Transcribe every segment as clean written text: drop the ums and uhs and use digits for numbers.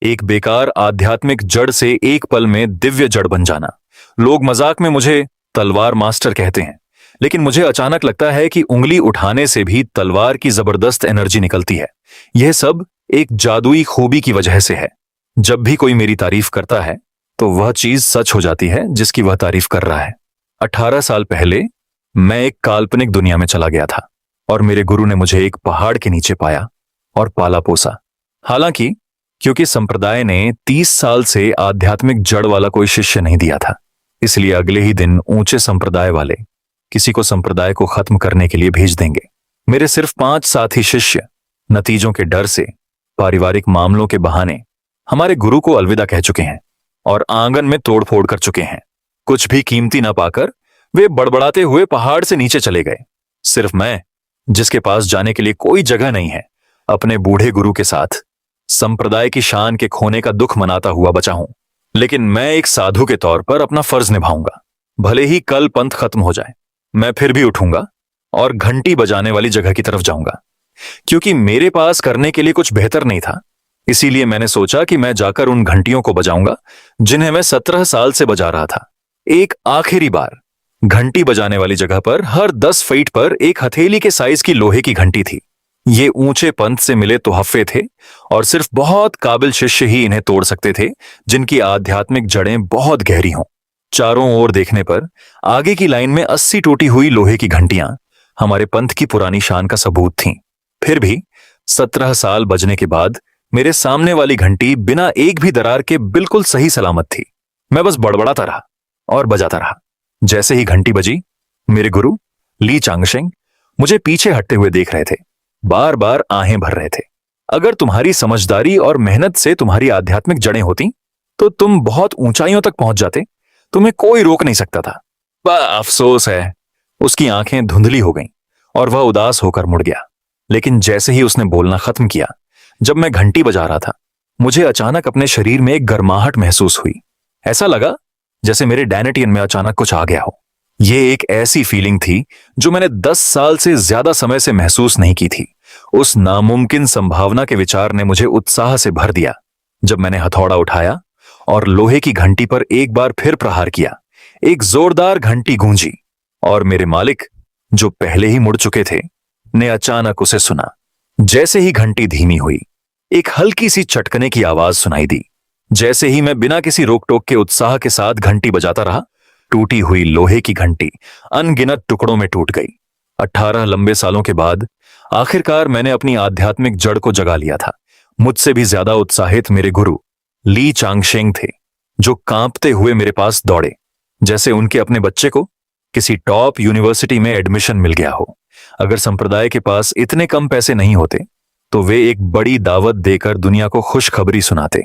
एक बेकार आध्यात्मिक जड़ से एक पल में दिव्य जड़ बन जाना। लोग मजाक में मुझे तलवार मास्टर कहते हैं, लेकिन मुझे अचानक लगता है कि उंगली उठाने से भी तलवार की जबरदस्त एनर्जी निकलती है। यह सब एक जादुई खूबी की वजह से है। जब भी कोई मेरी तारीफ करता है तो वह चीज सच हो जाती है जिसकी वह तारीफ कर रहा है। 18 साल पहले मैं एक काल्पनिक दुनिया में चला गया था और मेरे गुरु ने मुझे एक पहाड़ के नीचे पाया और पाला पोसा। हालांकि क्योंकि संप्रदाय ने 30 साल से आध्यात्मिक जड़ वाला कोई शिष्य नहीं दिया था, इसलिए अगले ही दिन ऊंचे संप्रदाय वाले किसी को संप्रदाय को खत्म करने के लिए भेज देंगे। मेरे सिर्फ 5 साथी शिष्य नतीजों के डर से, पारिवारिक मामलों के बहाने हमारे गुरु को अलविदा कह चुके हैं और आंगन में तोड़फोड़ कर चुके हैं। कुछ भी कीमती ना पाकर वे बड़बड़ाते हुए पहाड़ से नीचे चले गए। सिर्फ मैं, जिसके पास जाने के लिए कोई जगह नहीं है, अपने बूढ़े गुरु के साथ संप्रदाय की शान के खोने का दुख मनाता हुआ बचा हूं। लेकिन मैं एक साधु के तौर पर अपना फर्ज निभाऊंगा। भले ही कल पंथ खत्म हो जाए, मैं फिर भी उठूंगा और घंटी बजाने वाली जगह की तरफ जाऊंगा। क्योंकि मेरे पास करने के लिए कुछ बेहतर नहीं था, इसीलिए मैंने सोचा कि मैं जाकर उन घंटियों को बजाऊंगा जिन्हें मैं 17 साल से बजा रहा था। एक आखिरी बार घंटी बजाने वाली जगह पर हर 10 फीट पर एक हथेली के साइज की लोहे की घंटी थी। ये ऊंचे पंथ से मिले तोहफे थे और सिर्फ बहुत काबिल शिष्य ही इन्हें तोड़ सकते थे, जिनकी आध्यात्मिक जड़ें बहुत गहरी हों। चारों ओर देखने पर आगे की लाइन में 80 टूटी हुई लोहे की घंटियां हमारे पंथ की पुरानी शान का सबूत थीं। फिर भी 17 साल बजने के बाद मेरे सामने वाली घंटी बिना एक भी दरार के बिल्कुल सही सलामत थी। मैं बस बड़बड़ाता रहा और बजाता रहा। जैसे ही घंटी बजी, मेरे गुरु ली चांगशेंग मुझे पीछे हटते हुए देख रहे थे, बार बार आहें भर रहे थे। अगर तुम्हारी समझदारी और मेहनत से तुम्हारी आध्यात्मिक जड़ें होती तो तुम बहुत ऊंचाइयों तक पहुंच जाते। तुम्हें कोई रोक नहीं सकता था। अफसोस है। उसकी आंखें धुंधली हो गईं और वह उदास होकर मुड़ गया। लेकिन जैसे ही उसने बोलना खत्म किया, जब मैं घंटी बजा रहा था, मुझे अचानक अपने शरीर में एक गर्माहट महसूस हुई। ऐसा लगा जैसे मेरे डैनेटियन में अचानक कुछ आ गया हो। यह एक ऐसी फीलिंग थी जो मैंने 10 साल से ज्यादा समय से महसूस नहीं की थी। उस नामुमकिन संभावना के विचार ने मुझे उत्साह से भर दिया। जब मैंने हथौड़ा उठाया और लोहे की घंटी पर एक बार फिर प्रहार किया, एक जोरदार घंटी गूंजी और मेरे मालिक, जो पहले ही मुड़ चुके थे, ने अचानक उसे सुना। जैसे ही घंटी धीमी हुई, एक हल्की सी चटकने की आवाज सुनाई दी। जैसे ही मैं बिना किसी रोक टोक के उत्साह के साथ घंटी बजाता रहा, टूटी हुई लोहे की घंटी अनगिनत टुकड़ों में टूट गई। 18 लंबे सालों के बाद आखिरकार मैंने अपनी आध्यात्मिक जड़ को जगा लिया था। मुझसे भी ज्यादा उत्साहित मेरे गुरु ली चांगशेंग थे, जो कांपते हुए मेरे पास दौड़े, जैसे उनके अपने बच्चे को किसी टॉप यूनिवर्सिटी में एडमिशन मिल गया हो। अगर संप्रदाय के पास इतने कम पैसे नहीं होते तो वे एक बड़ी दावत देकर दुनिया को खुशखबरी सुनाते।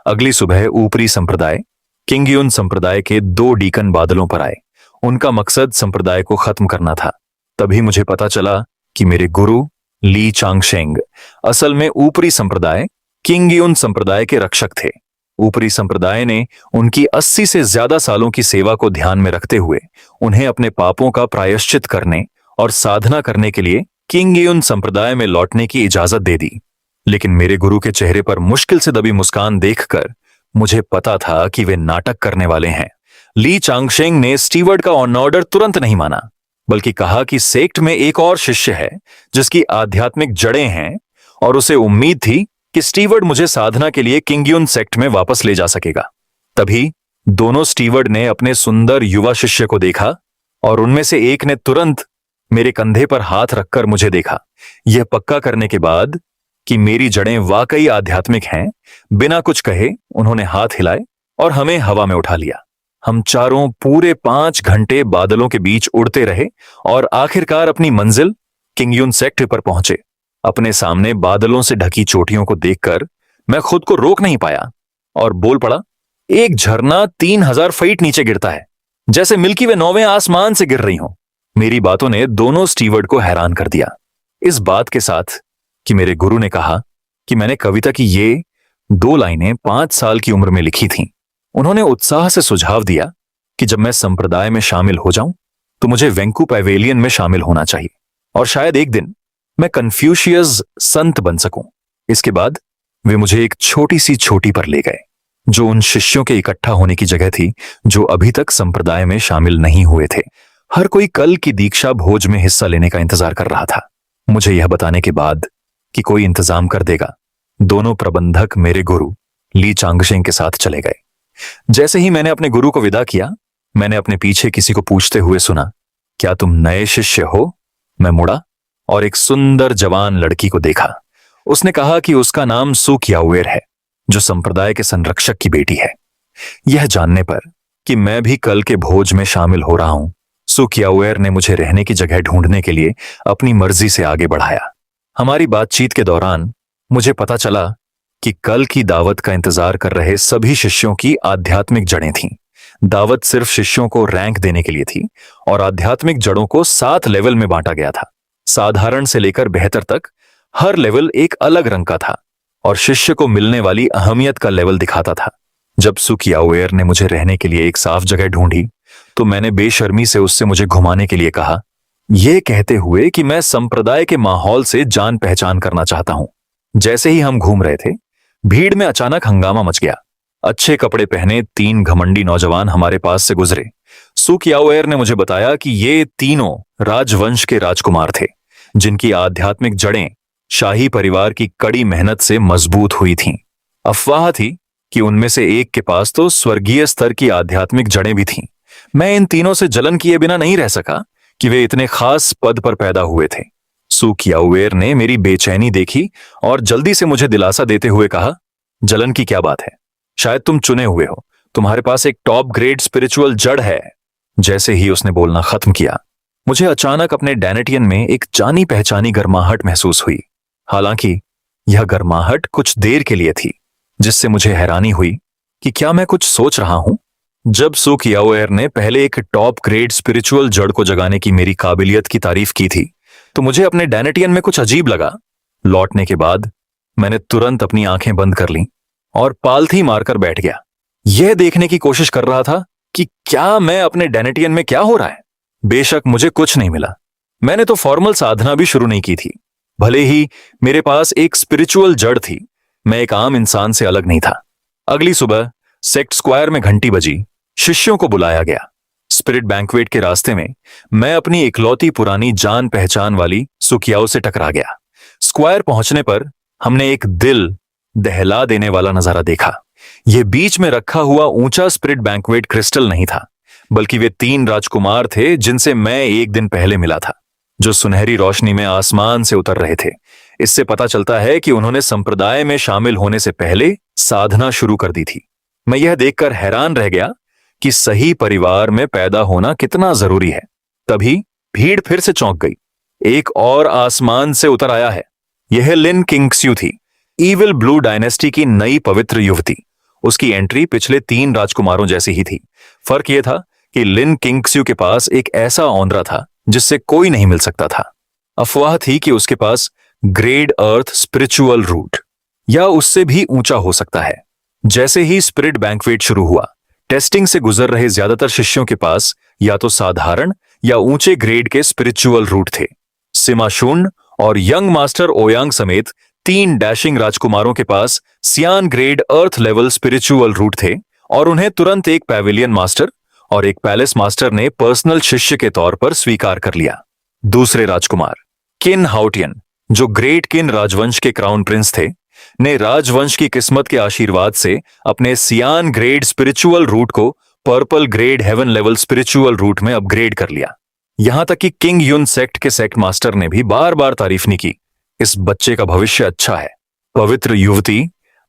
अगली सुबह ऊपरी संप्रदाय किंगयुन संप्रदाय के 2 डीकन बादलों पर आए। उनका मकसद संप्रदाय को खत्म करना था। तभी मुझे पता चला कि मेरे गुरु ली चांगशेंग असल में ऊपरी संप्रदाय किंगयुन संप्रदाय के रक्षक थे। ऊपरी संप्रदाय ने उनकी 80 से ज्यादा सालों की सेवा को ध्यान में रखते हुए उन्हें अपने पापों का प्रायश्चित करने और साधना करने के लिए किंगयुन संप्रदाय में लौटने की इजाजत दे दी। लेकिन मेरे गुरु के चेहरे पर मुश्किल से दबी मुस्कान देखकर मुझे पता था कि वे नाटक करने वाले हैं। ली चांगशेंग ने स्टीवर्ड का ऑन ऑर्डर तुरंत नहीं माना, बल्कि कहा कि सेक्ट में एक और शिष्य है जिसकी आध्यात्मिक जड़ें हैं और उसे उम्मीद थी कि स्टीवर्ड मुझे साधना के लिए किंगयुन सेक्ट में वापस ले जा सकेगा। तभी दोनों स्टीवर्ड ने अपने सुंदर युवा शिष्य को देखा और उनमें से एक ने तुरंत मेरे कंधे पर हाथ रखकर मुझे देखा। यह पक्का करने के बाद कि मेरी जड़ें वाकई आध्यात्मिक हैं, बिना कुछ कहे उन्होंने हाथ हिलाए और हमें हवा में उठा लिया। हम चारों पूरे 5 घंटे बादलों के बीच उड़ते रहे और आखिरकार अपनी मंजिल किंगयुन सेक्ट पर पहुंचे। अपने सामने बादलों से ढकी चोटियों को देखकर मैं खुद को रोक नहीं पाया और बोल पड़ा, एक झरना 3000 फीट नीचे गिरता है, जैसे मिल्की वे 9वें आसमान से गिर रही हो। मेरी बातों ने दोनों स्टीवर्ड को हैरान कर दिया। इस बात के साथ कि मेरे गुरु ने कहा कि मैंने कविता की ये 2 लाइनें 5 साल की उम्र में लिखी थीं, उन्होंने उत्साह से सुझाव दिया कि जब मैं संप्रदाय में शामिल हो जाऊं तो मुझे वेंकू पैवेलियन में शामिल होना चाहिए और शायद एक दिन मैं कन्फ्यूशियस संत बन सकूं। इसके बाद वे मुझे एक छोटी सी छोटी पर ले गए, जो उन शिष्यों के इकट्ठा होने की जगह थी जो अभी तक संप्रदाय में शामिल नहीं हुए थे। हर कोई कल की दीक्षा भोज में हिस्सा लेने का इंतजार कर रहा था। मुझे यह बताने के बाद कि कोई इंतजाम कर देगा, दोनों प्रबंधक मेरे गुरु ली चांगशेंग के साथ चले गए। जैसे ही मैंने अपने गुरु को विदा किया, मैंने अपने पीछे किसी को पूछते हुए सुना, क्या तुम नए शिष्य हो? मैं मुड़ा और एक सुंदर जवान लड़की को देखा। उसने कहा कि उसका नाम सू कियाओवेर है, जो संप्रदाय के संरक्षक की बेटी है। यह जानने पर कि मैं भी कल के भोज में शामिल हो रहा हूं, सू कियाओवेर ने मुझे रहने की जगह ढूंढने के लिए अपनी मर्जी से आगे बढ़ाया। हमारी बातचीत के दौरान मुझे पता चला कि कल की दावत का इंतजार कर रहे सभी शिष्यों की आध्यात्मिक जड़ें थीं। दावत सिर्फ शिष्यों को रैंक देने के लिए थी और आध्यात्मिक जड़ों को 7 लेवल में बांटा गया था। साधारण से लेकर बेहतर तक हर लेवल एक अलग रंग का था और शिष्य को मिलने वाली अहमियत का लेवल दिखाता था। जब सू कियाओवेर ने मुझे रहने के लिए एक साफ जगह ढूंढी तो मैंने बेशर्मी से उससे मुझे घुमाने के लिए कहा, यह कहते हुए कि मैं संप्रदाय के माहौल से जान पहचान करना चाहता हूं। जैसे ही हम घूम रहे थे, भीड़ में अचानक हंगामा मच गया। अच्छे कपड़े पहने 3 घमंडी नौजवान हमारे पास से गुजरे। सू कियाओवेर ने मुझे बताया कि ये तीनों राजवंश के राजकुमार थे, जिनकी आध्यात्मिक जड़ें शाही परिवार की कड़ी मेहनत से मजबूत हुई थीं। अफवाह थी कि उनमें से एक के पास तो स्वर्गीय स्तर की आध्यात्मिक जड़ें भी थीं। मैं इन तीनों से जलन किए बिना नहीं रह सका कि वे इतने खास पद पर पैदा हुए थे। सू कियाओवेर ने मेरी बेचैनी देखी और जल्दी से मुझे दिलासा देते हुए कहा, जलन की क्या बात है? शायद तुम चुने हुए हो, तुम्हारे पास एक टॉप ग्रेड स्पिरिचुअल जड़ है। जैसे ही उसने बोलना खत्म किया, मुझे अचानक अपने डैनेटियन में एक जानी पहचानी गर्माहट महसूस हुई। हालांकि यह गर्माहट कुछ देर के लिए थी, जिससे मुझे हैरानी हुई कि क्या मैं कुछ सोच रहा हूं। जब सू कियाओवेर ने पहले एक टॉप ग्रेड स्पिरिचुअल जड़ को जगाने की मेरी काबिलियत की तारीफ की थी, तो मुझे अपने डैनेटियन में कुछ अजीब लगा। लौटने के बाद मैंने तुरंत अपनी आंखें बंद कर लीं और पालथी मारकर बैठ गया। यह देखने की कोशिश कर रहा था कि क्या मैं अपने डैनेटियन में क्या हो रहा है। बेशक मुझे कुछ नहीं मिला। मैंने तो फॉर्मल साधना भी शुरू नहीं की थी। भले ही मेरे पास एक स्पिरिचुअल जड़ थी, मैं एक आम इंसान से अलग नहीं था। अगली सुबह सेक्ट स्क्वायर में घंटी बजी, शिष्यों को बुलाया गया। स्पिरिट बैंक्वेट के रास्ते में मैं अपनी इकलौती पुरानी जान पहचान वाली सू कियाओ से टकरा गया। स्क्वायर पहुंचने पर हमने एक दिल दहला देने वाला नजारा देखा। यह बीच में रखा हुआ ऊंचा स्पिरिट बैंक्वेट क्रिस्टल नहीं था, बल्कि वे 3 राजकुमार थे जिनसे मैं एक दिन पहले मिला था, जो सुनहरी रोशनी में आसमान से उतर रहे थे। इससे पता चलता है कि उन्होंने संप्रदाय में शामिल होने से पहले साधना शुरू कर दी थी। मैं यह देखकर हैरान रह गया कि सही परिवार में पैदा होना कितना जरूरी है। तभी भीड़ फिर से चौंक गई। एक और आसमान से उतर आया है। यह लिन किंगस्यू थी, इविल ब्लू डायनेस्टी की नई पवित्र युवती। उसकी एंट्री पिछले 3 राजकुमारों जैसी ही थी। फर्क यह था कि लिन किंगस्यू के पास एक ऐसा औंदरा था जिससे कोई नहीं मिल सकता था। अफवाह थी कि उसके पास ग्रेड अर्थ स्पिरिचुअल रूट या उससे भी ऊंचा हो सकता है। जैसे ही स्पिरिट बैंक्वेट शुरू हुआ, टेस्टिंग से गुजर रहे ज्यादातर शिष्यों के पास या तो साधारण या ऊंचे ग्रेड के स्पिरिचुअल रूट थे। सिमा शुन और यंग मास्टर ओयांग समेत 3 डैशिंग राजकुमारों के पास cyan grade earth level spiritual root थे और उन्हें तुरंत एक पैविलियन मास्टर और एक पैलेस मास्टर ने पर्सनल शिष्य के तौर पर स्वीकार कर लिया। दूसरे राजकुमार किन हाउटियन, जो ग्रेट किन राजवंश के क्राउन प्रिंस थे, ने राजवंश की किस्मत के आशीर्वाद से अपने सियान ग्रेड स्पिरिचुअल रूट को purple grade heaven level spiritual root में अपग्रेड कर लिया। यहां तक कि किंग युन सेक्ट के सेक्ट मास्टर ने भी बार बार तारीफ नहीं की। इस बच्चे का भविष्य अच्छा है। पवित्र युवती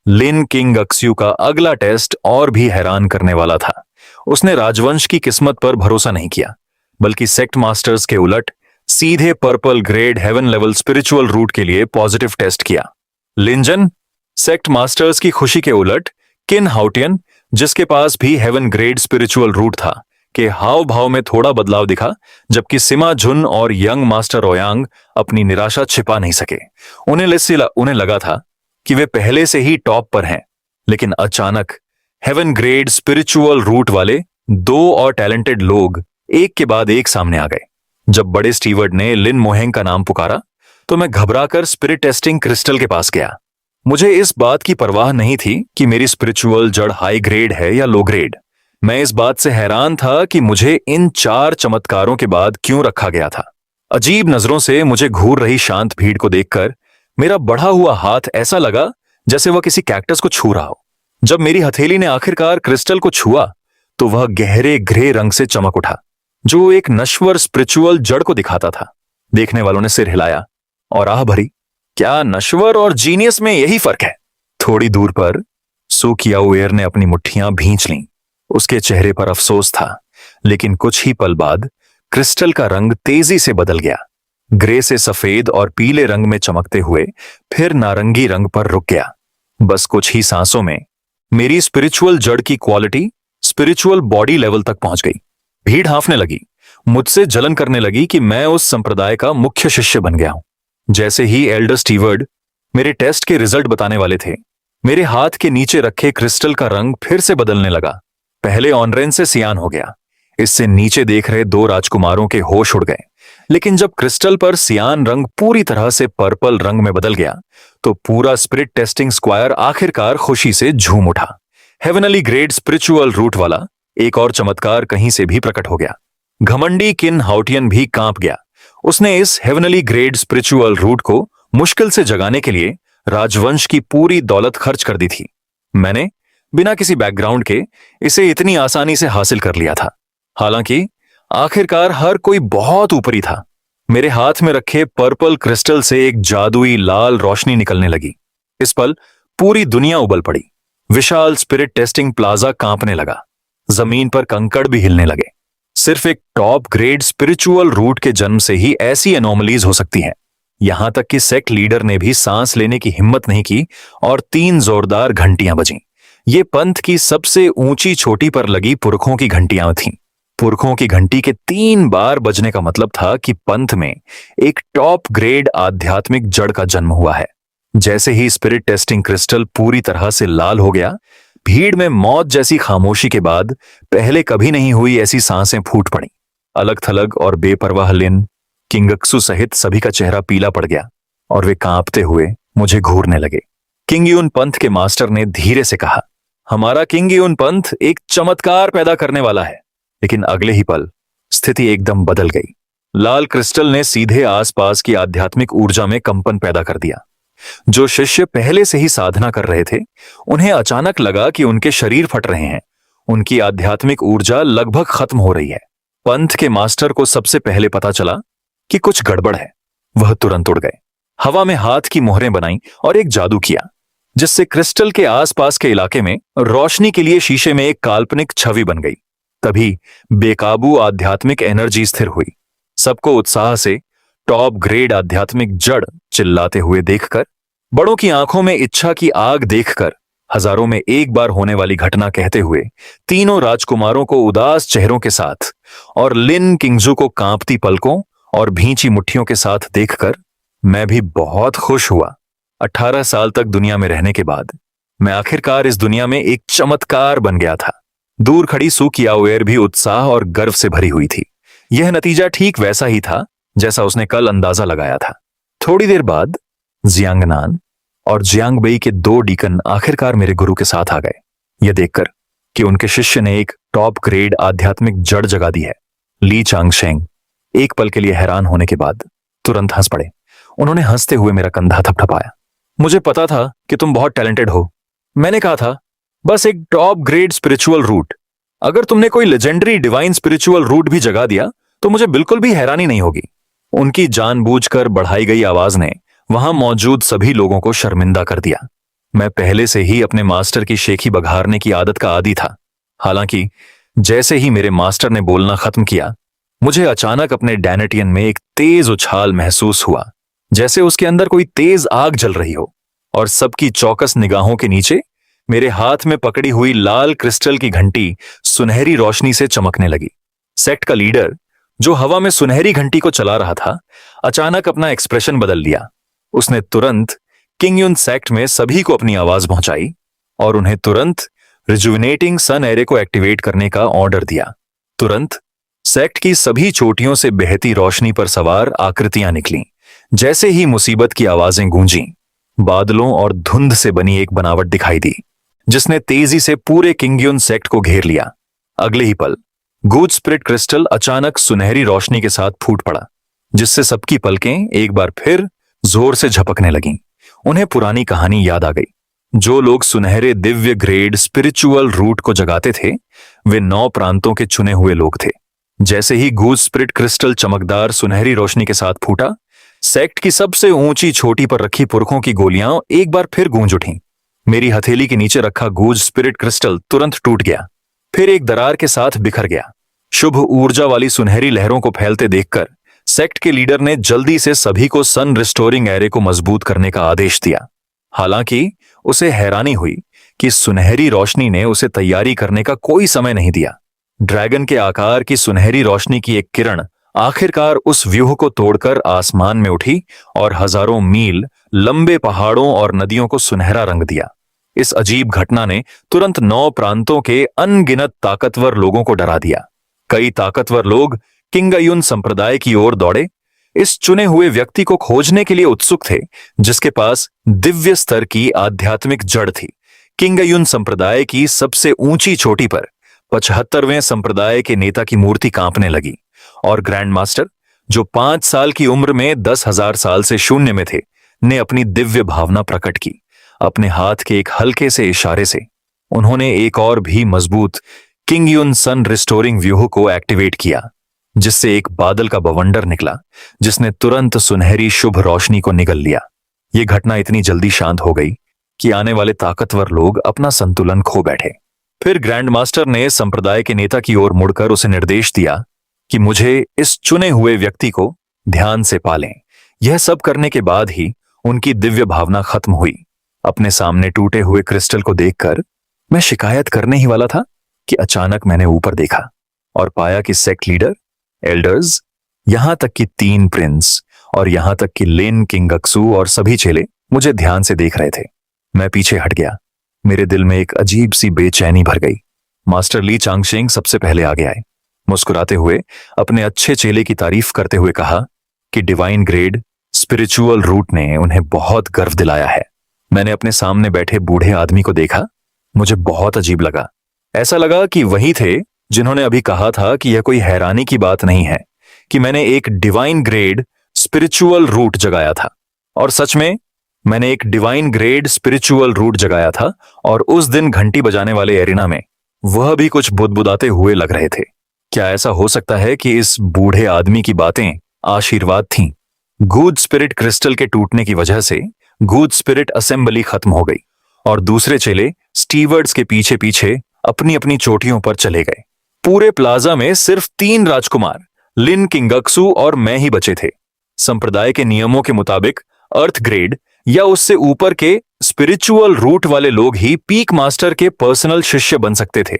लिन किंग अक्स्यू का अगला टेस्ट और भी हैरान करने वाला था। उसने राजवंश की किस्मत पर भरोसा नहीं किया, बल्कि सेक्ट मास्टर्स के उलट सीधे purple grade heaven level spiritual root के लिए पॉजिटिव टेस्ट किया। लिंजन सेक्ट मास्टर्स की खुशी के उलट किन हाउटियन, जिसके पास भी हेवन ग्रेड स्पिरिचुअल रूट था, के हाव भाव में थोड़ा बदलाव दिखा, जबकि सिमा झुन और यंग मास्टर ओयांग अपनी निराशा छिपा नहीं सके। उन्हें लगा था कि वे पहले से ही टॉप पर हैं, लेकिन अचानक हेवन ग्रेड स्पिरिचुअल रूट वाले 2 और टैलेंटेड लोग एक के बाद एक सामने आ गए। जब बड़े स्टीवर्ड ने लिन मोहेंग का नाम पुकारा तो मैं घबराकर स्पिरिट टेस्टिंग क्रिस्टल के पास गया। मुझे इस बात की परवाह नहीं थी कि मेरी स्पिरिचुअल जड़ हाई ग्रेड है या लो ग्रेड। मैं इस बात से हैरान था कि मुझे इन 4 चमत्कारों के बाद क्यों रखा गया था। अजीब नजरों से मुझे घूर रही शांत भीड़ को देखकर मेरा बढ़ा हुआ हाथ ऐसा लगा जैसे वह किसी कैक्टस को छू रहा हो। जब मेरी हथेली ने आखिरकार क्रिस्टल को छुआ तो वह गहरे ग्रे रंग से चमक उठा, जो एक नश्वर स्पिरिचुअल जड़ को दिखाता था। देखने वालों ने सिर हिलाया और आह भरी, क्या नश्वर और जीनियस में यही फर्क है। थोड़ी दूर पर सू कियाओएर ने अपनी मुट्ठियां भींच लीं। उसके चेहरे पर अफसोस था, लेकिन कुछ ही पल बाद क्रिस्टल का रंग तेजी से बदल गया। ग्रे से सफेद और पीले रंग में चमकते हुए फिर नारंगी रंग पर रुक गया। बस कुछ ही सांसों में मेरी स्पिरिचुअल जड़ की क्वालिटी स्पिरिचुअल बॉडी लेवल तक पहुंच गई। भीड़ हांफने लगी, मुझसे जलन करने लगी कि मैं उस संप्रदाय का मुख्य शिष्य बन गया हूं। जैसे ही एल्डर स्टीवर्ड मेरे टेस्ट के रिजल्ट बताने वाले थे, मेरे हाथ के नीचे रखे क्रिस्टल का रंग फिर से बदलने लगा। पहले ऑनरेन से सियान हो गया। इससे नीचे देख रहे 2 राजकुमारों के होश उड़ गए। लेकिन जब क्रिस्टल पर सियान रंग पूरी तरह से पर्पल रंग में बदल गया तो पूरा स्पिरिट टेस्टिंग स्क्वायर आखिरकार खुशी से झूम उठा। हेवनली ग्रेड स्पिरिचुअल रूट वाला एक और चमत्कार कहीं से भी प्रकट हो गया। घमंडी किन हाउटियन भी कांप गया। उसने इस हेवनली ग्रेड स्पिरिचुअल रूट को मुश्किल से जगाने के लिए राजवंश की पूरी दौलत खर्च कर दी थी। मैंने बिना किसी बैकग्राउंड के इसे इतनी आसानी से हासिल कर लिया था। हालांकि आखिरकार हर कोई बहुत ऊपरी था। मेरे हाथ में रखे पर्पल क्रिस्टल से एक जादुई लाल रोशनी निकलने लगी। इस पल पूरी दुनिया उबल पड़ी। विशाल स्पिरिट टेस्टिंग प्लाजा कांपने लगा। जमीन पर कंकड़ भी हिलने लगे। सिर्फ एक टॉप ग्रेड स्पिरिचुअल रूट के जन्म से ही ऐसी एनोमलीज हो सकती हैं। यहां तक कि सेक्ट लीडर ने भी सांस लेने की हिम्मत नहीं की और 3 जोरदार घंटियां बजीं। ये पंथ की सबसे ऊंची चोटी पर लगी पुरखों की घंटियां थीं। पुरखों की घंटी के 3 बार बजने का मतलब था कि पंथ में एक टॉप ग्रेड आध्यात्मिक जड़ का जन्म हुआ है। जैसे ही स्पिरिट टेस्टिंग क्रिस्टल पूरी तरह से लाल हो गया, भीड़ में मौत जैसी खामोशी के बाद पहले कभी नहीं हुई ऐसी सांसें फूट पड़ी। अलग थलग और बेपरवाह लिन, किंगक्सू सहित सभी का चेहरा पीला पड़ गया और वे कांपते हुए मुझे घूरने लगे। किंगयून पंथ के मास्टर ने धीरे से कहा, हमारा किंगयून पंथ एक चमत्कार पैदा करने वाला है। लेकिन अगले ही पल स्थिति एकदम बदल गई। लाल क्रिस्टल ने सीधे आसपास की आध्यात्मिक ऊर्जा में कंपन पैदा कर दिया। जो शिष्य पहले से ही साधना कर रहे थे, उन्हें अचानक लगा कि उनके शरीर फट रहे हैं। उनकी आध्यात्मिक ऊर्जा लगभग खत्म हो रही है। पंथ के मास्टर को सबसे पहले पता चला कि कुछ गड़बड़ है। वह तुरंत उड़ गए, हवा में हाथ की मोहरें बनाई और एक जादू किया, जिससे क्रिस्टल के आसपास के इलाके में रोशनी के लिए शीशे में एक काल्पनिक छवि बन गई। तभी बेकाबू आध्यात्मिक एनर्जी स्थिर हुई। सबको उत्साह से टॉप ग्रेड आध्यात्मिक जड़ चिल्लाते हुए देखकर, बड़ों की आंखों में इच्छा की आग देखकर, हजारों में एक बार होने वाली घटना कहते हुए, तीनों राजकुमारों को उदास चेहरों के साथ और लिन किंगजू को कांपती पलकों और भींची मुट्ठियों के साथ देखकर मैं भी बहुत खुश हुआ। 18 साल तक दुनिया में रहने के बाद मैं आखिरकार इस दुनिया में एक चमत्कार बन गया था। दूर खड़ी सू कियाओएर भी उत्साह और गर्व से भरी हुई थी। यह नतीजा ठीक वैसा ही था जैसा उसने कल अंदाजा लगाया था। थोड़ी देर बाद जियांगनान और जियांगबेई के 2 डीकन आखिरकार मेरे गुरु के साथ आ गए। यह देखकर कि उनके शिष्य ने एक टॉप ग्रेड आध्यात्मिक जड़ जगा दी है, ली चांगशेंग एक पल के लिए हैरान होने के बाद तुरंत हंस पड़े। उन्होंने हंसते हुए मेरा कंधा थपथपाया। मुझे पता था कि तुम बहुत टैलेंटेड हो। मैंने कहा था, बस एक टॉप ग्रेड स्पिरिचुअल रूट। अगर तुमने कोई लेजेंडरी डिवाइन स्पिरिचुअल रूट भी जगा दिया तो मुझे बिल्कुल भी हैरानी नहीं होगी। उनकी जानबूझकर बढ़ाई गई आवाज ने वहां मौजूद सभी लोगों को शर्मिंदा कर दिया। मैं पहले से ही अपने मास्टर की शेखी बघारने की आदत का आदी था। हालांकि जैसे ही मेरे मास्टर ने बोलना खत्म किया, मुझे अचानक अपने डैनेटियन में एक तेज उछाल महसूस हुआ, जैसे उसके अंदर कोई तेज आग जल रही हो। और सबकी चौकस निगाहों के नीचे मेरे हाथ में पकड़ी हुई लाल क्रिस्टल की घंटी सुनहरी रोशनी से चमकने लगी। सेक्ट का लीडर, जो हवा में सुनहरी घंटी को चला रहा था, अचानक अपना एक्सप्रेशन बदल लिया। उसने तुरंत किंगयुन सेक्ट में सभी को अपनी आवाज पहुंचाई और उन्हें तुरंत रिजुविनेटिंग सन एरे को एक्टिवेट करने का ऑर्डर दिया। तुरंत सेक्ट की सभी चोटियों से बहती रोशनी पर सवार आकृतियां निकलीं। जैसे ही मुसीबत की आवाजें गूंजीं, बादलों और धुंध से बनी एक बनावट दिखाई दी जिसने तेजी से पूरे किंगयुन सेक्ट को घेर लिया। अगले ही पल गूड स्पिरिट क्रिस्टल अचानक सुनहरी रोशनी के साथ फूट पड़ा, जिससे सबकी पलकें एक बार फिर जोर से झपकने लगीं। उन्हें पुरानी कहानी याद आ गई। जो लोग सुनहरे दिव्य ग्रेड स्पिरिचुअल रूट को जगाते थे वे 9 प्रांतों के चुने हुए लोग थे। जैसे ही गूड स्पिरिट क्रिस्टल चमकदार सुनहरी रोशनी के साथ फूटा, सेक्ट की सबसे ऊंची छोटी पर रखी पुरखों की गोलियां एक बार फिर गूंज उठीं। मेरी हथेली के नीचे रखा गूड स्पिरिट क्रिस्टल तुरंत टूट गया, फिर एक दरार के साथ बिखर गया। शुभ ऊर्जा वाली सुनहरी लहरों को फैलते देखकर सेक्ट के लीडर ने जल्दी से सभी को सन रिस्टोरिंग एरे को मजबूत करने का आदेश दिया। हालांकि उसे हैरानी हुई कि सुनहरी रोशनी ने उसे तैयारी करने का कोई समय नहीं दिया। ड्रैगन के आकार की सुनहरी रोशनी की एक किरण आखिरकार उस व्यूह को तोड़कर आसमान में उठी और हजारों मील लंबे पहाड़ों और नदियों को सुनहरा रंग दिया। इस अजीब घटना ने तुरंत 9 प्रांतों के अनगिनत ताकतवर लोगों को डरा दिया। कई ताकतवर लोग किंगयुन संप्रदाय की ओर दौड़े, इस चुने हुए व्यक्ति को खोजने के लिए उत्सुक थे जिसके पास दिव्य स्तर की आध्यात्मिक जड़ थी। किंगयुन संप्रदाय की सबसे ऊंची चोटी पर 75वें संप्रदाय के नेता की मूर्ति कांपने लगी और ग्रैंड मास्टर, जो 5 साल की उम्र में 10,000 साल से शून्य में थे, ने अपनी दिव्य भावना प्रकट की। अपने हाथ के एक हल्के से इशारे से उन्होंने एक और भी मजबूत किंगयुन सन रिस्टोरिंग व्यूह को एक्टिवेट किया, जिससे एक बादल का बवंडर निकला जिसने तुरंत सुनहरी शुभ रोशनी को निगल लिया। यह घटना इतनी जल्दी शांत हो गई कि आने वाले ताकतवर लोग अपना संतुलन खो बैठे। फिर ग्रैंड मास्टर ने संप्रदाय के नेता की ओर मुड़कर उसे निर्देश दिया कि मुझे इस चुने हुए व्यक्ति को ध्यान से पालें। यह सब करने के बाद ही उनकी दिव्य भावना खत्म हुई। अपने सामने टूटे हुए क्रिस्टल को देखकर मैं शिकायत करने ही वाला था कि अचानक मैंने ऊपर देखा और पाया कि सेक्ट लीडर, एल्डर्स, यहां तक कि 3 प्रिंस और यहां तक कि लिन किंगक्सू और सभी चेले मुझे ध्यान से देख रहे थे। मैं पीछे हट गया। मेरे दिल में एक अजीब सी बेचैनी भर गई। मास्टर ली चांगशेंग सबसे पहले आगे आए। मुस्कुराते हुए अपने अच्छे चेले की तारीफ करते हुए कहा कि डिवाइन ग्रेड स्पिरिचुअल रूट ने उन्हें बहुत गर्व दिलाया है। मैंने अपने सामने बैठे बूढ़े आदमी को देखा। मुझे बहुत अजीब लगा। ऐसा लगा कि वही थे जिन्होंने अभी कहा था कि यह कोई हैरानी की बात नहीं है कि मैंने एक डिवाइन ग्रेड स्पिरिचुअल रूट जगाया था। और सच में मैंने एक डिवाइन ग्रेड स्पिरिचुअल रूट जगाया था और उस दिन घंटी बजाने वाले एरिना में वह भी कुछ बुदबुदाते हुए लग रहे थे। क्या ऐसा हो सकता है कि इस बूढ़े आदमी की बातें आशीर्वाद थीं? गूड स्पिरिट क्रिस्टल के टूटने की वजह से गूड स्पिरिट असेंबली खत्म हो गई और दूसरे चेले स्टीवर्ड्स के पीछे पीछे अपनी अपनी चोटियों पर चले गए। पूरे प्लाजा में सिर्फ 3 राजकुमार, लिन किंगक्सू और मैं ही बचे थे। संप्रदाय के नियमों के मुताबिक अर्थ ग्रेड या उससे ऊपर के स्पिरिचुअल रूट वाले लोग ही पीक मास्टर के पर्सनल शिष्य बन सकते थे।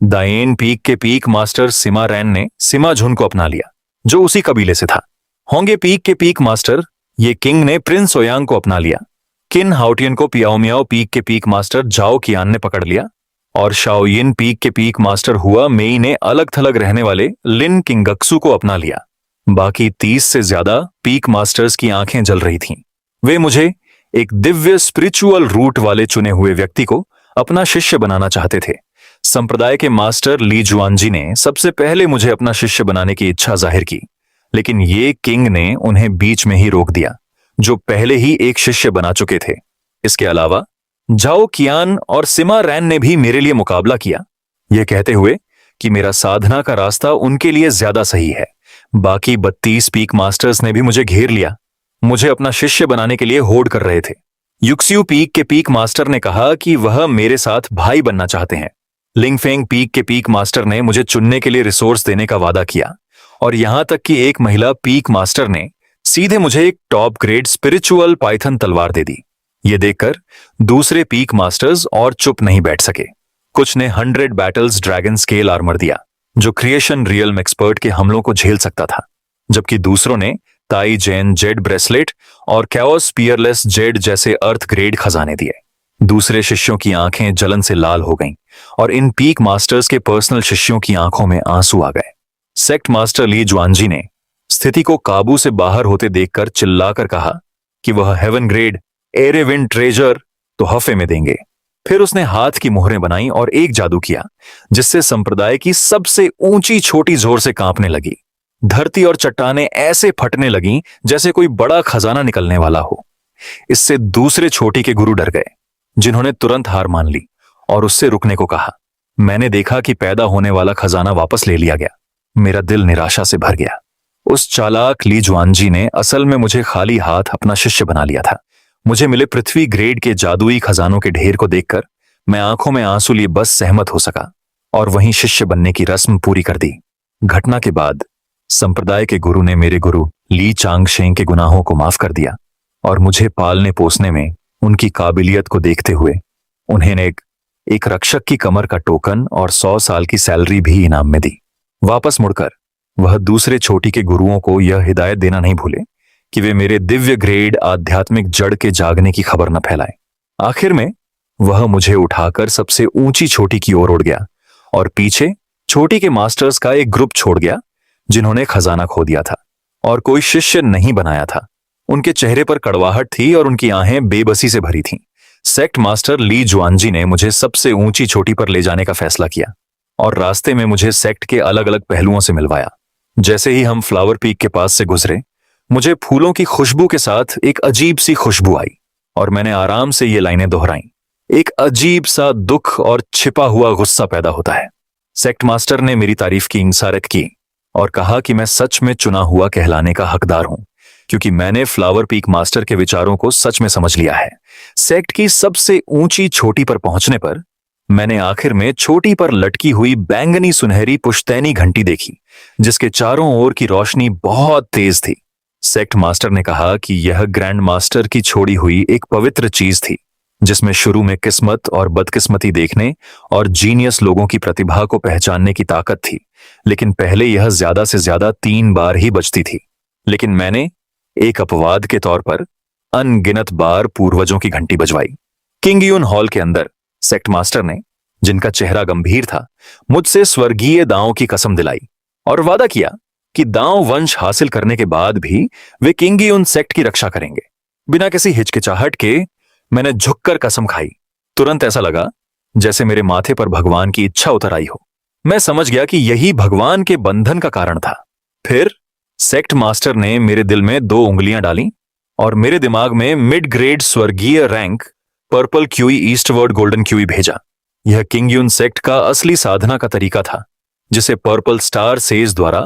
दायेन पीक के पीक मास्टर सिमा रैन ने सिमा झुन को अपना लिया, जो उसी कबीले से था। होंगे पीक के पीक मास्टर ये किंग ने प्रिंस ओयांग को अपना लिया। किन हाउटियन को पियाओमियाओ पीक के पीक मास्टर जाओ कियान ने पकड़ लिया और शाओयिन पीक के पीक मास्टर हुआ मेई ने अलग थलग रहने वाले लिन किंगक्सू को अपना लिया। बाकी 30 से ज्यादा पीक मास्टर्स की आंखें जल रही थीं। वे मुझे एक दिव्य स्पिरिचुअल रूट वाले चुने हुए व्यक्ति को अपना शिष्य बनाना चाहते थे। संप्रदाय के मास्टर ली जुआनजी ने सबसे पहले मुझे अपना शिष्य बनाने की इच्छा जाहिर की, लेकिन ये किंग ने उन्हें बीच में ही रोक दिया, जो पहले ही एक शिष्य बना चुके थे। इसके अलावा जाओ कियान और सिमा रैन ने भी मेरे लिए मुकाबला किया, यह कहते हुए कि मेरा साधना का रास्ता उनके लिए ज्यादा सही है। बाकी 32 पीक मास्टर्स ने भी मुझे घेर लिया, मुझे अपना शिष्य बनाने के लिए होड़ कर रहे थे। युक्सियू पीक के पीक मास्टर ने कहा कि वह मेरे साथ भाई बनना चाहते हैं। लिंगफेंग पीक के पीक मास्टर ने मुझे चुनने के लिए रिसोर्स देने का वादा किया और यहां तक कि एक महिला पीक मास्टर ने सीधे मुझे एक टॉप ग्रेड स्पिरिचुअल पाइथन तलवार दे दी। यह देखकर दूसरे पीक मास्टर्स और चुप नहीं बैठ सके। कुछ ने 100 बैटल्स ड्रैगन स्केल आर्मर दिया, जो क्रिएशन रियल्म एक्सपर्ट के हमलों को झेल सकता था, जबकि दूसरों ने ताई जेन जेड ब्रेसलेट और कैओस पियरलेस जेड जैसे अर्थ ग्रेड खजाने दिए। दूसरे शिष्यों की आंखें जलन से लाल हो गईं और इन पीक मास्टर्स के पर्सनल शिष्यों की आंखों में आंसू आ गए। सेक्ट मास्टर ली जुआनजी ने स्थिति को काबू से बाहर होते देखकर चिल्लाकर कहा कि वह हेवन ग्रेड एरेविन ट्रेजर तोहफे में देंगे। फिर उसने हाथ की मोहरें बनाई और एक जादू किया जिससे संप्रदाय की सबसे ऊंची छोटी जोर से कांपने लगी। धरती और चट्टानें ऐसे फटने लगीं जैसे कोई बड़ा खजाना निकलने वाला हो। इससे दूसरे छोटी के गुरु डर गए, जिन्होंने तुरंत हार मान ली और उससे रुकने को कहा। मैंने देखा कि पैदा होने वाला खजाना वापस ले लिया गया। मेरा दिल निराशा से भर गया। उस चालाक ली जुआनजी ने असल में मुझे खाली हाथ अपना शिष्य बना लिया था। मुझे मिले पृथ्वी ग्रेड के जादुई खजानों के ढेर को देखकर मैं आंखों में आंसू लिए बस सहमत हो सका और वहीं शिष्य बनने की रस्म पूरी कर दी। घटना के बाद संप्रदाय के गुरु ने मेरे गुरु ली चांगशेंग के गुनाहों को माफ कर दिया और मुझे पालने पोसने में उनकी काबिलियत को देखते हुए उन्हें एक रक्षक की कमर का टोकन और 100 साल की सैलरी भी इनाम में दी। वापस मुड़कर वह दूसरे छोटी के गुरुओं को यह हिदायत देना नहीं भूले कि वे मेरे दिव्य ग्रेड आध्यात्मिक जड़ के जागने की खबर न फैलाएं। आखिर में वह मुझे उठाकर सबसे ऊंची छोटी की ओर उड़ गया और पीछे छोटी के मास्टर्स का एक ग्रुप छोड़ गया जिन्होंने खजाना खो दिया था और कोई शिष्य नहीं बनाया था। उनके चेहरे पर कड़वाहट थी और उनकी आहें बेबसी से भरी थीं। सेक्ट मास्टर ली जुआनजी ने मुझे सबसे ऊंची छोटी पर ले जाने का फैसला किया और रास्ते में मुझे सेक्ट के अलग अलग पहलुओं से मिलवाया। जैसे ही हम फ्लावर पीक के पास से गुजरे, मुझे फूलों की खुशबू के साथ एक अजीब सी खुशबू आई और मैंने आराम से ये लाइनें दोहराई। एक अजीब सा दुख और छिपा हुआ गुस्सा पैदा होता है। सेक्ट मास्टर ने मेरी तारीफ की इंसारत की और कहा कि मैं सच में चुना हुआ कहलाने का हकदार हूं, क्योंकि मैंने फ्लावर पीक मास्टर के विचारों को सच में समझ लिया है। सेक्ट की सबसे ऊंची छोटी पर पहुंचने पर मैंने आखिर में छोटी पर लटकी हुई बैंगनी सुनहरी पुश्तैनी घंटी देखी, जिसके चारों ओर की रोशनी बहुत तेज थी। सेक्ट मास्टर ने कहा कि यह ग्रैंड मास्टर की छोड़ी हुई एक पवित्र चीज थी, जिसमें शुरू में किस्मत और बदकिस्मती देखने और जीनियस लोगों की प्रतिभा को पहचानने की ताकत थी, लेकिन पहले यह ज्यादा से ज्यादा 3 बार ही बजती थी। लेकिन मैंने एक अपवाद के तौर पर अनगिनत बार पूर्वजों की घंटी बजवाई। किंगयून हॉल के अंदर सेक्ट मास्टर ने, जिनका चेहरा गंभीर था, मुझसे स्वर्गीय दांव की कसम दिलाई और वादा किया कि दांव वंश हासिल करने के बाद भी वे किंगयून सेक्ट की रक्षा करेंगे। बिना किसी हिचकिचाहट के मैंने झुककर कसम खाई। तुरंत ऐसा लगा जैसे मेरे माथे पर भगवान की इच्छा उतर आई हो। मैं समझ गया कि यही भगवान के बंधन का कारण था। फिर सेक्ट मास्टर ने मेरे दिल में 2 उंगलियां डाली और मेरे दिमाग में मिड ग्रेड स्वर्गीय rank purple qi eastward golden QE भेजा। यह किंगयून सेक्ट का असली साधना का तरीका था, जिसे पर्पल स्टार सेज द्वारा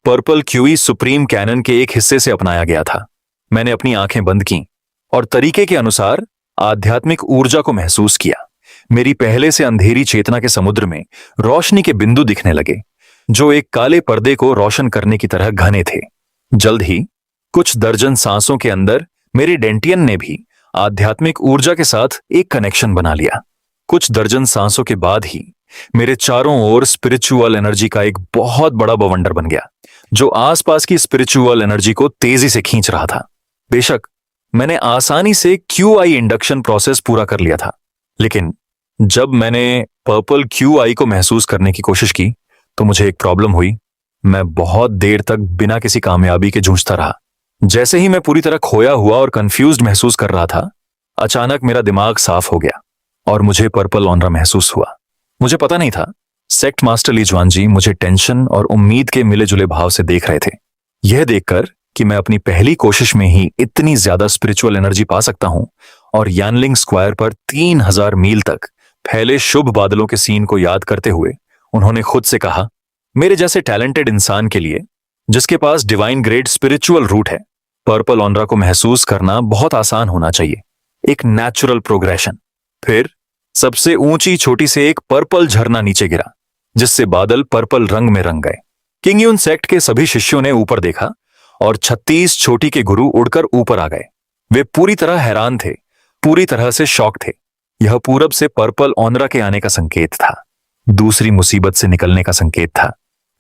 पर्पल क्यूई सुप्रीम कैनन के एक हिस्से से अपनाया गया था। मैंने अपनी आंखें बंद की और तरीके के अनुसार आध्यात्मिक ऊर्जा को महसूस किया। मेरी पहले से अंधेरी चेतना के समुद्र में रोशनी के बिंदु दिखने लगे, जो एक काले पर्दे को रोशन करने की तरह घने थे। जल्द ही कुछ दर्जन सांसों के अंदर मेरी डेंटियन ने भी आध्यात्मिक ऊर्जा के साथ एक कनेक्शन बना लिया। कुछ दर्जन सांसों के बाद ही मेरे चारों ओर स्पिरिचुअल एनर्जी का एक बहुत बड़ा बवंडर बन गया, जो आसपास की स्पिरिचुअल एनर्जी को तेजी से खींच रहा था। बेशक मैंने आसानी से क्यूआई इंडक्शन प्रोसेस पूरा कर लिया था, लेकिन जब मैंने पर्पल क्यूआई को महसूस करने की कोशिश की तो मुझे एक प्रॉब्लम हुई। मैं बहुत देर तक बिना किसी कामयाबी के जूझता रहा। जैसे ही मैं पूरी तरह खोया हुआ और कंफ्यूज्ड महसूस कर रहा था, अचानक मेरा दिमाग साफ हो गया और मुझे पर्पल ऑनरा महसूस हुआ। मुझे पता नहीं था सेक्ट मास्टर ली जुआनजी मुझे टेंशन और उम्मीद के मिले जुले भाव से देख रहे थे। यह देखकर कि मैं अपनी पहली कोशिश में ही इतनी ज्यादा स्पिरिचुअल एनर्जी पा सकता हूं और यानलिंग स्क्वायर पर 3000 मील तक फैले शुभ बादलों के सीन को याद करते हुए उन्होंने खुद से कहा, मेरे जैसे टैलेंटेड इंसान के लिए, जिसके पास डिवाइन ग्रेड स्पिरिचुअल रूट है, पर्पल ऑनरा को महसूस करना बहुत आसान होना चाहिए, एक नेचुरल प्रोग्रेशन। फिर सबसे ऊंची छोटी से एक पर्पल झरना नीचे गिरा, जिससे बादल पर्पल रंग में रंग गए। किंगयून सेक्ट के सभी शिष्यों ने ऊपर देखा और 36 छोटी के गुरु उड़कर ऊपर आ गए। वे पूरी तरह हैरान थे, पूरी तरह से शॉक थे। यह पूरब से पर्पल ऑनरा के आने का संकेत था, दूसरी मुसीबत से निकलने का संकेत था।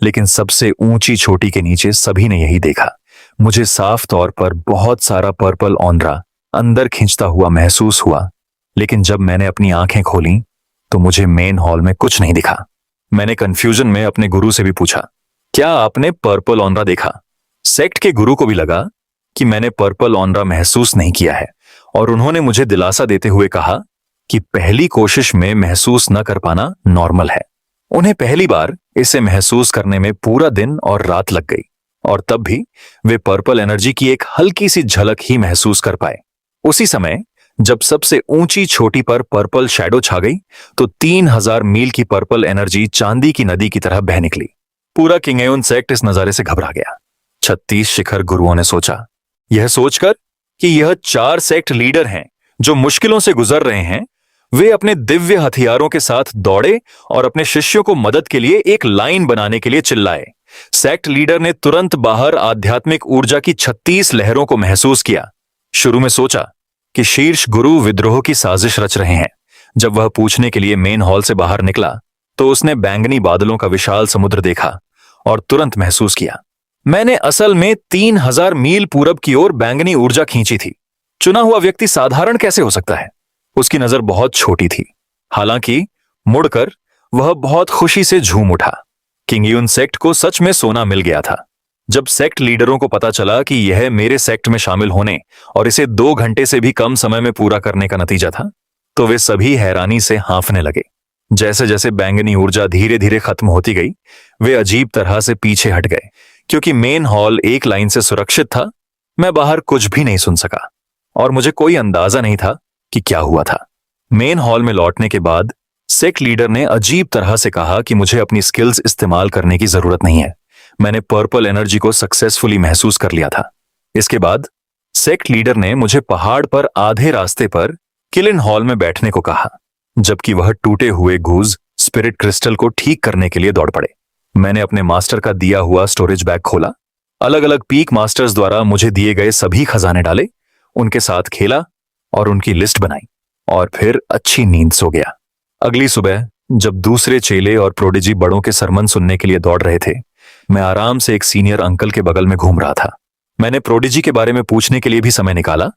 लेकिन सबसे ऊंची छोटी के नीचे सभी ने यही देखा। मुझे साफ तौर पर बहुत सारा पर्पल ऑनरा अंदर खींचता हुआ महसूस हुआ, लेकिन जब मैंने अपनी आंखें खोली तो मुझे मेन हॉल में कुछ नहीं दिखा। मैंने कंफ्यूजन में अपने गुरु से भी पूछा, क्या आपने पर्पल ऑनरा देखा? सेक्ट के गुरु को भी लगा कि मैंने पर्पल ऑनरा महसूस नहीं किया है और उन्होंने मुझे दिलासा देते हुए कहा कि पहली कोशिश में महसूस न कर पाना नॉर्मल है। उन्हें पहली बार इसे महसूस करने में पूरा दिन और रात लग गई, और तब भी वे पर्पल एनर्जी की एक हल्की सी झलक ही महसूस कर पाए। उसी समय जब सबसे ऊंची चोटी पर पर्पल शैडो छा गई तो 3000 मील की पर्पल एनर्जी चांदी की नदी की तरह बह निकली। पूरा किंगएउन सेक्ट इस नजारे से घबरा गया। 36 शिखर गुरुओं ने सोचा, यह सोचकर कि यह 4 सेक्ट लीडर हैं जो मुश्किलों से गुजर रहे हैं, वे अपने दिव्य हथियारों के साथ दौड़े और अपने शिष्यों को मदद के लिए एक लाइन बनाने के लिए चिल्लाए। सेक्ट लीडर ने तुरंत बाहर आध्यात्मिक ऊर्जा की 36 लहरों को महसूस किया। शुरू में सोचा कि शीर्ष गुरु विद्रोह की साजिश रच रहे हैं। जब वह पूछने के लिए मेन हॉल से बाहर निकला तो उसने बैंगनी बादलों का विशाल समुद्र देखा और तुरंत महसूस किया, मैंने असल में 3000 मील पूरब की ओर बैंगनी ऊर्जा खींची थी। चुना हुआ व्यक्ति साधारण कैसे हो सकता है? उसकी नजर बहुत छोटी थी। हालांकि मुड़कर वह बहुत खुशी से झूम उठा। किंगएउन सेक्ट को सच में सोना मिल गया था। जब सेक्ट लीडरों को पता चला कि यह मेरे सेक्ट में शामिल होने और इसे 2 घंटे से भी कम समय में पूरा करने का नतीजा था, तो वे सभी हैरानी से हाँफने लगे। जैसे जैसे बैंगनी ऊर्जा धीरे धीरे खत्म होती गई, वे अजीब तरह से पीछे हट गए। क्योंकि मेन हॉल एक लाइन से सुरक्षित था, मैं बाहर कुछ भी नहीं सुन सका और मुझे कोई अंदाजा नहीं था कि क्या हुआ था। मेन हॉल में लौटने के बाद सेक्ट लीडर ने अजीब तरह से कहा कि मुझे अपनी स्किल्स इस्तेमाल करने की जरूरत नहीं है। मैंने पर्पल एनर्जी को सक्सेसफुली महसूस कर लिया था। इसके बाद सेक्ट लीडर ने मुझे पहाड़ पर आधे रास्ते पर किलिन हॉल में बैठने को कहा, जबकि वह टूटे हुए गूज स्पिरिट क्रिस्टल को ठीक करने के लिए दौड़ पड़े। मैंने अपने मास्टर का दिया हुआ स्टोरेज बैग खोला, अलग अलग पीक मास्टर्स द्वारा मुझे दिए गए सभी खजाने डाले, उनके साथ खेला और उनकी लिस्ट बनाई और फिर अच्छी नींद सो गया। अगली सुबह जब दूसरे चेले और प्रोडिजी बड़ों के सरमन सुनने के लिए दौड़ रहे थे, मैं आराम से एक सीनियर अंकल के बगल में घूम रहा था। मैंने प्रोडिजी के बारे में पूछने के लिए भी समय निकाला,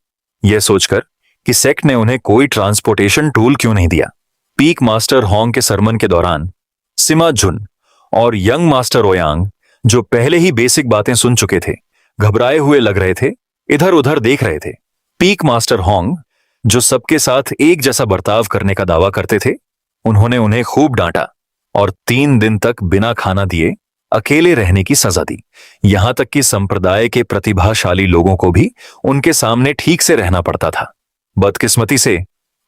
यह सोचकर कि सेक्ट ने उन्हें कोई ट्रांसपोर्टेशन टूल क्यों नहीं दिया। पीक मास्टर होंग के सरमन के दौरान सिमा जुन और यंग मास्टर ओयांग, जो पहले ही बेसिक बातें सुन चुके थे, घबराए हुए लग रहे थे, इधर उधर देख रहे थे। पीक मास्टर होंग, जो सबके साथ एक जैसा बर्ताव करने का दावा करते थे, उन्होंने उन्हें खूब डांटा और 3 दिन तक बिना खाना दिए अकेले रहने की सजा दी। यहां तक कि संप्रदाय के प्रतिभाशाली लोगों को भी उनके सामने ठीक से रहना पड़ता था। बदकिस्मती से,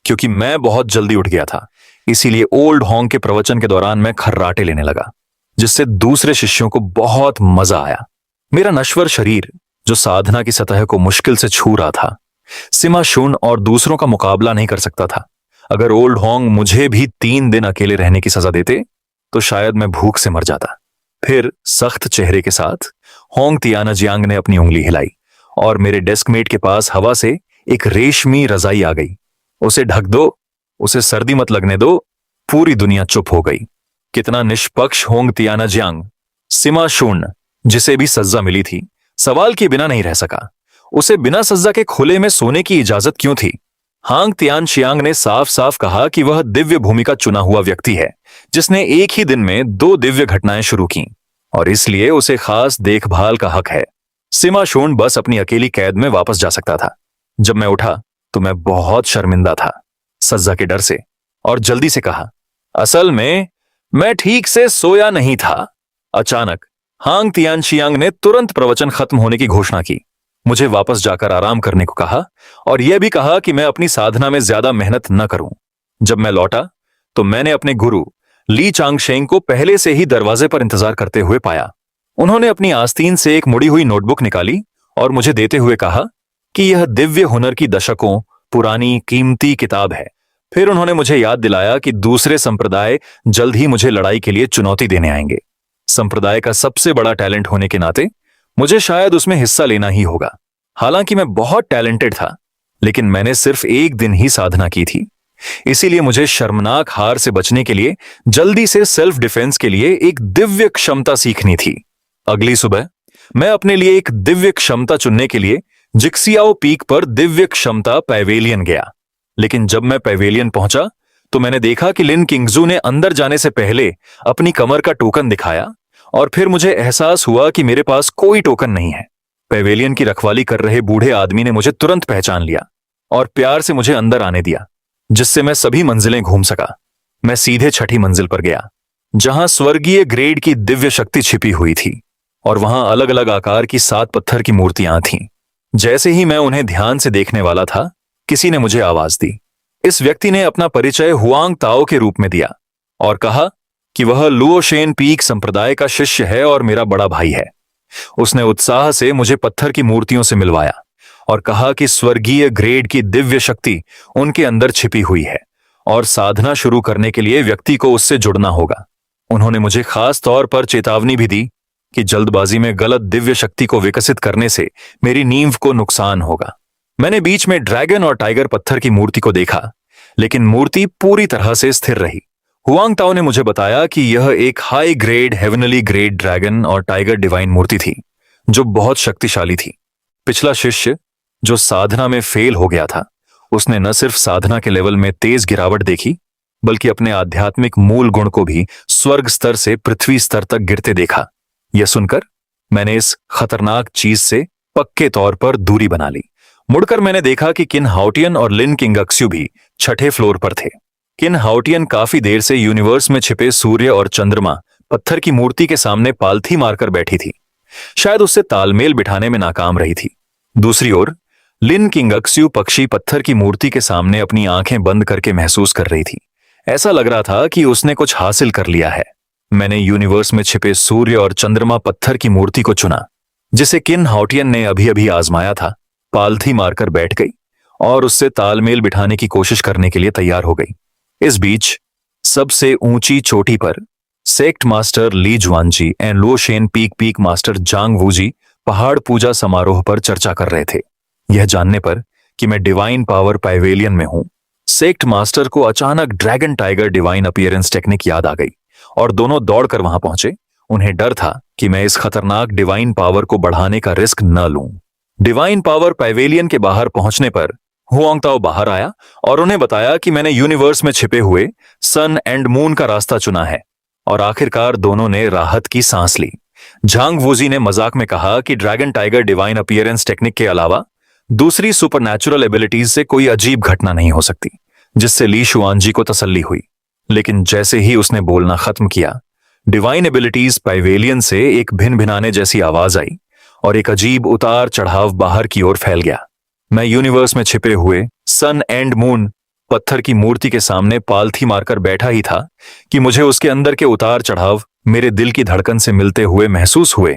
क्योंकि मैं बहुत जल्दी उठ गया था, इसीलिए ओल्ड होंग के प्रवचन के दौरान मैं खर्राटे लेने लगा, जिससे दूसरे शिष्यों को बहुत मजा आया। मेरा नश्वर शरीर, जो साधना की सतह को मुश्किल से छू रहा था, सिमा शुन और दूसरों का मुकाबला नहीं कर सकता था। अगर ओल्ड होंग मुझे भी 3 दिन अकेले रहने की सजा देते तो शायद मैं भूख से मर जाता। फिर सख्त चेहरे के साथ होंग तियानाजियांग ने अपनी उंगली हिलाई और मेरे डेस्कमेट के पास हवा से एक रेशमी रजाई आ गई। उसे ढक दो, उसे सर्दी मत लगने दो। पूरी दुनिया चुप हो गई। कितना निष्पक्ष होंग तियानाजियांग। सिमा शुन, जिसे भी सज्जा मिली थी, सवाल के बिना नहीं रह सका। उसे बिना सज्जा के खुले में सोने की इजाजत क्यों थी? हांग तियानशियांग ने साफ साफ कहा कि वह दिव्य भूमि का चुना हुआ व्यक्ति है, जिसने एक ही दिन में 2 दिव्य घटनाएं शुरू की और इसलिए उसे खास देखभाल का हक है। सिमा शोन बस अपनी अकेली कैद में वापस जा सकता था। जब मैं उठा तो मैं बहुत शर्मिंदा था, सज्जा के डर से, और जल्दी से कहा, असल में मैं ठीक से सोया नहीं था। अचानक हांग तियानशियांग ने तुरंत प्रवचन खत्म होने की घोषणा की, मुझे वापस जाकर आराम करने को कहा और यह भी कहा कि मैं अपनी साधना में ज्यादा मेहनत न करूं। जब मैं लौटा तो मैंने अपने गुरु ली चांगशेंग को पहले से ही दरवाजे पर इंतजार करते हुए पाया। उन्होंने अपनी आस्तीन से एक मुड़ी हुई नोटबुक निकाली और मुझे देते हुए कहा कि यह दिव्य हुनर की दशकों पुरानी कीमती किताब है। फिर उन्होंने मुझे याद दिलाया कि दूसरे संप्रदाय जल्द ही मुझे लड़ाई के लिए चुनौती देने आएंगे। संप्रदाय का सबसे बड़ा टैलेंट होने के नाते मुझे शायद उसमें हिस्सा लेना ही होगा। हालांकि मैं बहुत टैलेंटेड था, लेकिन मैंने सिर्फ एक दिन ही साधना की थी, इसीलिए मुझे शर्मनाक हार से बचने के लिए जल्दी से सेल्फ डिफेंस के लिए एक दिव्य क्षमता सीखनी थी। अगली सुबह मैं अपने लिए एक दिव्य क्षमता चुनने के लिए जिक्सियाओ पीक पर दिव्य क्षमता पैवेलियन गया। लेकिन जब मैं पैवेलियन पहुंचा तो मैंने देखा कि लिन किंगजू ने अंदर जाने से पहले अपनी कमर का टोकन दिखाया और फिर मुझे एहसास हुआ कि मेरे पास कोई टोकन नहीं है। पैवेलियन की रखवाली कर रहे बूढ़े आदमी ने मुझे तुरंत पहचान लिया। और प्यार से मुझे अंदर आने दिया, जिससे मैं सभी मंजिलें घूम सका। मैं सीधे छठी मंजिल पर गया, जहां स्वर्गीय ग्रेड की दिव्य शक्ति छिपी हुई थी और वहां अलग अलग आकार की 7 पत्थर की मूर्तियां थीं। जैसे ही मैं उन्हें ध्यान से देखने वाला था, किसी ने मुझे आवाज दी। इस व्यक्ति ने अपना परिचय हुआंग ताओ के रूप में दिया और कहा कि वह लुओशेन पीक संप्रदाय का शिष्य है और मेरा बड़ा भाई है। उसने उत्साह से मुझे पत्थर की मूर्तियों से मिलवाया और कहा कि स्वर्गीय ग्रेड की दिव्य शक्ति उनके अंदर छिपी हुई है और साधना शुरू करने के लिए व्यक्ति को उससे जुड़ना होगा। उन्होंने मुझे खास तौर पर चेतावनी भी दी कि जल्दबाजी में गलत दिव्य शक्ति को विकसित करने से मेरी नींव को नुकसान होगा। मैंने बीच में ड्रैगन और टाइगर पत्थर की मूर्ति को देखा, लेकिन मूर्ति पूरी तरह से स्थिर रही। हुआंग ताओ ने मुझे बताया कि यह एक high grade heavenly grade dragon और टाइगर डिवाइन मूर्ति थी, जो बहुत शक्तिशाली थी। पिछला शिष्य जो साधना में फेल हो गया था, उसने न सिर्फ साधना के लेवल में तेज गिरावट देखी, बल्कि अपने आध्यात्मिक मूल गुण को भी स्वर्ग स्तर से पृथ्वी स्तर तक गिरते देखा। यह सुनकर मैंने इस खतरनाक चीज से पक्के तौर पर दूरी बना ली। मुड़कर मैंने देखा कि किन हाउटियन और लिन किंगक्स्यू भी छठे फ्लोर पर थे। किन हाउटियन काफी देर से यूनिवर्स में छिपे सूर्य और चंद्रमा पत्थर की मूर्ति के सामने पालथी मारकर बैठी थी, शायद उससे तालमेल बिठाने में नाकाम रही थी। दूसरी ओर लिन किंगक्स्यू पक्षी पत्थर की मूर्ति के सामने अपनी आंखें बंद करके महसूस कर रही थी। ऐसा लग रहा था कि उसने कुछ हासिल कर लिया है। मैंने यूनिवर्स में छिपे सूर्य और चंद्रमा पत्थर की मूर्ति को चुना, जिसे किन हाउटियन ने अभी अभी आजमाया था। पालथी मारकर बैठ गई और उससे तालमेल बिठाने की कोशिश करने के लिए तैयार हो गई। इस बीच सबसे ऊंची चोटी पर sect master Li Juanji and Luoshen peak master Zhang Wuji पहाड़ पूजा समारोह पर चर्चा कर रहे थे। यह जानने पर कि मैं डिवाइन पावर पैवेलियन में हूं, सेक्ट मास्टर को अचानक dragon tiger divine appearance technique याद आ गई और दोनों दौड़कर वहां पहुंचे। उन्हें डर था कि मैं इस खतरनाक डिवाइन पावर को बढ़ाने का रिस्क न लूं। डिवाइन पावर पैवेलियन के बाहर पहुंचने पर हुआंग ताओ बाहर आया और उन्हें बताया कि मैंने यूनिवर्स में छिपे हुए सन एंड मून का रास्ता चुना है, और आखिरकार दोनों ने राहत की सांस ली। झांग वूजी ने मजाक में कहा कि dragon tiger divine appearance technique के अलावा दूसरी सुपरनैचुरल एबिलिटीज से कोई अजीब घटना नहीं हो सकती, जिससे ली शुआनजी को तसल्ली हुई। लेकिन जैसे ही उसने बोलना खत्म किया, डिवाइन एबिलिटीज पैवेलियन से एक भिन भिनाने जैसी आवाज आई और एक अजीब उतार चढ़ाव बाहर की ओर फैल गया। मैं यूनिवर्स में छिपे हुए सन एंड मून पत्थर की मूर्ति के सामने पालथी मारकर बैठा ही था कि मुझे उसके अंदर के उतार चढ़ाव मेरे दिल की धड़कन से मिलते हुए महसूस हुए।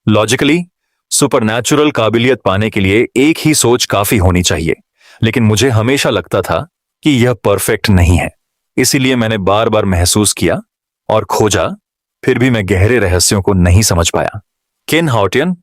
लॉजिकली सुपरनैचुरल काबिलियत पाने के लिए एक ही सोच काफी होनी चाहिए, लेकिन मुझे हमेशा लगता था कि यह परफेक्ट नहीं है। इसीलिए मैंने बार बार महसूस किया और खोजा, फिर भी मैं गहरे रहस्यों को नहीं समझ पाया। किन हाउटियन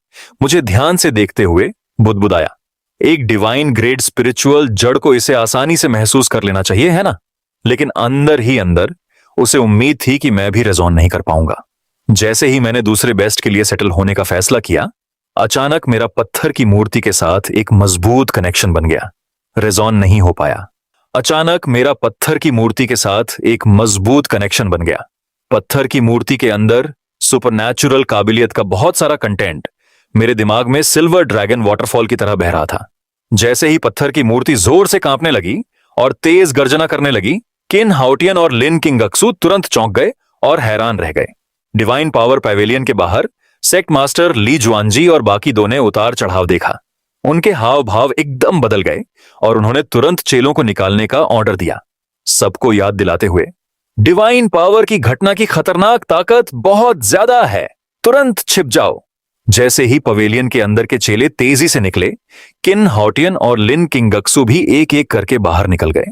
मुझे ध्यान से देखते हुए बुदबुदाया, एक डिवाइन ग्रेड स्पिरिचुअल जड़ को इसे आसानी से महसूस कर लेना चाहिए, है ना? लेकिन अंदर ही अंदर उसे उम्मीद थी कि मैं भी रेजॉन नहीं कर पाऊंगा। जैसे ही मैंने दूसरे बेस्ट के लिए सेटल होने का फैसला किया, अचानक मेरा पत्थर की मूर्ति के साथ एक मजबूत कनेक्शन बन गया। रेजॉन नहीं हो पाया। अचानक मेरा पत्थर की मूर्ति के साथ एक मजबूत कनेक्शन बन गया। पत्थर की मूर्ति के अंदर सुपरनैचुरल काबिलियत का बहुत सारा कंटेंट मेरे दिमाग में सिल्वर ड्रैगन वाटरफॉल की तरह बह रहा था। जैसे ही पत्थर की मूर्ति जोर से कांपने लगी और तेज गर्जना करने लगी, किन हाउटियन और लिन किंगक्सू तुरंत चौंक गए और हैरान रह गए। डिवाइन पावर पैवेलियन के बाहर सेक्ट मास्टर ली जुआनजी और बाकी दो ने उतार चढ़ाव देखा। उनके हाव भाव एकदम बदल गए और उन्होंने तुरंत चेलों को निकालने का ऑर्डर दिया, सबको याद दिलाते हुए, डिवाइन पावर की घटना की खतरनाक ताकत बहुत ज्यादा है, तुरंत छिप जाओ। जैसे ही पवेलियन के अंदर के चेले तेजी से निकले, किन हाउटियन और लिन किंगक्सू भी एक एक करके बाहर निकल गए।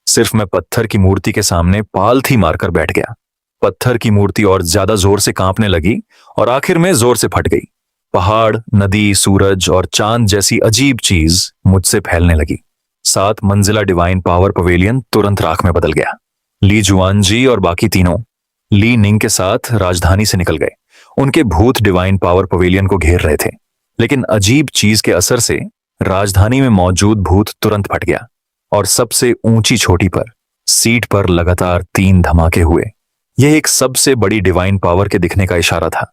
सिर्फ मैं पत्थर की मूर्ति के सामने पालथी मारकर बैठ गया। पत्थर की मूर्ति और ज्यादा जोर से कांपने लगी और आखिर में जोर से फट गई। पहाड़, नदी, सूरज और चांद जैसी अजीब चीज मुझसे फैलने लगी। 7 मंजिला डिवाइन पावर पवेलियन तुरंत राख में बदल गया। ली जुआनजी और बाकी तीनों ली निंग के साथ राजधानी से निकल गए। उनके भूत डिवाइन पावर पवेलियन को घेर रहे थे, लेकिन अजीब चीज के असर से राजधानी में मौजूद भूत तुरंत फट गया और सबसे ऊंची चोटी पर सीट पर लगातार 3 धमाके हुए। यह एक सबसे बड़ी डिवाइन पावर के दिखने का इशारा था।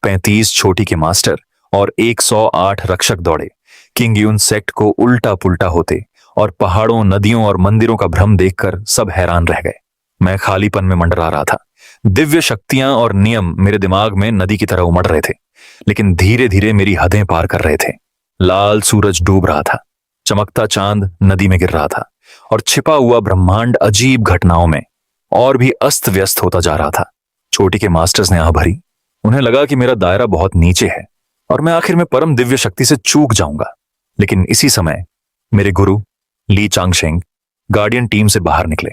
35 छोटी के मास्टर और 108 रक्षक दौड़े, किंग यून सेक्ट को उल्टा पुल्टा होते और पहाड़ों, नदियों और मंदिरों का भ्रम देखकर सब हैरान रह गए। मैं खालीपन में मंडरा रहा था। दिव्य शक्तियां और नियम मेरे दिमाग में नदी की तरह उमड़ रहे थे, लेकिन धीरे धीरे मेरी हदें पार कर रहे थे। लाल सूरज डूब रहा था, चमकता चांद नदी में गिर रहा था और छिपा हुआ ब्रह्मांड अजीब घटनाओं में और भी अस्त व्यस्त होता जा रहा था। चोटी के मास्टर्स ने आह भरी। उन्हें लगा कि मेरा दायरा बहुत नीचे है और मैं आखिर में परम दिव्य शक्ति से चूक जाऊंगा। लेकिन इसी समय मेरे गुरु ली चांगशेंग गार्डियन टीम से बाहर निकले।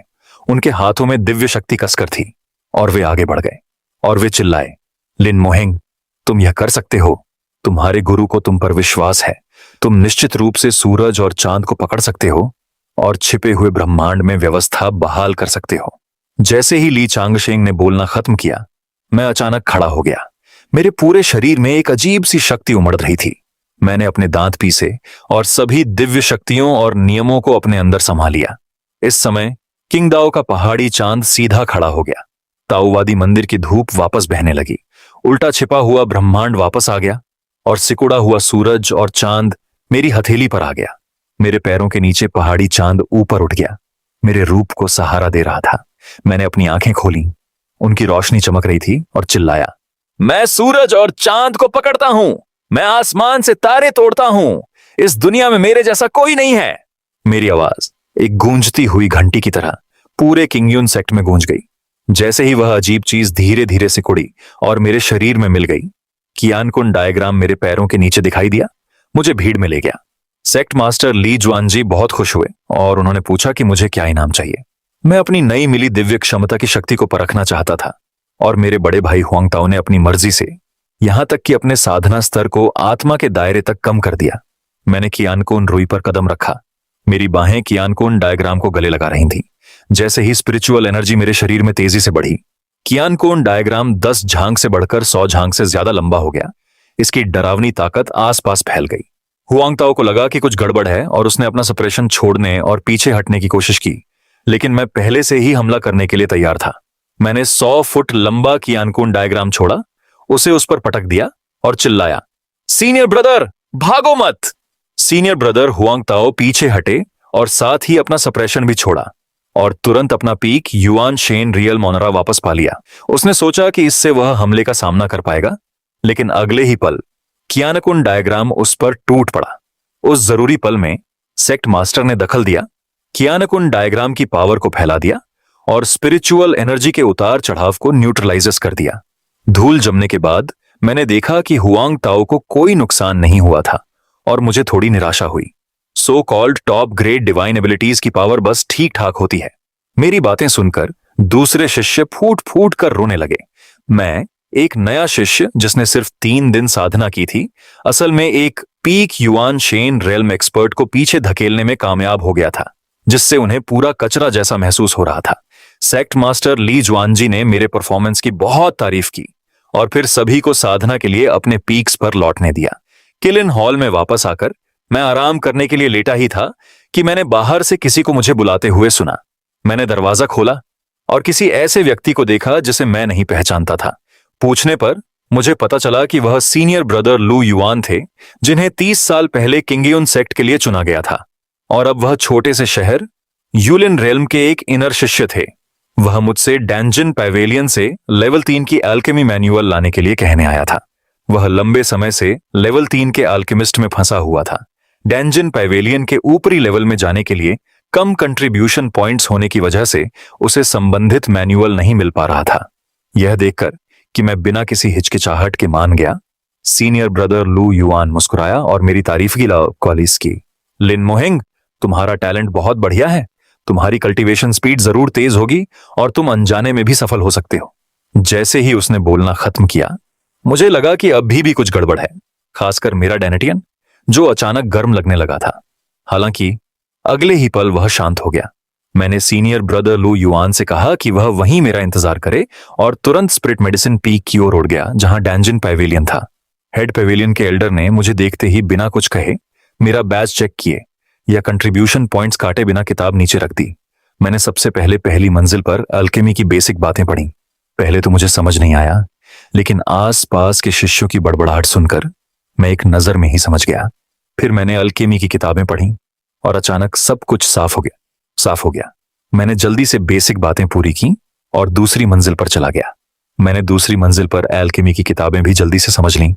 उनके हाथों में दिव्य शक्ति कसकर थी और वे आगे बढ़ गए और वे चिल्लाए, लिन मोहेंग, तुम यह कर सकते हो। तुम्हारे गुरु को तुम पर विश्वास है। तुम निश्चित रूप से सूरज और चांद को पकड़ सकते हो और छिपे हुए ब्रह्मांड में व्यवस्था बहाल कर सकते हो। जैसे ही ली चांगशेंग ने बोलना खत्म किया, मैं अचानक खड़ा हो गया। मेरे पूरे शरीर में एक अजीब सी शक्ति उमड़ रही थी। मैंने अपने दांत पीसे और सभी दिव्य शक्तियों और नियमों को अपने अंदर संभाल लिया। इस समय किंगदाओ का पहाड़ी चांद सीधा खड़ा हो गया। ताओवादी मंदिर की धूप वापस बहने लगी। उल्टा छिपा हुआ ब्रह्मांड वापस आ गया और सिकुड़ा हुआ सूरज और चांद मेरी हथेली पर आ गया। मेरे पैरों के नीचे पहाड़ी चांद ऊपर उठ गया, मेरे रूप को सहारा दे रहा था। मैंने अपनी आंखें खोली। उनकी रोशनी चमक रही थी और चिल्लाया, मैं सूरज और चांद को पकड़ता हूं। मैं आसमान से तारे तोड़ता हूं। इस दुनिया में मेरे जैसा कोई नहीं है। मेरी आवाज एक गूंजती हुई घंटी की तरह पूरे किंगयुन सेक्ट में गूंज गई। जैसे ही वह अजीब चीज धीरे धीरे सिकुड़ी और मेरे शरीर में मिल गई, कियानकुन डायग्राम मेरे पैरों के नीचे दिखाई दिया। मुझे भीड़ में ले गया। सेक्ट मास्टर ली जुआनजी बहुत खुश हुए और उन्होंने पूछा कि मुझे क्या इनाम चाहिए। मैं अपनी नई मिली दिव्य क्षमता की शक्ति को परखना चाहता था और मेरे बड़े भाई हुआंगताओ ने अपनी मर्जी से, यहां तक कि अपने साधना स्तर को आत्मा के दायरे तक कम कर दिया। मैंने कियानकुन रुई पर कदम रखा। मेरी बाहें कियानकुन डायग्राम को गले लगा रही थीं। जैसे ही स्पिरिचुअल एनर्जी मेरे शरीर में तेजी से बढ़ी, कियानकुन डायग्राम 10 झांग से बढ़कर 100 झांग से ज्यादा लंबा हो गया। इसकी डरावनी ताकत आसपास फैल गई। हुआंगताओ को लगा कि कुछ गड़बड़ है और उसने अपना सप्रेशन छोड़ने और पीछे हटने की कोशिश की, लेकिन मैं पहले से ही हमला करने के लिए तैयार था। मैंने 100 फुट लंबा कियानकुन डायग्राम छोड़ा, उसे उस पर पटक दिया और चिल्लाया, सीनियर ब्रदर, भागो मत। सीनियर ब्रदर हुआंगताओ पीछे हटे और साथ ही अपना सप्रेशन भी छोड़ा और तुरंत अपना पीक युआन शेन रियल मोनरा वापस पा लिया। उसने सोचा कि इससे वह हमले का सामना कर पाएगा, लेकिन अगले ही पल कियानकुन डायग्राम उस पर टूट पड़ा। उस जरूरी पल में सेक्ट मास्टर ने दखल दिया, कियानकुन डायग्राम की पावर को फैला दिया और स्पिरिचुअल एनर्जी के उतार चढ़ाव को न्यूट्रलाइज कर दिया। धूल जमने के बाद मैंने देखा कि हुआंगताओ को कोई नुकसान नहीं हुआ था और मुझे थोड़ी निराशा हुई। So called top grade divine abilities की पावर बस ठीक ठाक होती है। मेरी बातें सुनकर दूसरे शिष्य फूट फूट कर रोने लगे। मैं, एक नया शिष्य जिसने सिर्फ 3 दिन साधना की थी, असल में एक peak yuan Shane realm expert को पीछे धकेलने में कामयाब हो गया था, जिससे उन्हें पूरा कचरा जैसा महसूस हो रहा था। सेक्ट मास्टर ली जुआनजी ने मेरे परफॉर्मेंस की बहुत तारीफ की और फिर सभी को साधना के लिए अपने पीक्स पर लौटने दिया। किलिन हॉल में वापस आकर मैं आराम करने के लिए लेटा ही था कि मैंने बाहर से किसी को मुझे बुलाते हुए सुना। मैंने दरवाजा खोला और किसी ऐसे व्यक्ति को देखा जिसे मैं नहीं पहचानता था। पूछने पर मुझे पता चला कि वह सीनियर ब्रदर लू युआन थे, जिन्हें 30 साल पहले किंगयुन सेक्ट के लिए चुना गया था और अब वह छोटे से शहर यूलिन रेल्म के एक इनर शिष्य थे। वह मुझसे डैंजन पैवेलियन से लेवल 3 की अल्केमी मैन्युअल लाने के लिए कहने आया था। वह लंबे समय से लेवल 3 के अल्केमिस्ट में फंसा हुआ था। डैंजन पैवेलियन के ऊपरी लेवल में जाने के लिए कम कंट्रीब्यूशन पॉइंट्स होने की वजह से उसे संबंधित मैन्युअल नहीं मिल पा रहा था। यह देखकर कि मैं बिना किसी हिचकिचाहट के मान गया, सीनियर ब्रदर लू युआन मुस्कुराया और मेरी तारीफ की कॉलिस की। लिन मोहेंग, तुम्हारा टैलेंट बहुत बढ़िया है। तुम्हारी कल्टीवेशन स्पीड जरूर तेज होगी और तुम अनजाने में भी सफल हो सकते हो। जैसे ही उसने बोलना खत्म किया, मुझे लगा कि अभी भी कुछ गड़बड़ है, खासकर मेरा डेनेटियन, जो अचानक गर्म लगने लगा था। हालांकि अगले ही पल वह शांत हो गया। मैंने सीनियर ब्रदर लू युआन से कहा कि वह वहीं मेरा इंतजार करे और तुरंत स्पिरिट मेडिसिन पीक की ओर उड़ गया, जहां डैंजन पैवेलियन था। हेड पैवेलियन के एल्डर ने मुझे देखते ही बिना कुछ कहे मेरा बैज चेक किए या कंट्रीब्यूशन पॉइंट्स काटे बिना किताब नीचे रख दी। मैंने सबसे पहले पहली मंजिल पर अल्केमी की बेसिक बातें पढ़ी। पहले तो मुझे समझ नहीं आया, लेकिन आस पास के शिष्यों की बड़बड़ाहट सुनकर मैं एक नजर में ही समझ गया। फिर मैंने अल्केमी की किताबें पढ़ी और अचानक सब कुछ साफ हो गया। मैंने जल्दी से बेसिक बातें पूरी की और दूसरी मंजिल पर चला गया। मैंने दूसरी मंजिल पर एल्केमी की किताबें भी जल्दी से समझ लीं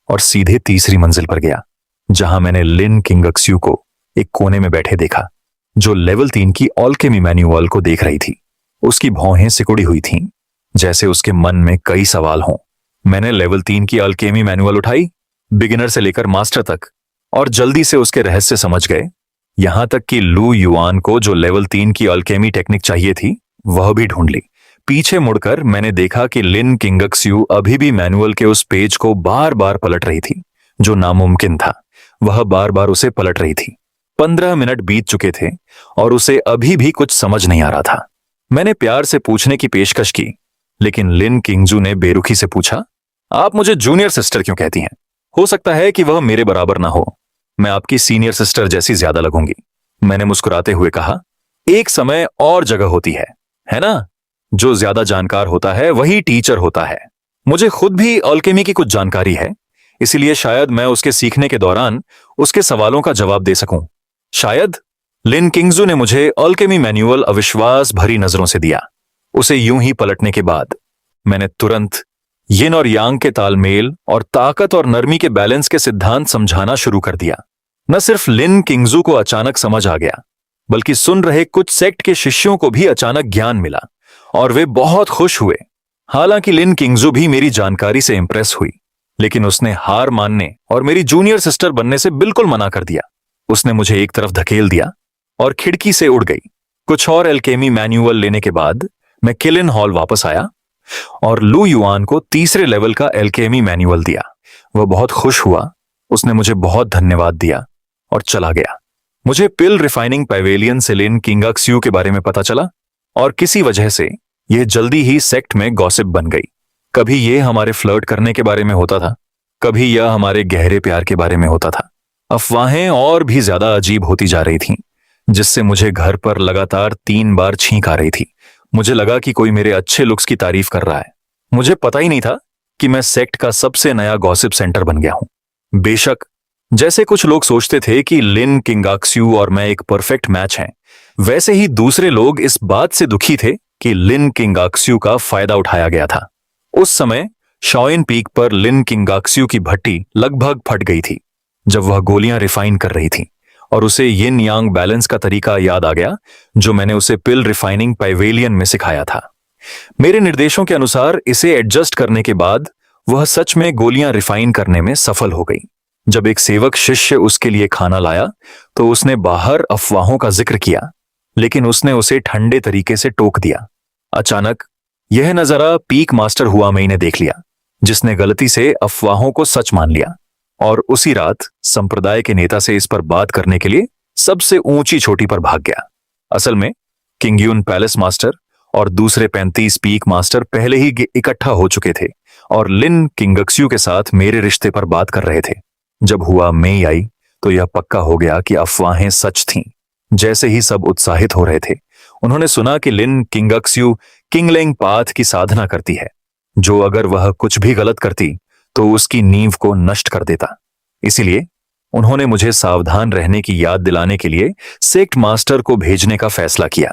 और सीधे तीसरी मंजिल पर गया, जहां मैंने लिन किंगक्स्यू को एक कोने में बैठे देखा, जो लेवल 3 की अल्केमी मैन्युअल को देख रही थी। उसकी भौहें सिकुड़ी हुई थीं, जैसे उसके मन में कई सवाल हों। मैंने लेवल 3 की अल्केमी मैनुअल उठाई, बिगिनर से लेकर मास्टर तक, और जल्दी से उसके रहस्य समझ गए। यहां तक कि लू युआन को जो लेवल 3 की अल्केमी टेक्निक चाहिए थी वह भी ढूंढ ली। पीछे मुड़कर मैंने देखा कि लिन किंगक्स्यू अभी भी मैनुअल के उस पेज को बार बार पलट रही थी जो नामुमकिन था। वह बार बार उसे पलट रही थी। 15 मिनट बीत चुके थे और उसे अभी भी कुछ समझ नहीं आ रहा था। मैंने प्यार से पूछने की पेशकश की, लेकिन लिन किंगजू ने बेरुखी से पूछा, आप मुझे जूनियर सिस्टर क्यों कहती हैं? हो सकता है कि वह मेरे बराबर ना हो। मैं आपकी सीनियर सिस्टर जैसी ज्यादा लगूंगी। मैंने मुस्कुराते हुए कहा, एक समय और जगह होती है ना? जो ज्यादा जानकार होता है वही टीचर होता है। मुझे खुद भी अल्केमी की कुछ जानकारी है, इसीलिए शायद मैं उसके सीखने के दौरान उसके सवालों का जवाब दे सकूं। शायद। लिन किंगजू ने मुझे अल्केमी मैनुअल अविश्वास भरी नजरों से दिया। उसे यूं ही पलटने के बाद मैंने तुरंत यिन और यांग के तालमेल और ताकत और नरमी के बैलेंस के सिद्धांत समझाना शुरू कर दिया। न सिर्फ लिन किंगजू को अचानक समझ आ गया, बल्कि सुन रहे कुछ सेक्ट के शिष्यों को भी अचानक ज्ञान मिला और वे बहुत खुश हुए। हालांकि लिन किंगजू भी मेरी जानकारी से इंप्रेस हुई, लेकिन उसने हार मानने और मेरी जूनियर सिस्टर बनने से बिल्कुल मना कर दिया। उसने मुझे एक तरफ धकेल दिया और खिड़की से उड़ गई। कुछ और अल्केमी मैनुअल लेने के बाद मैं किलिन हॉल वापस आया और लू युआन को तीसरे लेवल का अल्केमी मैनुअल दिया। वह बहुत खुश हुआ, उसने मुझे बहुत धन्यवाद दिया और चला गया। मुझे पिल रिफाइनिंग पैवेलियन से लिन किंगक्स्यू के बारे में पता चला और किसी वजह से यह जल्दी ही सेक्ट में गॉसिप बन गई। कभी यह हमारे फ्लर्ट करने के बारे में होता था, कभी यह हमारे गहरे प्यार के बारे में होता था। अफवाहें और भी ज्यादा अजीब होती जा रही थीं, जिससे मुझे घर पर लगातार 3 बार छींक आ रही थी। मुझे लगा कि कोई मेरे अच्छे लुक्स की तारीफ कर रहा है। मुझे पता ही नहीं था कि मैं सेक्ट का सबसे नया गॉसिप सेंटर बन गया हूं। बेशक, जैसे कुछ लोग सोचते थे कि लिन किंगक्स्यू और मैं एक परफेक्ट मैच हैं, वैसे ही दूसरे लोग इस बात से दुखी थे कि लिन किंगक्स्यू का फायदा उठाया गया था। उस समय शॉइन पीक पर लिन किंगक्स्यू की भट्टी लगभग फट गई थी जब वह गोलियां रिफाइन कर रही थी, और उसे यिन यांग बैलेंस का तरीका याद आ गया जो मैंने उसे पिल रिफाइनिंग पैवेलियन में सिखाया था। मेरे निर्देशों के अनुसार इसे एडजस्ट करने के बाद वह सच में गोलियां रिफाइन करने में सफल हो गई। जब एक सेवक शिष्य उसके लिए खाना लाया तो उसने बाहर अफवाहों का जिक्र किया, लेकिन उसने उसे ठंडे तरीके से टोक दिया। अचानक यह नजारा पीक मास्टर हुआ मई ने देख लिया, जिसने गलती से अफवाहों को सच मान लिया और उसी रात संप्रदाय के नेता से इस पर बात करने के लिए सबसे ऊंची चोटी पर भाग गया। असल में किंगयून पैलेस मास्टर और दूसरे 35 पीक मास्टर पहले ही इकट्ठा हो चुके थे और लिन किंगक्स्यू के साथ मेरे रिश्ते पर बात कर रहे थे। जब हुआ मई आई तो यह पक्का हो गया कि अफवाहें सच थीं। जैसे ही सब उत्साहित हो रहे थे, उन्होंने सुना कि लिन किंगक्स्यू किंगलेंग पाथ की साधना करती है, जो अगर वह कुछ भी गलत करती तो उसकी नींव को नष्ट कर देता। इसीलिए उन्होंने मुझे सावधान रहने की याद दिलाने के लिए सेक्ट मास्टर को भेजने का फैसला किया।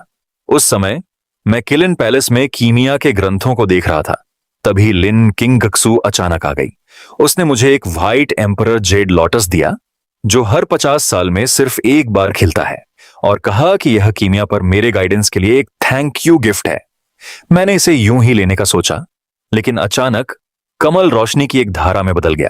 उस समय मैं किलिन पैलेस में कीमिया के ग्रंथों को देख रहा था। तभी लिन किंगक्सू अचानक आ गई। उसने मुझे एक व्हाइट एम्परर जेड लोटस दिया, जो हर 50 साल में सिर्फ एक बार खिलता है, और कहा कि यह कीमिया पर मेरे गाइडेंस के लिए एक थैंक यू गिफ्ट है। मैंने इसे यूं ही लेने का सोचा, लेकिन अचानक कमल रोशनी की एक धारा में बदल गया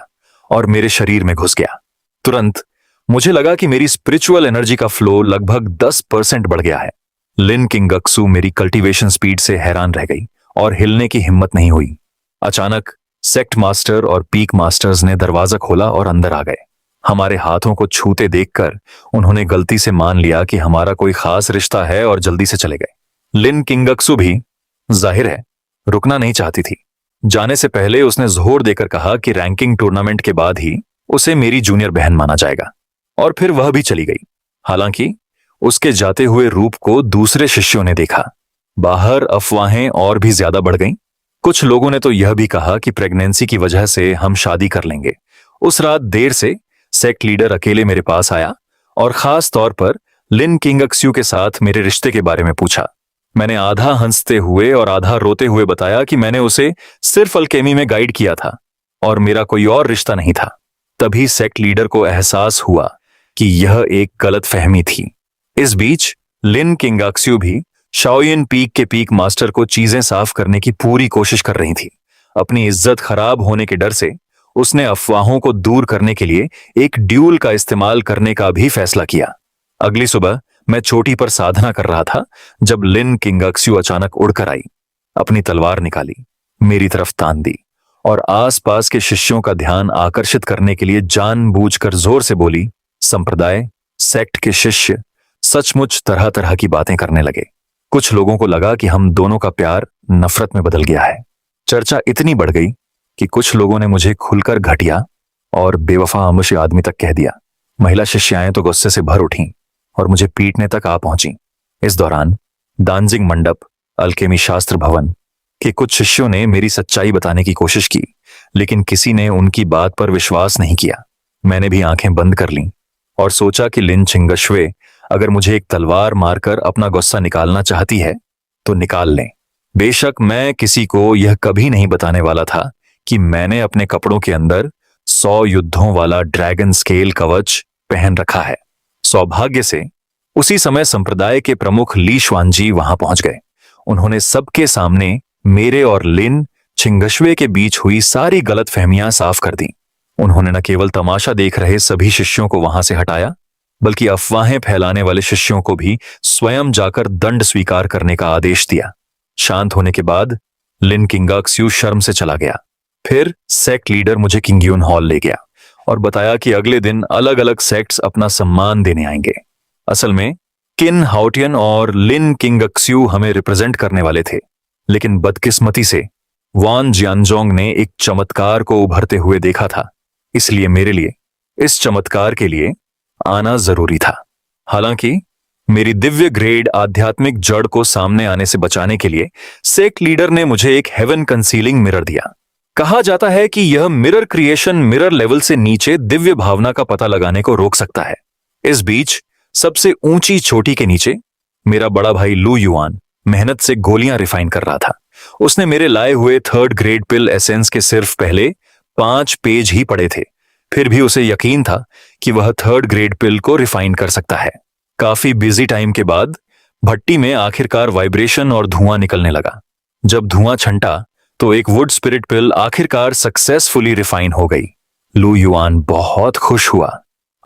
और मेरे शरीर में घुस गया। तुरंत मुझे लगा कि मेरी स्पिरिचुअल एनर्जी का फ्लो लगभग 10% बढ़ गया है। लिन किंगक्सू मेरी कल्टीवेशन स्पीड से हैरान रह गई और हिलने की हिम्मत नहीं हुई। अचानक सेक्ट मास्टर और पीक मास्टर्स ने दरवाजा खोला और अंदर आ गए। हमारे हाथों को छूते देखकर उन्होंने गलती से मान लिया कि हमारा कोई खास रिश्ता है और जल्दी से चले गए। लिन किंगक्सू भी, जाहिर है, रुकना नहीं चाहती थी। जाने से पहले उसने जोर देकर कहा कि रैंकिंग टूर्नामेंट के बाद ही उसे मेरी जूनियर बहन माना जाएगा, और फिर वह भी चली गई। हालांकि उसके जाते हुए रूप को दूसरे शिष्यों ने देखा। बाहर अफवाहें और भी ज्यादा बढ़ गईं। कुछ लोगों ने तो यह भी कहा कि प्रेगनेंसी की वजह से हम शादी कर लेंगे। उस रात देर से सेक्ट लीडर अकेले मेरे पास आया और खास तौर पर लिन किंगक्स्यू के साथ मेरे रिश्ते के बारे में पूछा। मैंने आधा हंसते हुए और आधा रोते हुए बताया कि मैंने उसे सिर्फ अल्केमी में गाइड किया था और मेरा कोई और रिश्ता नहीं था। तभी सेक्ट लीडर को एहसास हुआ कि यह एक गलतफहमी थी। इस बीच लिन किंगक्स्यू भी शाओयिन पीक के पीक मास्टर को चीजें साफ करने की पूरी कोशिश कर रही थी। अपनी इज्जत खराब होने के डर से उसने अफवाहों को दूर करने के लिए एक ड्यूल का इस्तेमाल करने का भी फैसला किया। अगली सुबह मैं चोटी पर साधना कर रहा था जब लिन किंगक्स्यू अचानक उड़कर आई, अपनी तलवार निकाली, मेरी तरफ तान दी और आसपास के शिष्यों का ध्यान आकर्षित करने के लिए जानबूझकर जोर से बोली। संप्रदाय, सेक्ट के शिष्य सचमुच तरह तरह की बातें करने लगे। कुछ लोगों को लगा कि हम दोनों का प्यार नफरत में बदल गया है। चर्चा इतनी बढ़ गई कि कुछ लोगों ने मुझे खुलकर घटिया और बेवफा अमुष्य आदमी तक कह दिया। महिला शिष्याएं तो गुस्से से भर उठीं और मुझे पीटने तक आ पहुंची। इस दौरान दानजिंग मंडप, अल्केमी शास्त्र भवन के कुछ शिष्यों ने मेरी सच्चाई बताने की कोशिश की, लेकिन किसी ने उनकी बात पर विश्वास नहीं किया। मैंने भी आंखें बंद कर लीं और सोचा कि लिन चिंगशवे अगर मुझे एक तलवार मारकर अपना गुस्सा निकालना चाहती है तो निकाल लें। बेशक मैं किसी को यह कभी नहीं बताने वाला था कि मैंने अपने कपड़ों के अंदर 100 युद्धों वाला ड्रैगन स्केल कवच पहन रखा है। सौभाग्य से उसी समय संप्रदाय के प्रमुख ली श्वानजी वहां पहुंच गए। उन्होंने सबके सामने मेरे और लिन चिंगशवे के बीच हुई सारी गलतफहमियां साफ कर दी। उन्होंने न केवल तमाशा देख रहे सभी शिष्यों को वहां से हटाया, बल्कि अफवाहें फैलाने वाले शिष्यों को भी स्वयं जाकर दंड स्वीकार करने का आदेश दिया। शांत होने के बाद लिन किंगक्स्यू शर्म से चला गया। फिर सेक्ट लीडर मुझे किंगयून हॉल ले गया और बताया कि अगले दिन अलग अलग सेक्ट्स अपना सम्मान देने आएंगे। असल में किन हाउटियन और लिन किंगक्स्यू हमें रिप्रेजेंट करने वाले थे, लेकिन बदकिस्मती से वान जियानजोंग ने एक चमत्कार को उभरते हुए देखा था, इसलिए मेरे लिए इस चमत्कार के लिए आना जरूरी था। हालांकि मेरी दिव्य ग्रेड आध्यात्मिक जड़ को सामने आने से बचाने के लिए सेक्ट लीडर ने मुझे एक हेवन कंसीलिंग मिरर दिया। कहा जाता है कि यह मिरर क्रिएशन मिरर लेवल से नीचे दिव्य भावना का पता लगाने को रोक सकता है। इस बीच सबसे ऊंची चोटी के नीचे मेरा बड़ा भाई लू युआन मेहनत से गोलियां रिफाइन कर रहा था। उसने मेरे लाए हुए 3rd ग्रेड पिल एसेंस के सिर्फ पहले 5 पेज ही पढ़े थे, फिर भी उसे यकीन था कि वह 3rd ग्रेड पिल को रिफाइन कर सकता है। काफी बिजी टाइम के बाद भट्टी में आखिरकार वाइब्रेशन और धुआं निकलने लगा। जब धुआं छंटा तो एक वुड स्पिरिट पिल आखिरकार सक्सेसफुली रिफाइन हो गई। लू युआन बहुत खुश हुआ।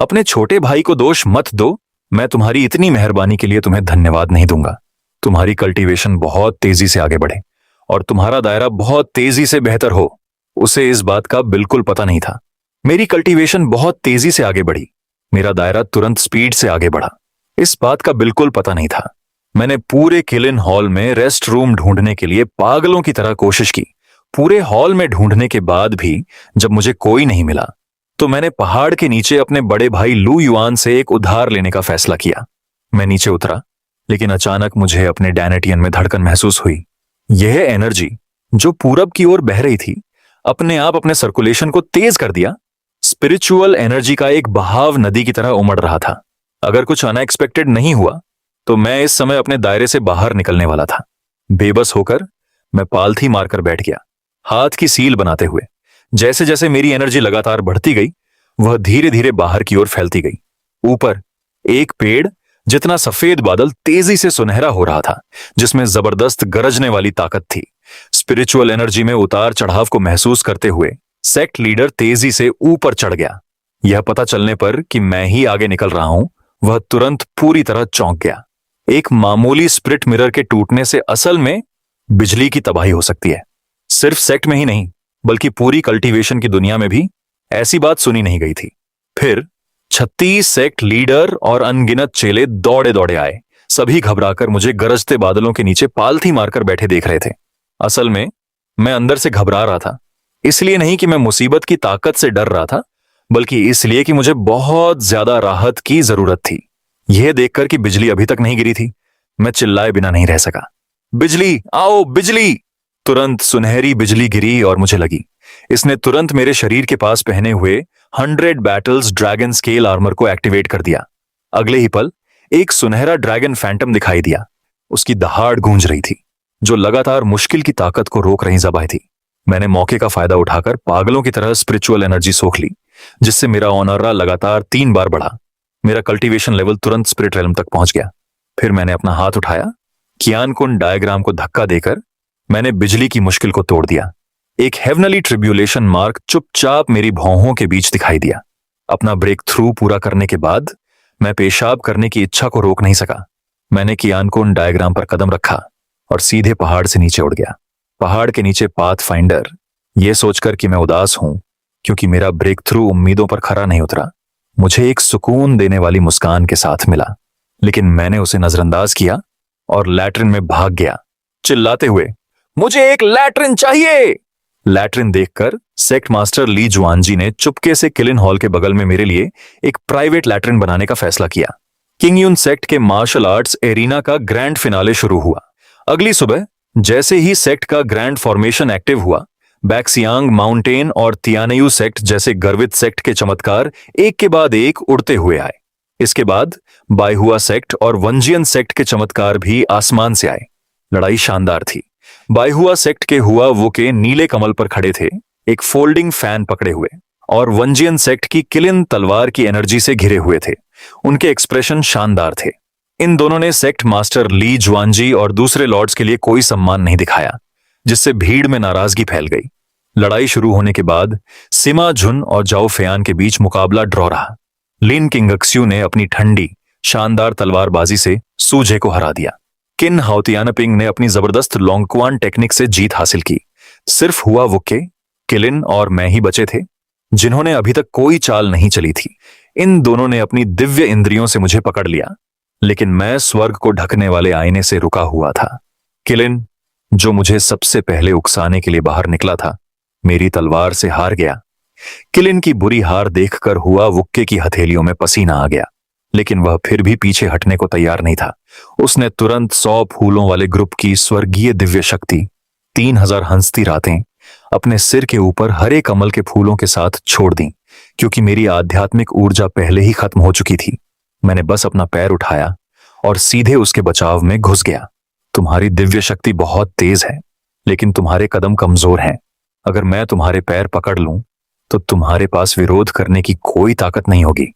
अपने छोटे भाई को दोष मत दो, मैं तुम्हारी इतनी मेहरबानी के लिए तुम्हें धन्यवाद नहीं दूंगा। तुम्हारी कल्टीवेशन बहुत तेजी से आगे बढ़े और तुम्हारा दायरा बहुत तेजी से बेहतर हो, उसे इस बात का बिल्कुल पता नहीं था। मेरी कल्टीवेशन बहुत तेजी से आगे बढ़ी, मेरा दायरा तुरंत स्पीड से आगे बढ़ा, इस बात का बिल्कुल पता नहीं था। मैंने पूरे किलिन हॉल में रेस्ट रूम ढूंढने के लिए पागलों की तरह कोशिश की। पूरे हॉल में ढूंढने के बाद भी जब मुझे कोई नहीं मिला तो मैंने पहाड़ के नीचे अपने बड़े भाई लू युआन से एक उधार लेने का फैसला किया। मैं नीचे उतरा, लेकिन अचानक मुझे अपने डैनेटियन में धड़कन महसूस हुई। यह एनर्जी जो पूरब की ओर बह रही थी, अपने आप अपने सर्कुलेशन को तेज कर दिया। स्पिरिचुअल एनर्जी का एक बहाव नदी की तरह उमड़ रहा था। अगर कुछ अनएक्सपेक्टेड नहीं हुआ तो मैं इस समय अपने दायरे से बाहर निकलने वाला था। बेबस होकर मैं पालथी मारकर बैठ गया, हाथ की सील बनाते हुए। जैसे जैसे मेरी एनर्जी लगातार बढ़ती गई, वह धीरे धीरे बाहर की ओर फैलती गई। ऊपर एक पेड़ जितना सफेद बादल तेजी से सुनहरा हो रहा था, जिसमें जबरदस्त गरजने वाली ताकत थी। स्पिरिचुअल एनर्जी में उतार चढ़ाव को महसूस करते हुए सेक्ट लीडर तेजी से ऊपर चढ़ गया। यह पता चलने पर कि मैं ही आगे निकल रहा हूं, वह तुरंत पूरी तरह चौंक गया। एक मामूली स्प्लिट मिरर के टूटने से असल में बिजली की तबाही हो सकती है। सिर्फ सेक्ट में ही नहीं, बल्कि पूरी कल्टीवेशन की दुनिया में भी ऐसी बात सुनी नहीं गई थी। फिर 36 सेक्ट लीडर और अनगिनत चेले दौड़े दौड़े आए। सभी घबराकर मुझे गरजते बादलों के नीचे पालथी मारकर बैठे देख रहे थे। असल में मैं अंदर से घबरा रहा था, इसलिए नहीं कि मैं मुसीबत की ताकत से डर रहा था, बल्कि इसलिए कि मुझे बहुत ज्यादा राहत की जरूरत थी। यह देखकर कि बिजली अभी तक नहीं गिरी थी, मैं चिल्लाए बिना नहीं रह सका। बिजली आओ, बिजली! तुरंत सुनहरी बिजली गिरी और मुझे लगी। इसने तुरंत मेरे शरीर के पास पहने हुए 100 बैटल्स ड्रैगन स्केल आर्मर को एक्टिवेट कर दिया। अगले ही पल एक सुनहरा ड्रैगन फैंटम दिखाई दिया। उसकी दहाड़ गूंज रही थी, जो लगातार मुश्किल की ताकत को रोक रही ज़बां थी। मैंने मौके का फायदा उठाकर पागलों की तरह स्पिरिचुअल एनर्जी सोख ली, जिससे मेरा ऑनरा लगातार 3 बार बढ़ा। मेरा कल्टीवेशन लेवल तुरंत स्पिरिट रेलम तक पहुंच गया। फिर मैंने अपना हाथ उठाया। कियान कुंड डायग्राम को धक्का देकर मैंने बिजली की मुश्किल को तोड़ दिया। एक हेवनली ट्रिब्यूलेशन मार्क चुपचाप मेरी भौहों के बीच दिखाई दिया। अपना ब्रेक थ्रू पूरा करने के बाद मैं पेशाब करने की इच्छा को रोक नहीं सका। मैंने कियान कुंड डायग्राम पर कदम रखा और सीधे पहाड़ से नीचे उड़ गया। पहाड़ के नीचे पाथ फाइंडर, यह सोचकर कि मैं उदास हूं क्योंकि मेरा ब्रेक थ्रू उम्मीदों पर खरा नहीं उतरा, मुझे एक सुकून देने वाली मुस्कान के साथ मिला। लेकिन मैंने उसे नजरअंदाज किया और लैट्रिन में भाग गया, चिल्लाते हुए, मुझे एक लैट्रिन चाहिए। लैट्रिन देखकर सेक्ट मास्टर ली जुआनजी ने चुपके से किलिन हॉल के बगल में मेरे लिए एक प्राइवेट लैट्रिन बनाने का फैसला किया। किंग यून सेक्ट के मार्शल आर्ट्स एरिना का ग्रैंड फिनाले शुरू हुआ। अगली सुबह जैसे ही सेक्ट का ग्रैंड फॉर्मेशन एक्टिव हुआ, बैक्सियांग माउंटेन और तियानयू सेक्ट जैसे गर्वित सेक्ट के चमत्कार एक के बाद एक उड़ते हुए आए। इसके बाद बायहुआ सेक्ट और वंजियन सेक्ट के चमत्कार भी आसमान से आए। लड़ाई शानदार थी। बायहुआ सेक्ट के हुआ वो के नीले कमल पर खड़े थे, एक फोल्डिंग फैन पकड़े हुए, और वंजियन सेक्ट की किलिन तलवार की एनर्जी से घिरे हुए थे। उनके एक्सप्रेशन शानदार थे। इन दोनों ने सेक्ट मास्टर ली जुआनजी और दूसरे लॉर्ड्स के लिए कोई सम्मान नहीं दिखाया, जिससे भीड़ में नाराजगी फैल गई। लड़ाई शुरू होने के बाद सिमा झुन और जाओ फेयान के बीच मुकाबला ड्रॉ रहा। लिन किंगक्स्यू ने अपनी ठंडी शानदार तलवारबाजी से सूझे को हरा दिया। किन हाउतियानपिंग ने अपनी जबरदस्त लोंगक्वान टेक्निक से जीत हासिल की। सिर्फ हुआ वुक्के, किलिन और मैं ही बचे थे जिन्होंने अभी तक कोई चाल नहीं चली थी। इन दोनों ने अपनी दिव्य इंद्रियों से मुझे पकड़ लिया, लेकिन मैं स्वर्ग को ढकने वाले आईने से रुका हुआ था। किलिन, जो मुझे सबसे पहले उकसाने के लिए बाहर निकला था, मेरी तलवार से हार गया। किलिन की बुरी हार देखकर हुआ वुक्के की हथेलियों में पसीना आ गया, लेकिन वह फिर भी पीछे हटने को तैयार नहीं था। उसने तुरंत 100 फूलों वाले ग्रुप की स्वर्गीय दिव्य शक्ति 3000 हंसती रातें अपने सिर के ऊपर हरे कमल के फूलों के साथ छोड़ दी, क्योंकि मेरी आध्यात्मिक ऊर्जा पहले ही खत्म हो चुकी थी। मैंने बस अपना पैर उठाया और सीधे उसके बचाव में घुस गया। तुम्हारी दिव्य शक्ति बहुत तेज है, लेकिन तुम्हारे कदम कमजोर हैं। अगर मैं तुम्हारे पैर पकड़ लूं तो तुम्हारे पास विरोध करने की कोई ताकत नहीं होगी।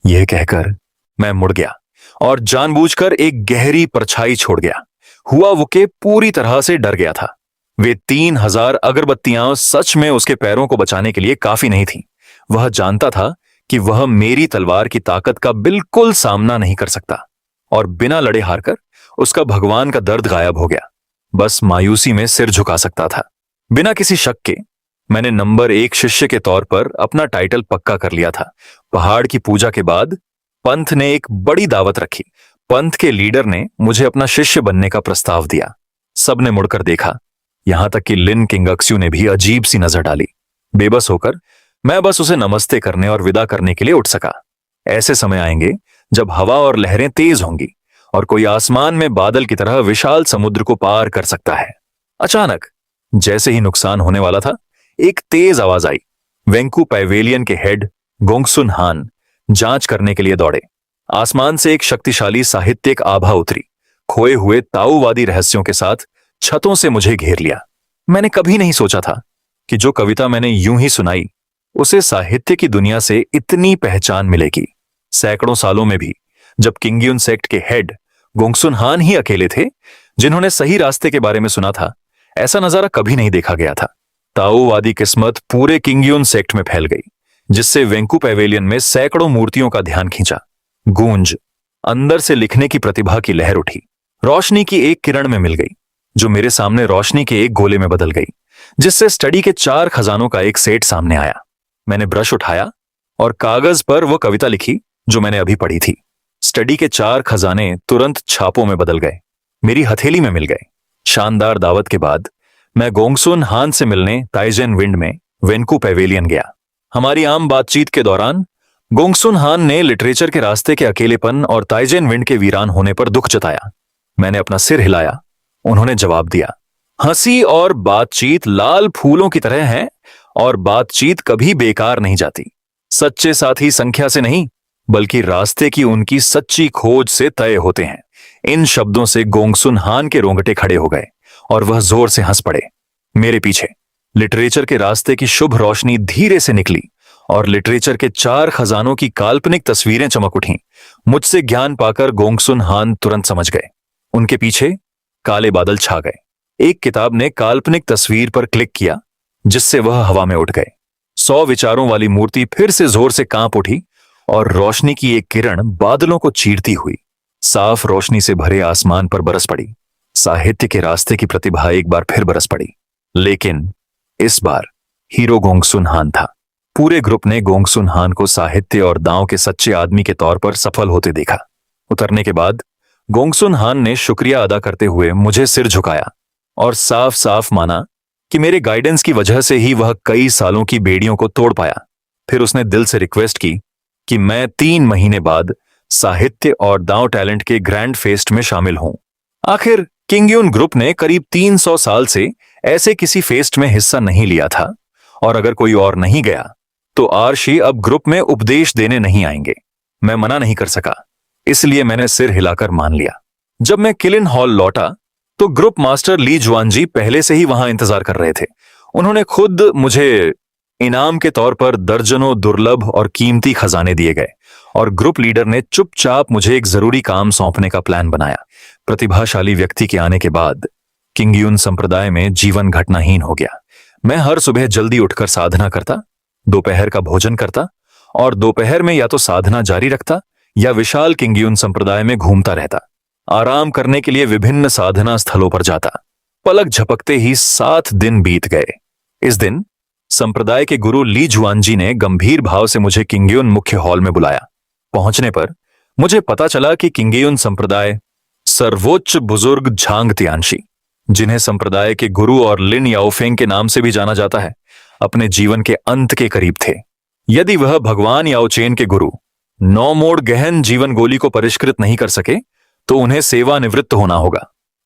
यह कहकर मैं मुड़ गया और जानबूझकर एक गहरी परछाई छोड़ गया। हुआ वुके पूरी तरह से डर गया था। वे 3000 अगरबत्तियां सच में उसके पैरों को बचाने के लिए काफी नहीं थीं। वह जानता था कि वह मेरी तलवार की ताकत का बिल्कुल सामना नहीं कर सकता, और बिना लड़े हारकर उसका भगवान का दर्द गायब हो गया। बस मायूसी में सिर झुका सकता था। बिना किसी शक के मैंने नंबर 1 शिष्य के तौर पर अपना टाइटल पक्का कर लिया था। पहाड़ की पूजा के बाद पंथ ने एक बड़ी दावत रखी। पंथ के लीडर ने मुझे अपना शिष्य बनने का प्रस्ताव दिया। सबने मुड़कर देखा, यहां तक कि लिन किंगक्स्यू ने भी अजीब सी नजर डाली। बेबस होकर मैं बस उसे नमस्ते करने और विदा करने के लिए उठ सका। ऐसे समय आएंगे जब हवा और लहरें तेज होंगी और कोई आसमान में बादल की तरह विशाल समुद्र को पार कर सकता है। अचानक जैसे ही नुकसान होने वाला था, एक तेज आवाज आई। वेंकू पैवेलियन के हेड गोंगसुन हान जांच करने के लिए दौड़े। आसमान से एक शक्तिशाली साहित्यिक आभा उतरी, खोए हुए ताओवादी रहस्यों के साथ छतों से मुझे घेर लिया। मैंने कभी नहीं सोचा था कि जो कविता मैंने यूं ही सुनाई, उसे साहित्य की दुनिया से इतनी पहचान मिलेगी। सैकड़ों सालों में भी जब किंगयून सेक्ट के हेड गोंगसुन हान ही अकेले थे जिन्होंने सही रास्ते के बारे में सुना था, ऐसा नजारा कभी नहीं देखा गया था। ताओवादी किस्मत पूरे किंगयून सेक्ट में फैल गई, जिससे वेंकू पैवेलियन में सैकड़ों मूर्तियों का ध्यान खींचा। गूंज, अंदर से लिखने की प्रतिभा की लहर उठी। रोशनी की एक किरण में मिल गई, जो मेरे सामने रोशनी के एक गोले में बदल गई, जिससे स्टडी के 4 खजानों का एक सेट सामने आया। मैंने ब्रश उठाया और कागज पर वो कविता लिखी जो मैंने अभी पढ़ी थी। स्टडी के 4 खजाने तुरंत छापों में बदल गए, मेरी हथेली में मिल गए। शानदार दावत के बाद मैं गोंगसुन हान से मिलने ताइजेन विंड में वेंकू पैवेलियन गया। हमारी आम बातचीत के दौरान गोंगसुन हान ने लिटरेचर के रास्ते के अकेलेपन और ताइजेन विंड के वीरान होने पर दुख जताया। मैंने अपना सिर हिलाया। उन्होंने जवाब दिया, हंसी और बातचीत लाल फूलों की तरह है, और बातचीत कभी बेकार नहीं जाती। सच्चे साथी संख्या से नहीं, बल्कि रास्ते की उनकी सच्ची खोज से तय होते हैं। इन शब्दों से गोंगसुन हान के रोंगटे खड़े हो गए और वह जोर से हंस पड़े। मेरे पीछे लिटरेचर के रास्ते की शुभ रोशनी धीरे से निकली और लिटरेचर के 4 खजानों की काल्पनिक तस्वीरें चमक उठीं। मुझसे ज्ञान पाकर गोंगसुन हान तुरंत समझ गए। उनके पीछे काले बादल छा गए। एक किताब ने काल्पनिक तस्वीर पर क्लिक किया, जिससे वह हवा में उठ गए। 100 विचारों वाली मूर्ति फिर से जोर से कांप उठी और रोशनी की एक किरण बादलों को चीरती हुई साफ रोशनी से भरे आसमान पर बरस पड़ी। साहित्य के रास्ते की प्रतिभा एक बार फिर बरस पड़ी, लेकिन इस बार हीरो गोंगसुन हान था। पूरे ग्रुप ने गोंगसुन हान को साहित्य और दांव के सच्चे आदमी के तौर पर सफल होते देखा। उतरने के बाद गोंगसुन हान ने शुक्रिया अदा करते हुए मुझे सिर झुकाया और साफ साफ माना कि मेरे गाइडेंस की वजह से ही वह कई सालों की बेड़ियों को तोड़ पाया। फिर उसने दिल से रिक्वेस्ट की कि मैं 3 महीने बाद साहित्य और दांव टैलेंट के ग्रैंड फेस्ट में शामिल हूं। आखिर किंगयुन ग्रुप ने करीब 300 साल से ऐसे किसी फेस्ट में हिस्सा नहीं लिया था, और अगर कोई और नहीं गया तो आरशी अब ग्रुप में उपदेश देने नहीं आएंगे। मैं मना नहीं कर सका, इसलिए मैंने सिर हिलाकर मान लिया। जब मैं किलिन हॉल लौटा तो ग्रुप मास्टर ली जुआनजी पहले से ही वहां इंतजार कर रहे थे। उन्होंने खुद मुझे इनाम के तौर पर दर्जनों दुर्लभ और कीमती खजाने दिए गए और ग्रुप लीडर ने चुपचाप मुझे एक जरूरी काम सौंपने का प्लान बनाया। प्रतिभाशाली व्यक्ति के आने के बाद किंगयुन संप्रदाय में जीवन घटनाहीन हो गया। मैं हर सुबह जल्दी उठकर साधना करता, दोपहर का भोजन करता और दोपहर में या तो साधना जारी रखता या विशाल किंगयुन संप्रदाय में घूमता रहता। आराम करने के लिए विभिन्न साधना स्थलों पर जाता। पलक झपकते ही 7 दिन बीत गए। इस दिन संप्रदाय के गुरु ली जुआनजी ने गंभीर भाव से मुझे किंगयुन मुख्य हॉल में बुलाया। पहुंचने पर मुझे पता चला कि किंगयुन संप्रदाय सर्वोच्च बुजुर्ग झांग तियानशी, जिन्हें संप्रदाय के गुरु और लिन याओफेंग के नाम से भी जाना जाता है, अपने जीवन के अंत के करीब थे। यदि वह भगवान याओचेन के गुरु 9 मोड़ गहन जीवन गोली को परिष्कृत नहीं कर सके तो उन्हें सेवानिवृत्त होना होगा।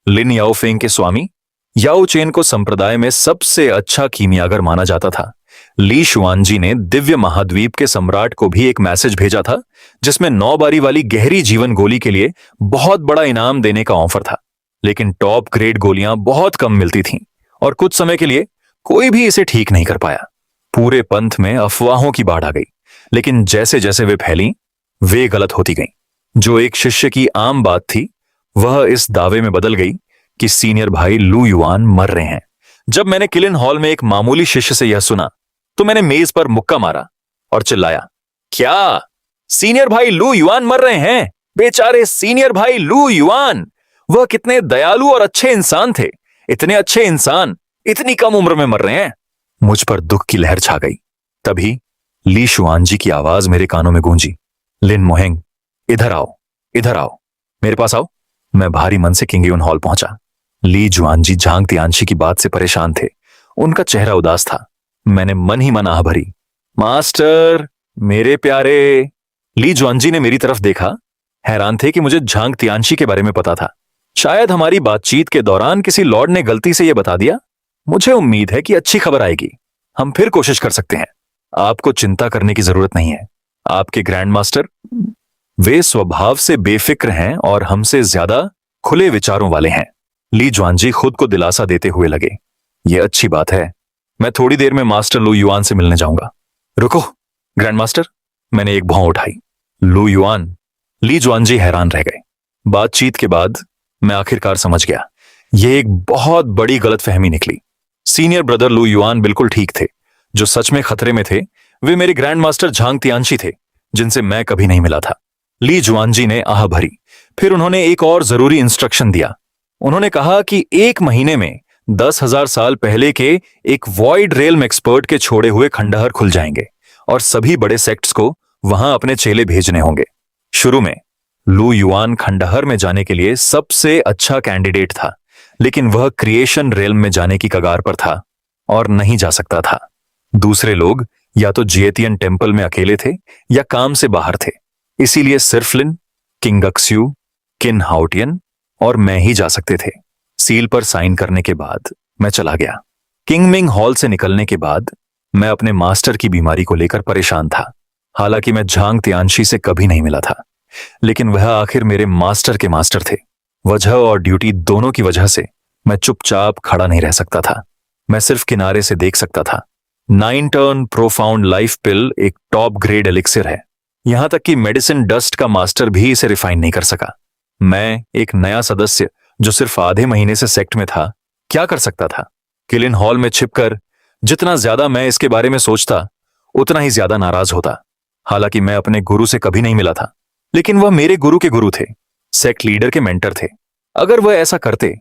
लिन याओफेंग के स्वामी याओचेन को संप्रदाय में सबसे अच्छा कीमियागर माना जाता था। ली शुआनजी ने दिव्य महाद्वीप के सम्राट को भी एक मैसेज भेजा था, जिसमें 9 बारी वाली गहरी जीवन गोली के लिए बहुत बड़ा इनाम देने का ऑफर था। लेकिन टॉप ग्रेड गोलियां बहुत कम मिलती थीं और कुछ समय के लिए कोई भी इसे ठीक नहीं कर पाया। पूरे पंथ में अफवाहों की बाढ़ आ गई, लेकिन जैसे जैसे वे फैली वे गलत होती गईं। जो एक शिष्य की आम बात थी वह इस दावे में बदल गई कि सीनियर भाई लू युआन मर रहे हैं। जब मैंने किलिन हॉल में एक मामूली शिष्य से यह सुना तो मैंने मेज पर मुक्का मारा और चिल्लाया, क्या सीनियर भाई लू युआन मर रहे हैं? बेचारे सीनियर भाई लू युआन, वह कितने दयालु और अच्छे इंसान थे। इतने अच्छे इंसान इतनी कम उम्र में मर रहे हैं। मुझ पर दुख की लहर छा गई। तभी ली शुआनजी की आवाज मेरे कानों में गूंजी, लिन मोहेंग, इधर आओ, इधर आओ, मेरे पास आओ। मैं भारी मन से किंगयुन हॉल पहुंचा। ली जुआनजी झांग तियानशी की बात से परेशान थे। उनका चेहरा उदास था। मैंने मन ही मन आह भरी, मास्टर मेरे प्यारे। ली जुआनजी ने मेरी तरफ देखा, हैरान थे कि मुझे झांग तियानशी के बारे में पता था। शायद हमारी बातचीत के दौरान किसी लॉर्ड ने गलती से यह बता दिया। मुझे उम्मीद है कि अच्छी खबर आएगी। हम फिर कोशिश कर सकते हैं। आपको चिंता करने की जरूरत नहीं है। आपके ग्रैंड मास्टर, वे स्वभाव से बेफिक्र हैं और हमसे ज्यादा खुले विचारों वाले हैं। ली जुआनजी खुद को दिलासा देते हुए लगे, यह अच्छी बात है। मैं थोड़ी देर में मास्टर लू युआन से मिलने जाऊंगा। रुको ग्रैंड मास्टर, मैंने एक भौं उठाई। लू युआन? ली जुआनजी हैरान रह गए। बातचीत के बाद मैं आखिरकार समझ गया, यह एक बहुत बड़ी गलतफहमी निकली। सीनियर ब्रदर लू युआन बिल्कुल ठीक थे। जो सच में खतरे में थे वे मेरे ग्रैंड मास्टर झांग तियानशी थे, जिनसे मैं कभी नहीं मिला था। ली जुआनजी ने आह भरी। फिर उन्होंने एक और जरूरी इंस्ट्रक्शन दिया। उन्होंने कहा कि 1 महीने में 10,000 साल पहले के एक वॉइड रेल्म एक्सपर्ट के छोड़े हुए खंडहर खुल जाएंगे और सभी बड़े सेक्ट्स को वहां अपने चेले भेजने होंगे। शुरू में लू युआन खंडहर में जाने के लिए सबसे अच्छा कैंडिडेट था, लेकिन वह क्रिएशन रेल्म में जाने की कगार पर था और नहीं जा सकता था। दूसरे लोग या तो जिएतियन टेम्पल में अकेले थे या काम से बाहर थे। इसीलिए सिर्फ लिन, किंगक्स्यू, किन हाउटियन और मैं ही जा सकते थे। सील पर साइन करने के बाद मैं चला गया। किंगमिंग हॉल से निकलने के बाद मैं अपने मास्टर की बीमारी को लेकर परेशान था। हालांकि मैं झांग तियानशी से कभी नहीं मिला था, लेकिन वह आखिर मेरे मास्टर के मास्टर थे। वजह और ड्यूटी दोनों की वजह से मैं चुपचाप खड़ा नहीं रह सकता था। मैं सिर्फ किनारे से देख सकता था। 9 टर्न प्रोफाउंड लाइफ पिल एक टॉप ग्रेड एलिक्सिर है। यहां तक कि मेडिसिन डस्ट का मास्टर भी इसे रिफाइन नहीं कर सका। मैं एक नया सदस्य जो सिर्फ आधे महीने से सेक्ट में था, क्या कर सकता था? किलिन हॉल में छिपकर जितना ज्यादा मैं इसके बारे में सोचता, उतना ही ज्यादा नाराज होता। हालांकि मैं अपने गुरु से कभी नहीं मिला था, लेकिन वह मेरे गुरु के गुरु थे, सेक्ट लीडर के मेंटर थे। अगर वह ऐसा करते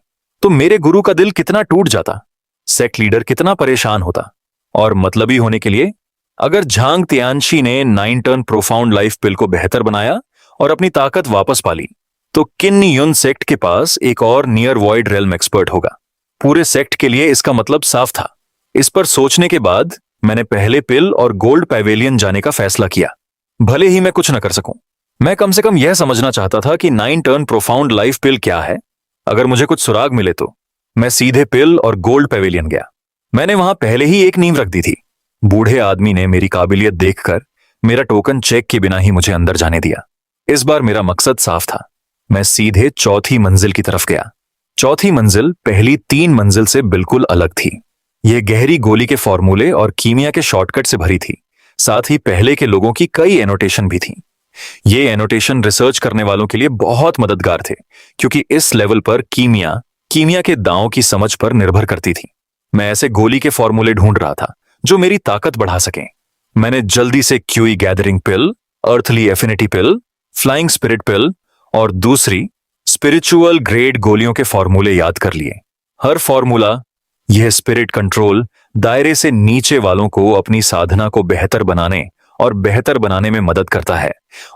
तो मेरे गुरु का दिल कितना टूट जाता, सेक्ट लीडर कितना परेशान होता। और मतलबी होने के लिए, अगर झांग तियानशी ने 9 टर्न प्रोफाउंड लाइफ पिल को बेहतर बनाया और अपनी ताकत वापस पाली, तो किन युन सेक्ट के पास एक और नियर वॉइड रेल्म एक्सपर्ट होगा। पूरे सेक्ट के लिए इसका मतलब साफ था। इस पर सोचने के बाद मैंने पहले पिल और गोल्ड पैवेलियन जाने का फैसला किया। भले ही मैं कुछ न कर सकूं, मैं कम से कम यह समझना चाहता था कि 9 टर्न प्रोफाउंड लाइफ पिल क्या है। अगर मुझे कुछ सुराग मिले तो मैं सीधे पिल और गोल्ड पैवेलियन गया। मैंने वहां पहले ही एक नींव रख दी थी। बूढ़े आदमी ने मेरी काबिलियत देखकर मेरा टोकन चेक के बिना ही मुझे अंदर जाने दिया। इस बार मेरा मकसद साफ था। मैं सीधे चौथी मंजिल की तरफ गया। चौथी मंजिल पहली 3 मंजिल से बिल्कुल अलग थी। यह गहरी गोली के फॉर्मूले और कीमिया के शॉर्टकट से भरी थी। साथ ही पहले के लोगों की कई एनोटेशन भी थी। ये एनोटेशन रिसर्च करने वालों के लिए बहुत मददगार थे, क्योंकि इस लेवल पर कीमिया के दांव की समझ पर निर्भर करती थी। मैं ऐसे गोली के फॉर्मूले ढूंढ रहा था जो मेरी ताकत बढ़ा सकें। मैंने जल्दी से क्यूई गैदरिंग पिल, अर्थली एफिनिटी पिल, फ्लाइंग स्पिरिट पिल और दूसरी स्पिरिचुअल ग्रेड गोलियों के फॉर्मूले याद कर लिए। हर फॉर्मूला, यह स्पिरिट कंट्रोल, दायरे से नीचे वालों को अपनी साधना को बेहतर बनाने में मदद करता है,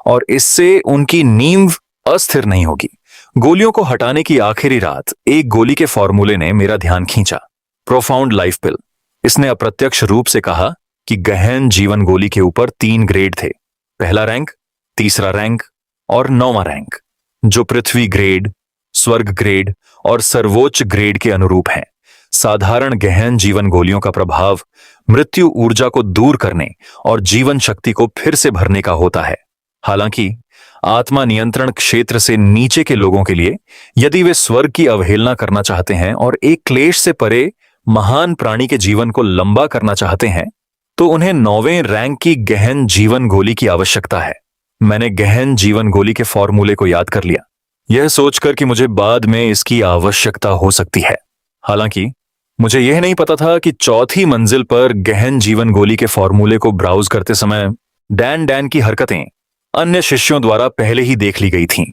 और इससे उनकी नींव अस्थिर नहीं होगी। गोलियों को हटाने की आखिरी रात एक गोली के फॉर्मूले ने मेरा ध्यान खींचा, प्रोफाउंड लाइफ पिल। इसने अप्रत्यक्ष रूप से कहा कि गहन जीवन गोली के ऊपर 3 ग्रेड थे, पहला रैंक, तीसरा रैंक और 9वां रैंक, जो पृथ्वी ग्रेड, स्वर्ग ग्रेड और सर्वोच्च ग्रेड के अनुरूप हैं। साधारण गहन जीवन गोलियों का प्रभाव मृत्यु ऊर्जा को दूर करने और जीवन शक्ति को फिर से भरने का होता है। हालांकि आत्मा नियंत्रण क्षेत्र से नीचे के लोगों के लिए, यदि वे स्वर्ग की अवहेलना करना चाहते हैं और एक क्लेश से परे महान प्राणी के जीवन को लंबा करना चाहते हैं, तो उन्हें 9वें रैंक की गहन जीवन गोली की आवश्यकता है। मैंने गहन जीवन गोली के फॉर्मूले को याद कर लिया, यह सोचकर कि मुझे बाद में इसकी आवश्यकता हो सकती है। हालांकि मुझे यह नहीं पता था कि चौथी मंजिल पर गहन जीवन गोली के फॉर्मूले को ब्राउज करते समय डैन की हरकतें अन्य शिष्यों द्वारा पहले ही देख ली गई थीं।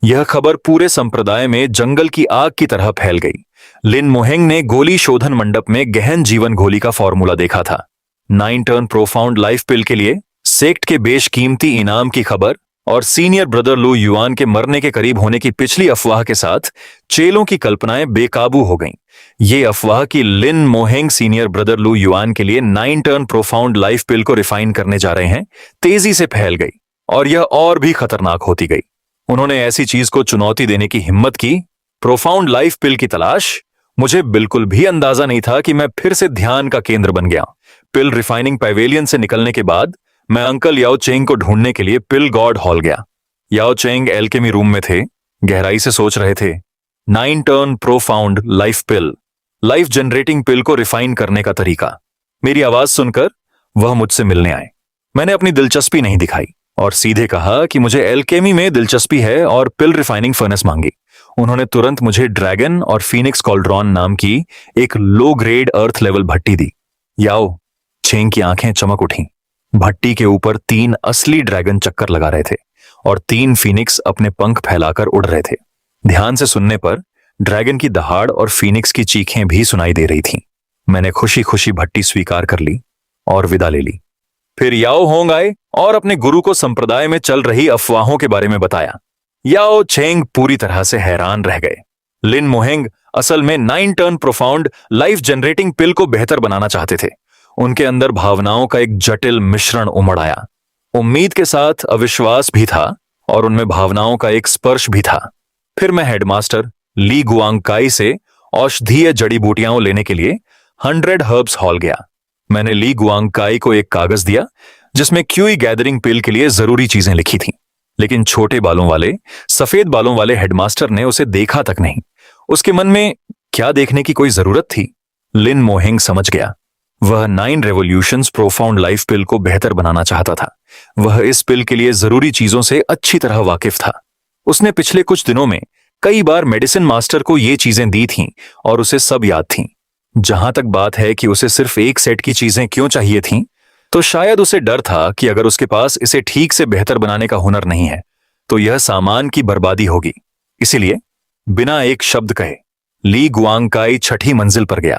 यह खबर पूरे संप्रदाय में जंगल की आग की तरह फैल गई। लिन मोहेंग ने गोली शोधन मंडप में गहन जीवन गोली का फॉर्मूला देखा था। 9 टर्न प्रोफाउंड लाइफ पिल के लिए सेक्ट के बेशकीमती इनाम की खबर और सीनियर ब्रदर लू युआन के मरने के करीब होने की पिछली अफवाह के साथ चेलों की कल्पनाएं बेकाबू हो गईं। ये अफवाह कि लिन मोहेंग सीनियर ब्रदर लू युआन के लिए 9 टर्न प्रोफाउंड लाइफ पिल को रिफाइन करने जा रहे हैं, तेजी से फैल गई और यह और भी खतरनाक होती गई। उन्होंने ऐसी चीज को चुनौती देने की हिम्मत की, प्रोफाउंड लाइफ पिल की तलाश। मुझे बिल्कुल भी अंदाजा नहीं था कि मैं फिर से ध्यान का केंद्र बन गया। पिल रिफाइनिंग पैवेलियन से निकलने के बाद मैं अंकल याओ चेंग को ढूंढने के लिए पिल गॉड हॉल गया। याओ चेंग एल्केमी रूम में थे, गहराई से सोच रहे थे। 9 टर्न प्रोफाउंड लाइफ पिल, लाइफ जनरेटिंग पिल को रिफाइन करने का तरीका। मेरी आवाज सुनकर वह मुझसे मिलने आए। मैंने अपनी दिलचस्पी नहीं दिखाई और सीधे कहा कि मुझे एल्केमी में दिलचस्पी है और पिल रिफाइनिंग फर्नेस मांगी। उन्होंने तुरंत मुझे ड्रैगन और फीनिक्स कॉल्ड्रॉन नाम की एक लो ग्रेड अर्थ लेवल भट्टी दी। याओ चेंग की आंखें चमक उठी। भट्टी के ऊपर 3 असली ड्रैगन चक्कर लगा रहे थे और 3 फीनिक्स अपने पंख फैलाकर उड़ रहे थे। ध्यान से सुनने पर ड्रैगन की दहाड़ और फीनिक्स की चीखें भी सुनाई दे रही थीं। मैंने खुशी खुशी भट्टी स्वीकार कर ली और विदा ले ली। फिर याओ होंग आए और अपने गुरु को संप्रदाय में चल रही अफवाहों के बारे में बताया। याओ चेंग पूरी तरह से हैरान रह गए। लिन मोहेंग असल में 9 टर्न प्रोफाउंड लाइफ जनरेटिंग पिल को बेहतर बनाना चाहते थे। उनके अंदर भावनाओं का एक जटिल मिश्रण उमड़ आया। उम्मीद के साथ अविश्वास भी था और उनमें भावनाओं का एक स्पर्श भी था। फिर मैं हेडमास्टर ली गुआंगकाई से औषधीय जड़ी बूटियां लेने के लिए 100 हर्ब्स हॉल गया। मैंने ली गुआंगकाई को एक कागज दिया जिसमें क्यूई गैदरिंग पिल के लिए जरूरी चीजें लिखी थीं। लेकिन छोटे बालों वाले, सफेद बालों वाले हेडमास्टर ने उसे देखा तक नहीं। उसके मन में क्या देखने की कोई जरूरत थी? लिन मोहेंग समझ गया। वह 9 रेवोल्यूशंस प्रोफाउंड लाइफ पिल को बेहतर बनाना चाहता था। वह इस पिल के लिए जरूरी चीजों से अच्छी तरह वाकिफ था। उसने पिछले कुछ दिनों में कई बार मेडिसिन मास्टर को ये चीजें दी थीं और उसे सब याद थीं। जहां तक बात है कि उसे सिर्फ एक सेट की चीजें क्यों चाहिए थीं, तो शायद उसे डर था कि अगर उसके पास इसे ठीक से बेहतर बनाने का हुनर नहीं है तो यह सामान की बर्बादी होगी। इसीलिए बिना एक शब्द कहे ली गुआंगकाई छठी मंजिल पर गया,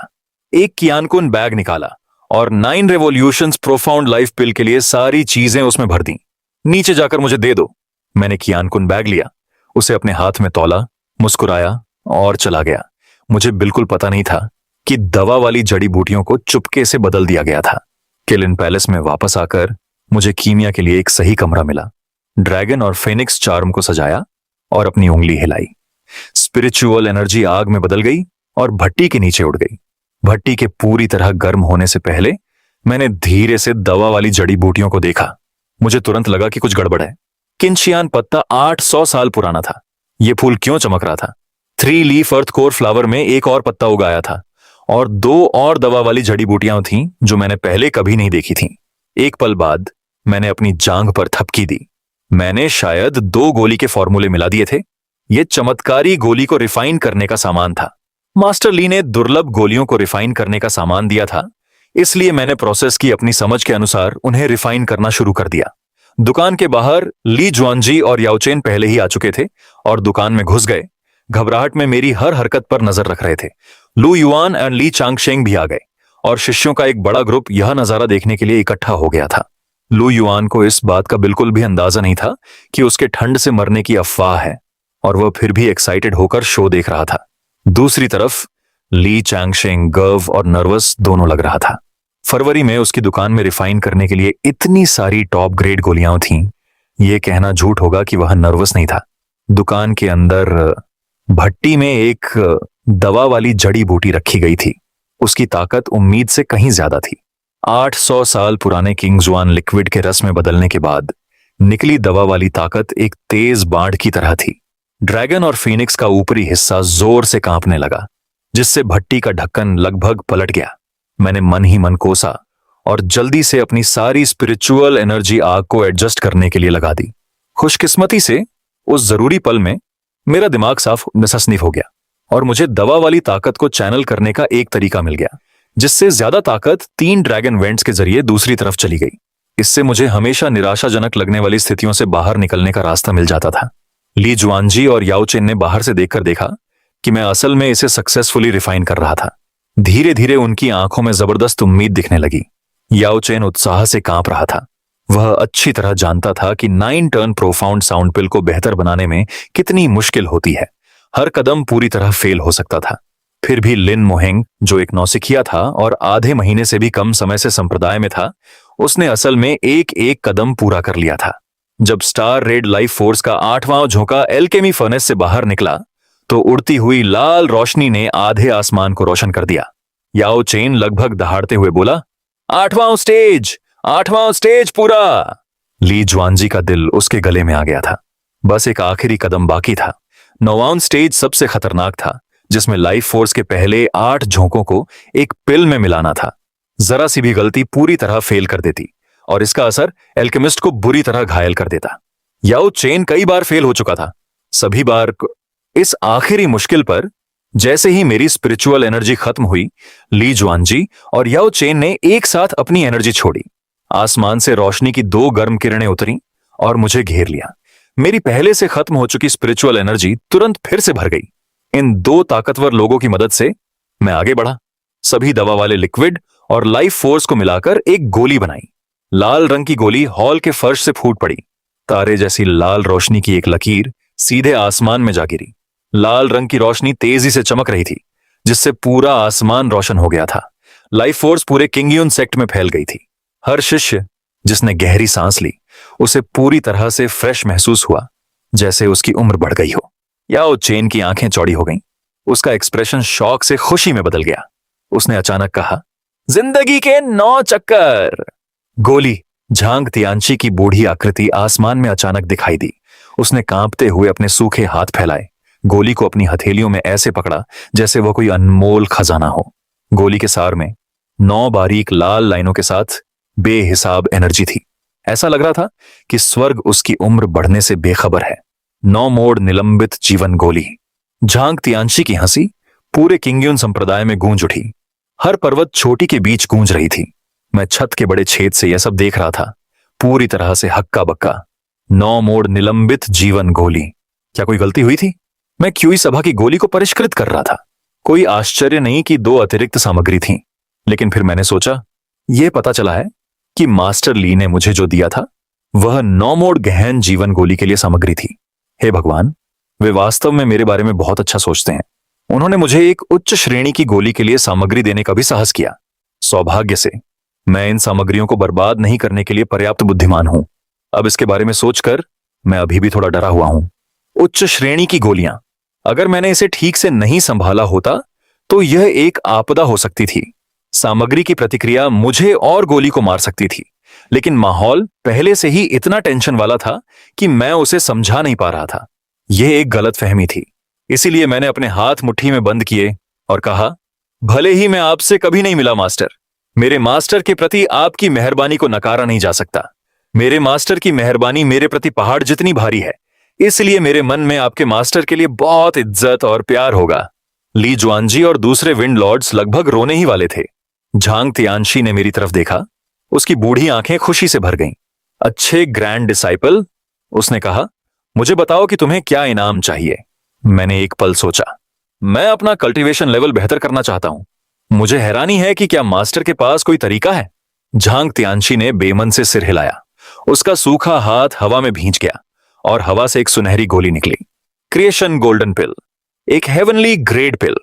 एक कियानकुन बैग निकाला और 9 रेवोल्यूशंस प्रोफाउंड लाइफ पिल के लिए सारी चीजें उसमें भर दी। नीचे जाकर मुझे दे दो। मैंने कियानकुन बैग लिया, उसे अपने हाथ में तौला, मुस्कुराया और चला गया। मुझे बिल्कुल पता नहीं था कि दवा वाली जड़ी बूटियों को चुपके से बदल दिया गया था। किलिन पैलेस में वापस आकर मुझे कीमिया के लिए एक सही कमरा मिला। ड्रैगन और फेनिक्स चार्म को सजाया और अपनी उंगली हिलाई। स्पिरिचुअल एनर्जी आग में बदल गई और भट्टी के नीचे उड़ गई। भट्टी के पूरी तरह गर्म होने से पहले मैंने धीरे से दवा वाली जड़ी बूटियों को देखा। मुझे तुरंत लगा कि कुछ गड़बड़ है। किंशियान पत्ता 800 साल पुराना था। यह फूल क्यों चमक रहा था? 3 लीफ अर्थ कोर फ्लावर में एक और पत्ता उगाया था और 2 और दवा वाली जड़ी बूटियां थीं जो मैंने पहले कभी नहीं देखी थीं। एक पल बाद मैंने अपनी जांघ पर थपकी दी। मैंने शायद 2 गोली के फॉर्मूले मिला दिए थे। यह चमत्कारी गोली को रिफाइन करने का सामान था। मास्टर ली ने दुर्लभ गोलियों को रिफाइन करने का सामान दिया था, इसलिए मैंने प्रोसेस की अपनी समझ के अनुसार उन्हें रिफाइन करना शुरू कर दिया। दुकान के बाहर ली जुआनजी और याओचेन पहले ही आ चुके थे और दुकान में घुस गए। घबराहट में मेरी हर हरकत पर नजर रख रहे थे। लू युआन और ली चांगशेंग भी आ गए और शिष्यों का एक बड़ा ग्रुप यह नजारा देखने के लिए इकट्ठा हो गया था। लू युआन को इस बात का बिल्कुल भी अंदाजा नहीं था कि उसके ठंड से मरने की अफवाह है और वह फिर भी एक्साइटेड होकर शो देख रहा था। दूसरी तरफ ली चांगशेंग गर्व और नर्वस दोनों लग रहा था। फरवरी में उसकी दुकान में रिफाइन करने के लिए इतनी सारी टॉप ग्रेड गोलियां थीं, यह कहना झूठ होगा कि वह नर्वस नहीं था। दुकान के अंदर भट्टी में एक दवा वाली जड़ी बूटी रखी गई थी। उसकी ताकत उम्मीद से कहीं ज्यादा थी। 800 साल पुराने किंग जुआन लिक्विड के रस में बदलने के बाद निकली दवा वाली ताकत एक तेज बाढ़ की तरह थी। ड्रैगन और फीनिक्स का ऊपरी हिस्सा जोर से कांपने लगा, जिससे भट्टी का ढक्कन लगभग पलट गया। मैंने मन ही मन कोसा और जल्दी से अपनी सारी स्पिरिचुअल एनर्जी आग को एडजस्ट करने के लिए लगा दी। खुशकिस्मती से उस जरूरी पल में मेरा दिमाग साफ नसनीफ हो गया और मुझे दवा वाली ताकत को चैनल करने का एक तरीका मिल गया, जिससे ज्यादा ताकत 3 ड्रैगन वेंट्स के जरिए दूसरी तरफ चली गई। इससे मुझे हमेशा निराशाजनक लगने वाली स्थितियों से बाहर निकलने का रास्ता मिल जाता था। ली जुआनजी और याओचेन ने बाहर से देखकर देखा कि मैं असल में इसे सक्सेसफुली रिफाइन कर रहा था। धीरे धीरे उनकी आंखों में जबरदस्त उम्मीद दिखने लगी। याओचेन उत्साह से कांप रहा था। वह अच्छी तरह जानता था कि 9 टर्न प्रोफाउंड साउंड पिल को बेहतर बनाने में कितनी मुश्किल होती है। हर कदम पूरी तरह फेल हो सकता था। फिर भी लिन मोहेंग, जो एक नौसिखिया था और आधे महीने से भी कम समय से संप्रदाय में था, उसने असल में एक एक कदम पूरा कर लिया था। जब स्टार रेड लाइफ फोर्स का 8वां झोंका एल्केमी फर्नेस से बाहर निकला तो उड़ती हुई लाल रोशनी ने आधे आसमान को रोशन कर दिया। याओ चेन लगभग दहाड़ते हुए बोला, 8वां स्टेज पूरा। ली जुआनजी का दिल उसके गले में आ गया था। बस एक आखिरी कदम बाकी था। 9वां स्टेज सबसे खतरनाक था, जिसमें लाइफ फोर्स के पहले 8 झोंकों को एक पिल में मिलाना था। जरा सी भी गलती पूरी तरह फेल कर देती और इसका असर एल्केमिस्ट को बुरी तरह घायल कर देता। याओ चेन कई बार फेल हो चुका था, सभी बार। इस आखिरी मुश्किल पर जैसे ही मेरी स्पिरिचुअल एनर्जी खत्म हुई, ली जुआनजी और याओ चेन ने एक साथ अपनी एनर्जी छोड़ी। आसमान से रोशनी की 2 गर्म किरणें उतरी और मुझे घेर लिया। मेरी पहले से खत्म हो चुकी स्पिरिचुअल एनर्जी तुरंत फिर से भर गई। इन 2 ताकतवर लोगों की मदद से मैं आगे बढ़ा। सभी दवा वाले लिक्विड और लाइफ फोर्स को मिलाकर एक गोली बनाई। लाल रंग की गोली हॉल के फर्श से फूट पड़ी। तारे जैसी लाल रोशनी की एक लकीर सीधे आसमान में जा गिरी। लाल रंग की रोशनी तेजी से चमक रही थी, जिससे पूरा आसमान रोशन हो गया था। लाइफ फोर्स पूरे किंगयून सेक्ट में फैल गई थी। हर शिष्य जिसने गहरी सांस ली, उसे पूरी तरह से फ्रेश महसूस हुआ, जैसे उसकी उम्र बढ़ गई हो। याओ चेन की आंखें चौड़ी हो गईं। उसका एक्सप्रेशन शौक से खुशी में बदल गया। उसने अचानक कहा, जिंदगी के 9 चक्कर। गोली झांग तियानची की बूढ़ी आकृति आसमान में अचानक दिखाई दी। उसने कांपते हुए अपने सूखे हाथ फैलाए, गोली को अपनी हथेलियों में ऐसे पकड़ा जैसे वह कोई अनमोल खजाना हो। गोली के सार में 9 बारीक लाल लाइनों के साथ बेहिसाब एनर्जी थी। ऐसा लग रहा था कि स्वर्ग उसकी उम्र बढ़ने से बेखबर है। 9 मोड़ निलंबित जीवन गोली। झांग तियानशी की हंसी पूरे किंगयुन संप्रदाय में गूंज उठी। हर पर्वत छोटी के बीच गूंज रही थी। मैं छत के बड़े छेद से यह सब देख रहा था, पूरी तरह से हक्का बक्का। 9 मोड़ निलंबित जीवन गोली। क्या कोई गलती हुई थी? मैं क्यूई सभा की गोली को परिष्कृत कर रहा था। कोई आश्चर्य नहीं कि 2 अतिरिक्त सामग्री थी। लेकिन फिर मैंने सोचा, यह पता चला है कि मास्टर ली ने मुझे जो दिया था वह 9 मोड़ गहन जीवन गोली के लिए सामग्री थी। हे भगवान, वे वास्तव में मेरे बारे में बहुत अच्छा सोचते हैं। उन्होंने मुझे एक उच्च श्रेणी की गोली के लिए सामग्री देने का भी साहस किया। सौभाग्य से मैं इन सामग्रियों को बर्बाद नहीं करने के लिए पर्याप्त बुद्धिमान हूं। अब इसके बारे में सोचकर मैं अभी भी थोड़ा डरा हुआ हूं। उच्च श्रेणी की गोलियां, अगर मैंने इसे ठीक से नहीं संभाला होता तो यह एक आपदा हो सकती थी। सामग्री की प्रतिक्रिया मुझे और गोली को मार सकती थी। लेकिन माहौल पहले से ही इतना टेंशन वाला था कि मैं उसे समझा नहीं पा रहा था। यह एक गलतफहमी थी। इसीलिए मैंने अपने हाथ मुट्ठी में बंद किए और कहा, भले ही मैं आपसे कभी नहीं मिला मास्टर, मेरे मास्टर के प्रति आपकी मेहरबानी को नकारा नहीं जा सकता। मेरे मास्टर की मेहरबानी मेरे प्रति पहाड़ जितनी भारी है, इसलिए मेरे मन में आपके मास्टर के लिए बहुत इज्जत और प्यार होगा। ली जुआनजी और दूसरे विंड लॉर्ड्स लगभग रोने ही वाले थे। झांग तियानशी ने मेरी तरफ देखा। उसकी बूढ़ी आंखें खुशी से भर गईं। अच्छे ग्रैंड डिसाइपल, उसने कहा, मुझे बताओ कि तुम्हें क्या इनाम चाहिए। मैंने एक पल सोचा। मैं अपना कल्टीवेशन लेवल बेहतर करना चाहता हूं। मुझे हैरानी है कि क्या मास्टर के पास कोई तरीका है। झांग तियानशी ने बेमन से सिर हिलाया। उसका सूखा हाथ हवा में भींच गया और हवा से एक सुनहरी गोली निकली। क्रिएशन गोल्डन पिल, एक हेवनली ग्रेड पिल।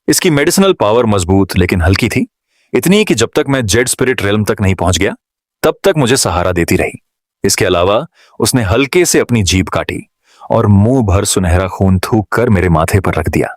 इसकी मेडिसिनल पावर मजबूत लेकिन हल्की थी, इतनी कि जब तक मैं जेड स्पिरिट रेल्म तक नहीं पहुंच गया तब तक मुझे सहारा देती रही। इसके अलावा उसने हल्के से अपनी जीभ काटी और मुंह भर सुनहरा खून थूक कर मेरे माथे पर रख दिया।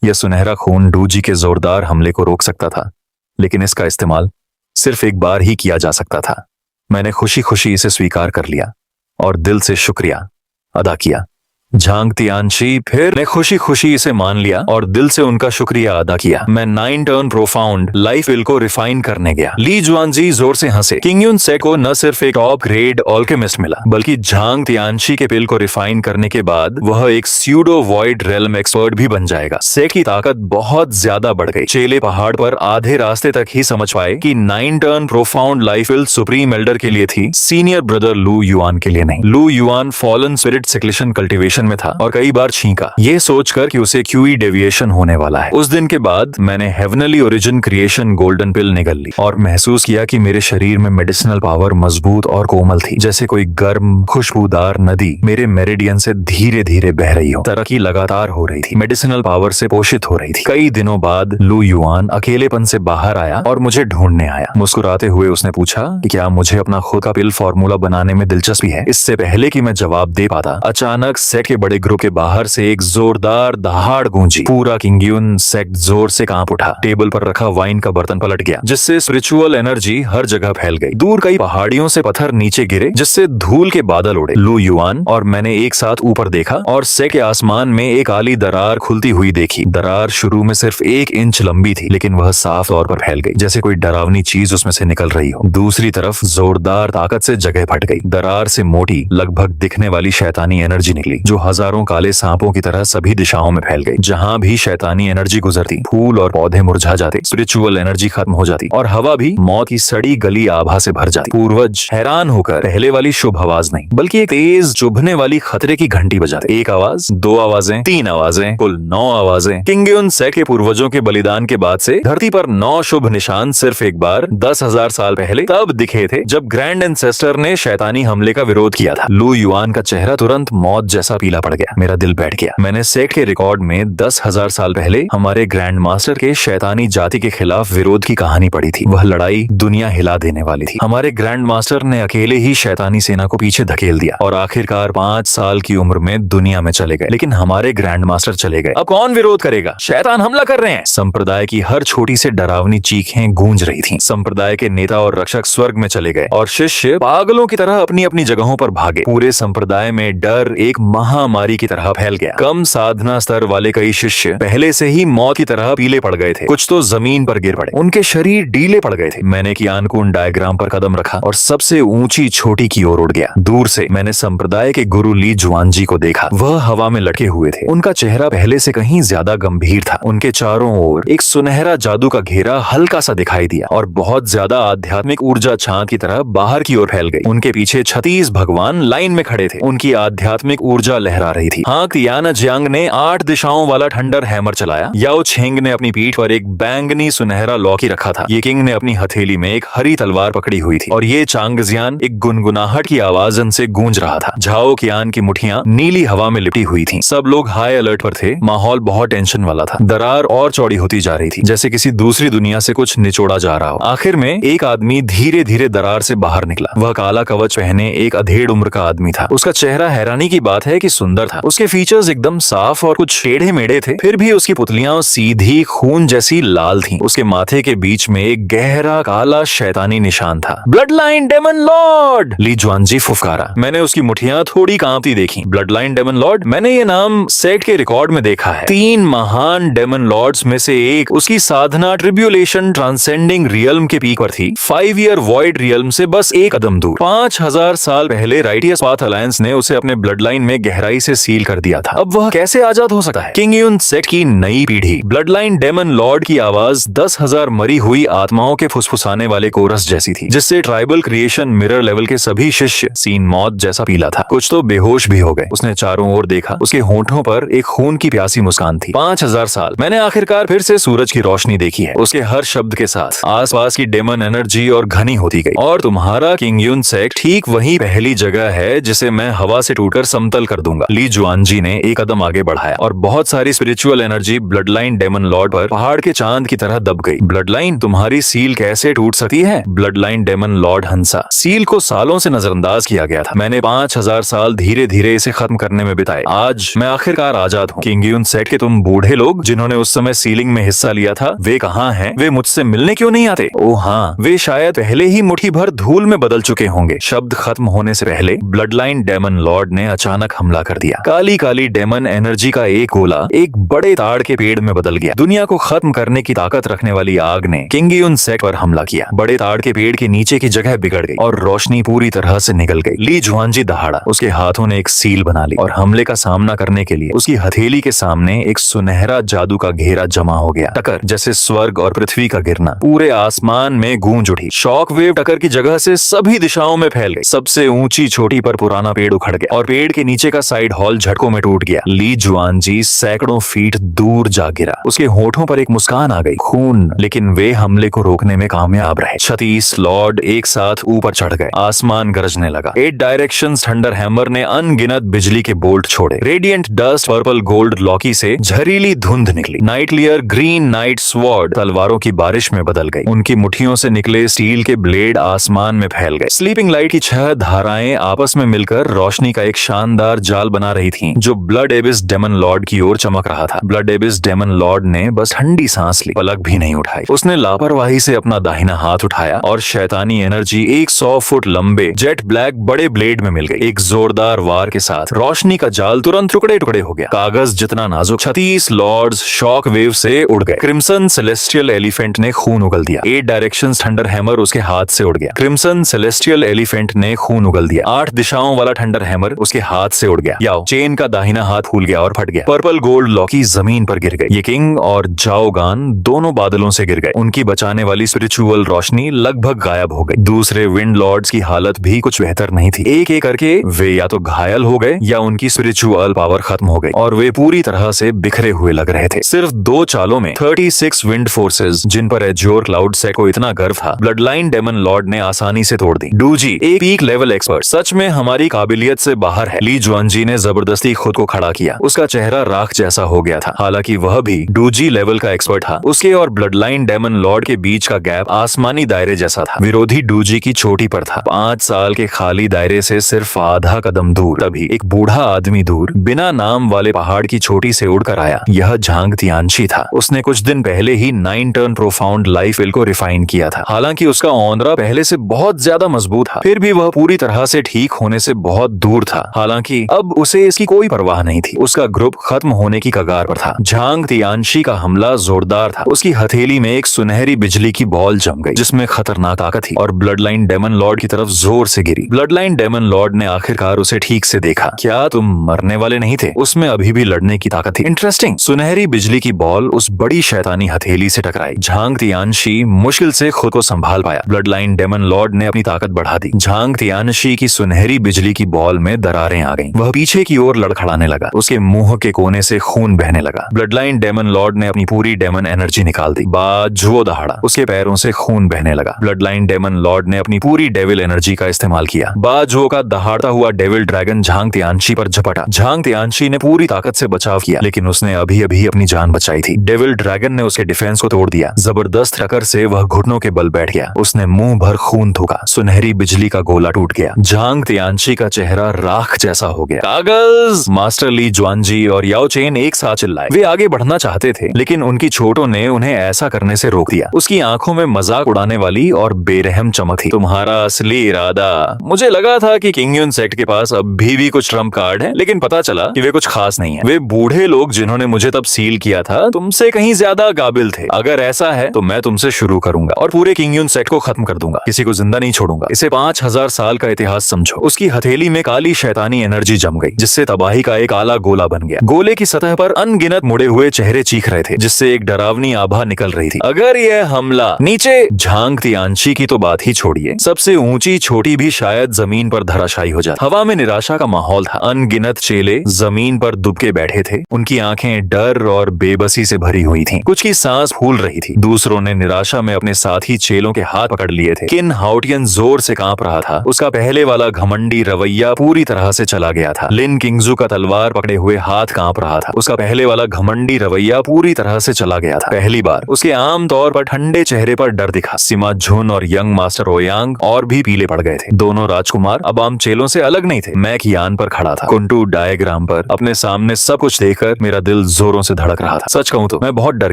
यह सुनहरा खून डूजी के जोरदार हमले को रोक सकता था, लेकिन इसका इस्तेमाल सिर्फ एक बार ही किया जा सकता था। मैंने खुशी खुशी इसे स्वीकार कर लिया और दिल से शुक्रिया अदा किया। झांग तियानशी फिर ने खुशी खुशी इसे मान लिया और दिल से उनका शुक्रिया अदा किया। मैं 9 टर्न प्रोफाउंड लाइफ विल को रिफाइन करने गया। ली जुआनजी जोर से हंसे। किंगयुन सेक को न सिर्फ एक टॉप ग्रेड ऑल्केमिस्ट मिला, बल्कि झांग तियानशी के पिल को रिफाइन करने के बाद वह एक स्यूडो वॉइड रेल्म एक्सपर्ट भी बन जाएगा। सेक की ताकत बहुत ज्यादा बढ़ गई। चेले पहाड़ पर आधे रास्ते तक ही समझ पाए कि 9 turn profound life will supreme Elder के लिए थी, सीनियर ब्रदर लू युआन के लिए नहीं। लू युआन फॉलन स्पिरिट सिक्लेशन कल्टीवेशन में था और कई बार छींका, यह सोचकर कि उसे क्यूई डेविएशन होने वाला है। उस दिन के बाद मैंने हेवनली ओरिजिन क्रिएशन गोल्डन पिल निगल ली और महसूस किया कि मेरे शरीर में मेडिसिनल पावर मजबूत और कोमल थी, जैसे कोई गर्म खुशबूदार नदी मेरे मेरिडियन से धीरे धीरे बह रही हो। तरक्की लगातार हो रही थी, मेडिसिनल पावर से पोषित हो रही थी। कई दिनों बाद लू युआन अकेलेपन से बाहर आया और मुझे ढूंढने आया। मुस्कुराते हुए उसने पूछा कि क्या मुझे अपना खुद का पिल फॉर्मूला बनाने में दिलचस्पी है। इससे पहले कि मैं जवाब दे पाता, अचानक सेट के बड़े ग्रुप के बाहर से एक जोरदार दहाड़ गूंजी। पूरा किंगयुन सेक्ट जोर से कांप उठा। टेबल पर रखा वाइन का बर्तन पलट गया, जिससे स्पिरिचुअल एनर्जी हर जगह फैल गई। दूर कई पहाड़ियों से पत्थर नीचे गिरे, जिससे धूल के बादल उड़े। लू युआन और मैंने एक साथ ऊपर देखा और सेट के आसमान में एक काली दरार खुलती हुई देखी। दरार शुरू में सिर्फ 1 इंच लंबी थी, लेकिन वह साफ तौर पर फैल गई, जैसे कोई डरावनी चीज उसमें से निकल रही हो। दूसरी तरफ जोरदार ताकत से जगह फट गई। दरार से मोटी, लगभग दिखने वाली शैतानी एनर्जी निकली, जो हजारों काले सांपों की तरह सभी दिशाओं में फैल गई। जहां भी शैतानी एनर्जी गुजरती, फूल और पौधे मुरझा जाते, स्पिरिचुअल एनर्जी खत्म हो जाती और हवा भी मौत की सड़ी गली आभा से भर जाती। पूर्वज हैरान होकर पहले वाली शुभ आवाज नहीं, बल्कि एक तेज चुभने वाली खतरे की घंटी बजाते। 1 आवाज, 2 आवाजें, 3 आवाजें, कुल 9 आवाजें। किंगयुन सेक के पूर्वजों के बलिदान के बाद से धरती पर 9 शुभ निशान सिर्फ एक बार 10,000 साल पहले तब दिखे थे, जब ग्रैंड एंसेस्टर ने शैतानी हमले का विरोध किया था। लू युआन का चेहरा तुरंत मौत जैसा पीला पीला पड़ गया। मेरा दिल बैठ गया। मैंने सेक्ट के रिकॉर्ड में 10,000 साल पहले हमारे ग्रैंड मास्टर के शैतानी जाति के खिलाफ विरोध की कहानी पढ़ी थी। वह लड़ाई दुनिया हिला देने वाली थी। हमारे ग्रैंड मास्टर ने अकेले ही शैतानी सेना को पीछे धकेल दिया और आखिरकार 5 साल की उम्र में दुनिया में चले गए। लेकिन हमारे ग्रैंड मास्टर चले गए, अब कौन विरोध करेगा? शैतान हमला कर रहे हैं। संप्रदाय की हर छोटी से डरावनी चीखें गूंज रही थीं। संप्रदाय के नेता और रक्षक स्वर्ग में चले गए और शिष्य पागलों की तरह अपनी अपनी जगहों पर भागे। पूरे संप्रदाय में डर एक महामारी की तरह फैल गया। कम साधना स्तर वाले कई शिष्य पहले से ही मौत की तरह पीले पड़ गए थे। कुछ तो जमीन पर गिर पड़े, उनके शरीर ढीले पड़ गए थे। मैंने कियानकुन डायग्राम पर कदम रखा और सबसे ऊंची छोटी की ओर उड़ गया। दूर से मैंने संप्रदाय के गुरु ली जुआनजी को देखा। वह हवा में लटके हुए थे। उनका चेहरा पहले से कहीं ज्यादा गंभीर था। उनके चारों ओर एक सुनहरा जादू का घेरा हल्का सा दिखाई दिया और बहुत ज्यादा आध्यात्मिक ऊर्जा चांद की तरह बाहर की ओर फैल गई। उनके पीछे 36 भगवान लाइन में खड़े थे। उनकी आध्यात्मिक ऊर्जा लहरा रही थी। हाँ, याना जियांग ने 8 दिशाओं वाला थंडर हैमर चलाया। याओ छेंग ने अपनी पीठ पर एक बैंगनी सुनहरा लॉकी रखा था। ये किंग ने अपनी हथेली में एक हरी तलवार पकड़ी हुई थी और ये चांगजियान एक गुनगुनाहट की आवाज से गूंज रहा था। झाओ कियान की मुठियां नीली हवा में लिपटी हुई थीं। सब लोग हाई अलर्ट पर थे। माहौल बहुत टेंशन वाला था। दरार और चौड़ी होती जा रही थी, जैसे किसी दूसरी दुनिया से कुछ निचोड़ा जा रहा हो। आखिर में एक आदमी धीरे धीरे दरार से बाहर निकला। वह काला कवच पहने एक अधेड़ उम्र का आदमी था। उसका चेहरा हैरानी की बात है कि सुंदर था। उसके फीचर्स एकदम साफ और कुछ टेढ़े मेढ़े थे, फिर भी उसकी पुतलियां सीधी खून जैसी लाल थीं। उसके माथे के बीच में एक गहरा काला शैतानी निशान था। ब्लड लाइन डेमन लॉर्ड, ली जुआनजी फुफकारा। मैंने उसकी मुठियां थोड़ी कांपती देखी। ब्लड लाइन डेमन लॉर्ड, मैंने ये नाम सेक्ट के रिकॉर्ड में देखा है। 3 महान डेमन लॉर्ड्स में से एक। उसकी साधना ट्रिब्यूलेशन ट्रांसेंडिंग रियल्म के पीक पर थी। 5 ईयर वॉइड रियल्म से बस एक कदम दूर। 5000 साल पहले राइटियस पाथ अलायंस ने उसे अपने ब्लड लाइन में गहराई से सील कर दिया था। अब वह कैसे आजाद हो सकता है? किंग यून सेक्ट की नई पीढ़ी। ब्लड लाइन डेमन लॉर्ड की आवाज 10,000 मरी हुई आत्माओं के फुसफुसाने वाले कोरस जैसी थी, जिससे ट्राइबल क्रिएशन मिरर लेवल के सभी शिष्य सीन मौत जैसा पीला था। कुछ तो बेहोश भी हो गए। उसने चारों ओर देखा। उसके होंठों पर एक खून की प्यासी मुस्कान थी। 5000 साल। मैंने आखिरकार फिर से सूरज की रोशनी देखी है। उसके हर शब्द के साथ आसपास की डेमन एनर्जी और घनी होती गई। और तुम्हारा किंग यून सेक्ट ठीक वही पहली जगह है जिसे मैं हवा से टूटकर समतल कर दूंगा। ली जुआनजी ने एक कदम आगे बढ़ाया और बहुत सारी spiritual energy blood line demon lord पर पहाड़ के चांद की तरह दब गई। ब्लड लाइन, तुम्हारी सील कैसे टूट सकती है? ब्लड लाइन डेमन लॉर्ड हंसा। सील को सालों से नजरअंदाज किया गया था। मैंने 5000 साल धीरे धीरे इसे खत्म करने में बिताए। आज मैं आखिरकार आजाद हूँ। किंग यून सेक्ट के तुम बूढ़े लोग जिन्होंने उस समय सीलिंग में हिस्सा लिया था, वे कहाँ हैं? वे मुझसे मिलने क्यों नहीं आते? ओह हाँ, वे शायद पहले ही मुट्ठी भर धूल में बदल चुके होंगे। शब्द खत्म होने से पहले ब्लड लाइन डेमन लॉर्ड ने अचानक हमला कर दिया। काली काली डेमन एनर्जी का एक गोला एक बड़े ताड़ के पेड़ में बदल गया। दुनिया को खत्म करने की ताकत रखने वाली आग ने किंग यून सेक्ट पर हमला किया। बड़े ताड़ के पेड़ के नीचे की जगह बिगड़ गई और रोशनी पूरी तरह से निकल गई। ली जुआनजी दहाड़ा। उसके हाथों ने एक सील बना ली और हमले का सामना करने के लिए उसकी हथेली के सामने एक सुनहरा जादू का घेरा जमा हो गया। टक्कर जैसे स्वर्ग और पृथ्वी का गिरना पूरे आसमान में गूंज उठी। शॉक वेव टक्कर की जगह से सभी दिशाओं में फैल गई। सबसे ऊंची चोटी पर पुराना पेड़ उखड़ गया और पेड़ के नीचे का साइड हॉल झटकों में टूट गया। ली जुआनजी सैकड़ों फीट दूर जा गिरा। उसके होठों पर एक मुस्कान आ गई। खून, लेकिन वे हमले को रोकने में कामयाब रहे। 36 लॉर्ड एक साथ ऊपर चढ़ गए। आसमान गरजने लगा। 8 डायरेक्शंस थंडर हैमर ने अनगिनत बिजली के बोल्ट छोड़े। रेडिएंट डस्ट पर्पल गोल्ड लॉकी से झरीली धुंध निकली। नाइटलियर ग्रीन नाइट स्वॉर्ड तलवारों की बारिश में बदल गई। उनकी मुट्ठियों से निकले स्टील के ब्लेड आसमान में फैल गए। स्लीपिंग लाइट की 6 धाराएं आपस में मिलकर रोशनी का एक शानदार जाल बना रही थीं, जो ब्लड एबिस डेमन लॉर्ड की ओर चमक रहा था। ब्लड एबिस डेमन लॉर्ड ने बस ठंडी सांस ली, पलक भी नहीं उठाई। उसने लापरवाही से अपना दाहिना हाथ उठाया और शैतानी एनर्जी 100 फुट लंबे जेट ब्लैक बड़े ब्लेड में मिल गई। एक जोरदार वार के साथ रोशनी का जाल तुरंत टुकड़े टुकड़े हो गया। कागज जितना नाजुक। 36 लॉर्ड्स शॉक वेव से उड़ गए। क्रिम्सन सेलेस्टियल एलिफेंट ने खून उगल दिया। 8 डायरेक्शंस थंडर हैमर उसके हाथ से उड़ गया। क्रिम्सन सेलेस्टियल एलिफेंट ने खून उगल दिया। 8 दिशाओं वाला थंडर हैमर उसके हाथ से उड़ गया। याओ चेन का दाहिना हाथ फूल गया और फट गया। पर्पल गोल्ड लॉकी जमीन पर गिर गई। ये किंग और जाओ गान दोनों बादलों से गिर गए। उनकी बचाने वाली स्पिरिचुअल रोशनी लगभग गायब हो गई। दूसरे विंड लॉर्ड्स की हालत भी कुछ बेहतर नहीं थी। एक एक करके वे या तो घायल हो गए या उनकी स्पिरिचुअल पावर खत्म हो गई और वे पूरी तरह से बिखरे हुए लग रहे थे। सिर्फ 2 चालों में 36 विंड फोर्सेस, जिन पर एज्योर क्लाउड सेट को इतना गर्व था, ब्लड लाइन डेमन लॉर्ड ने आसानी से तोड़ दी। डूजी एक पीक लेवल एक्सपर्ट, सच में हमारी काबिलियत से बाहर है। ली जुआनजी डूजी ने जबरदस्ती खुद को खड़ा किया। उसका चेहरा राख जैसा हो गया था। हालांकि वह भी डूजी लेवल का एक्सपर्ट था। उसके और ब्लड लाइन डेमन लॉर्ड के बीच का गैप आसमानी दायरे जैसा था। विरोधी डूजी की चोटी पर था। 5 साल के खाली दायरे से सिर्फ आधा कदम दूर तभी एक बूढ़ा आदमी दूर बिना नाम वाले पहाड़ की चोटी से उड़कर आया। यह झांग तियानशी था। उसने कुछ दिन पहले ही 9 टर्न प्रोफाउंड लाइफ विल को रिफाइन किया था। हालांकि उसका औंदरा पहले से बहुत ज्यादा मजबूत था, फिर भी वह पूरी तरह से ठीक होने से बहुत दूर था। हालांकि अब उसे इसकी कोई परवाह नहीं थी। उसका ग्रुप खत्म होने की कगार पर था। झांग तियानशी का हमला जोरदार था। उसकी हथेली में एक सुनहरी बिजली की बॉल जम गई जिसमें खतरनाक ताकत थी और ब्लड लाइन डेमन लॉर्ड की तरफ जोर से गिरी। ब्लड लाइन डेमन लॉर्ड ने आखिरकार उसे ठीक से देखा। क्या तुम मरने वाले नहीं थे? उसमें अभी भी लड़ने की ताकत थी। इंटरेस्टिंग। सुनहरी बिजली की बॉल उस बड़ी शैतानी हथेली से टकराई। झांग तियानशी मुश्किल से खुद को संभाल पाया। ब्लड लाइन डेमन लॉर्ड ने अपनी ताकत बढ़ा दी। झांग तियानशी की सुनहरी बिजली की बॉल में दरारें आ गईं। वह पीछे की ओर लड़खड़ाने लगा। उसके मुंह के कोने से खून बहने लगा। ब्लड लाइन डेमन लॉर्ड ने अपनी पूरी डेमन एनर्जी निकाल दी। बाजुओ दहाड़ा उसके पैरों से खून बहने लगा। ब्लड लाइन डेमन लॉर्ड ने अपनी पूरी डेविल एनर्जी का इस्तेमाल किया। बाजुओं का दहाड़ता हुआ डेविल ड्रैगन झांग तियानशी पर झपटा। झांग तियानशी ने पूरी ताकत से बचाव किया, लेकिन उसने अभी अभी अपनी जान बचाई थी। डेविल ड्रैगन ने उसके डिफेंस को तोड़ दिया। जबरदस्त टक्कर से वह घुटनों के बल बैठ गया। उसने मुंह भर खून थूका। सुनहरी बिजली का गोला टूट गया। झांग तियानशी का चेहरा राख जैसा हो गया। कागज! मास्टर ली ज्वानजी और याओ चेन एक साथ चिल्लाए। वे आगे बढ़ना चाहते थे, लेकिन उनकी चोटों ने उन्हें ऐसा करने से रोक दिया। उसकी आंखों में मजाक उड़ाने वाली और बेरहम चमक थी। तुम्हारा असली इरादा? मुझे लगा था कि किंग यून सेक्ट के पास अभी भी कुछ ट्रम्प कार्ड है, लेकिन पता चला कि वे कुछ खास नहीं है। वे बूढ़े लोग जिन्होंने मुझे तब सील किया था तुमसे कहीं ज्यादा काबिल थे। अगर ऐसा है तो मैं तुमसे शुरू करूंगा और पूरे किंग यून सेक्ट को खत्म कर दूंगा। किसी को जिंदा नहीं छोड़ूंगा। इसे 5000 साल का इतिहास समझो। उसकी हथेली में काली शैतानी एनर्जी जम गई, जिससे तबाही का एक काला गोला बन गया। गोले की सतह पर अनगिनत मुड़े हुए चेहरे चीख रहे थे, जिससे एक डरावनी आभा निकल रही थी। अगर यह हमला नीचे झांग तियानशी की तो बात ही छोड़िए, सबसे ऊंची छोटी भी शायद जमीन पर धराशायी हो जाती। हवा में निराशा का माहौल था। अनगिनत चेले जमीन पर दुबके बैठे थे। उनकी आंखें डर और बेबसी से भरी हुई थीं। कुछ की सांस फूल रही थी। दूसरों ने निराशा में अपने साथी चेलों के हाथ पकड़ लिए थे। किन हाउटियन जोर से कांप रहा था। उसका पहले वाला घमंडी रवैया पूरी तरह से चला गया था। लिन किंगजू का तलवार पकड़े हुए हाथ कांप रहा था। उसका पहले वाला घमंडी रवैया पूरी तरह से चला गया था। पहली बार उसके आम तौर पर ठंडे चेहरे पर डर दिखा। सिमा झुन और यंग मास्टर ओयांग और भी पीले पड़ गए थे। दोनों राजकुमार अब आम चेलों से अलग नहीं थे। मैं कियान पर खड़ा था, कुंटू डायग्राम पर। अपने सामने सब कुछ देखकर मेरा दिल जोरों से धड़क रहा था। सच कहूं तो मैं बहुत डर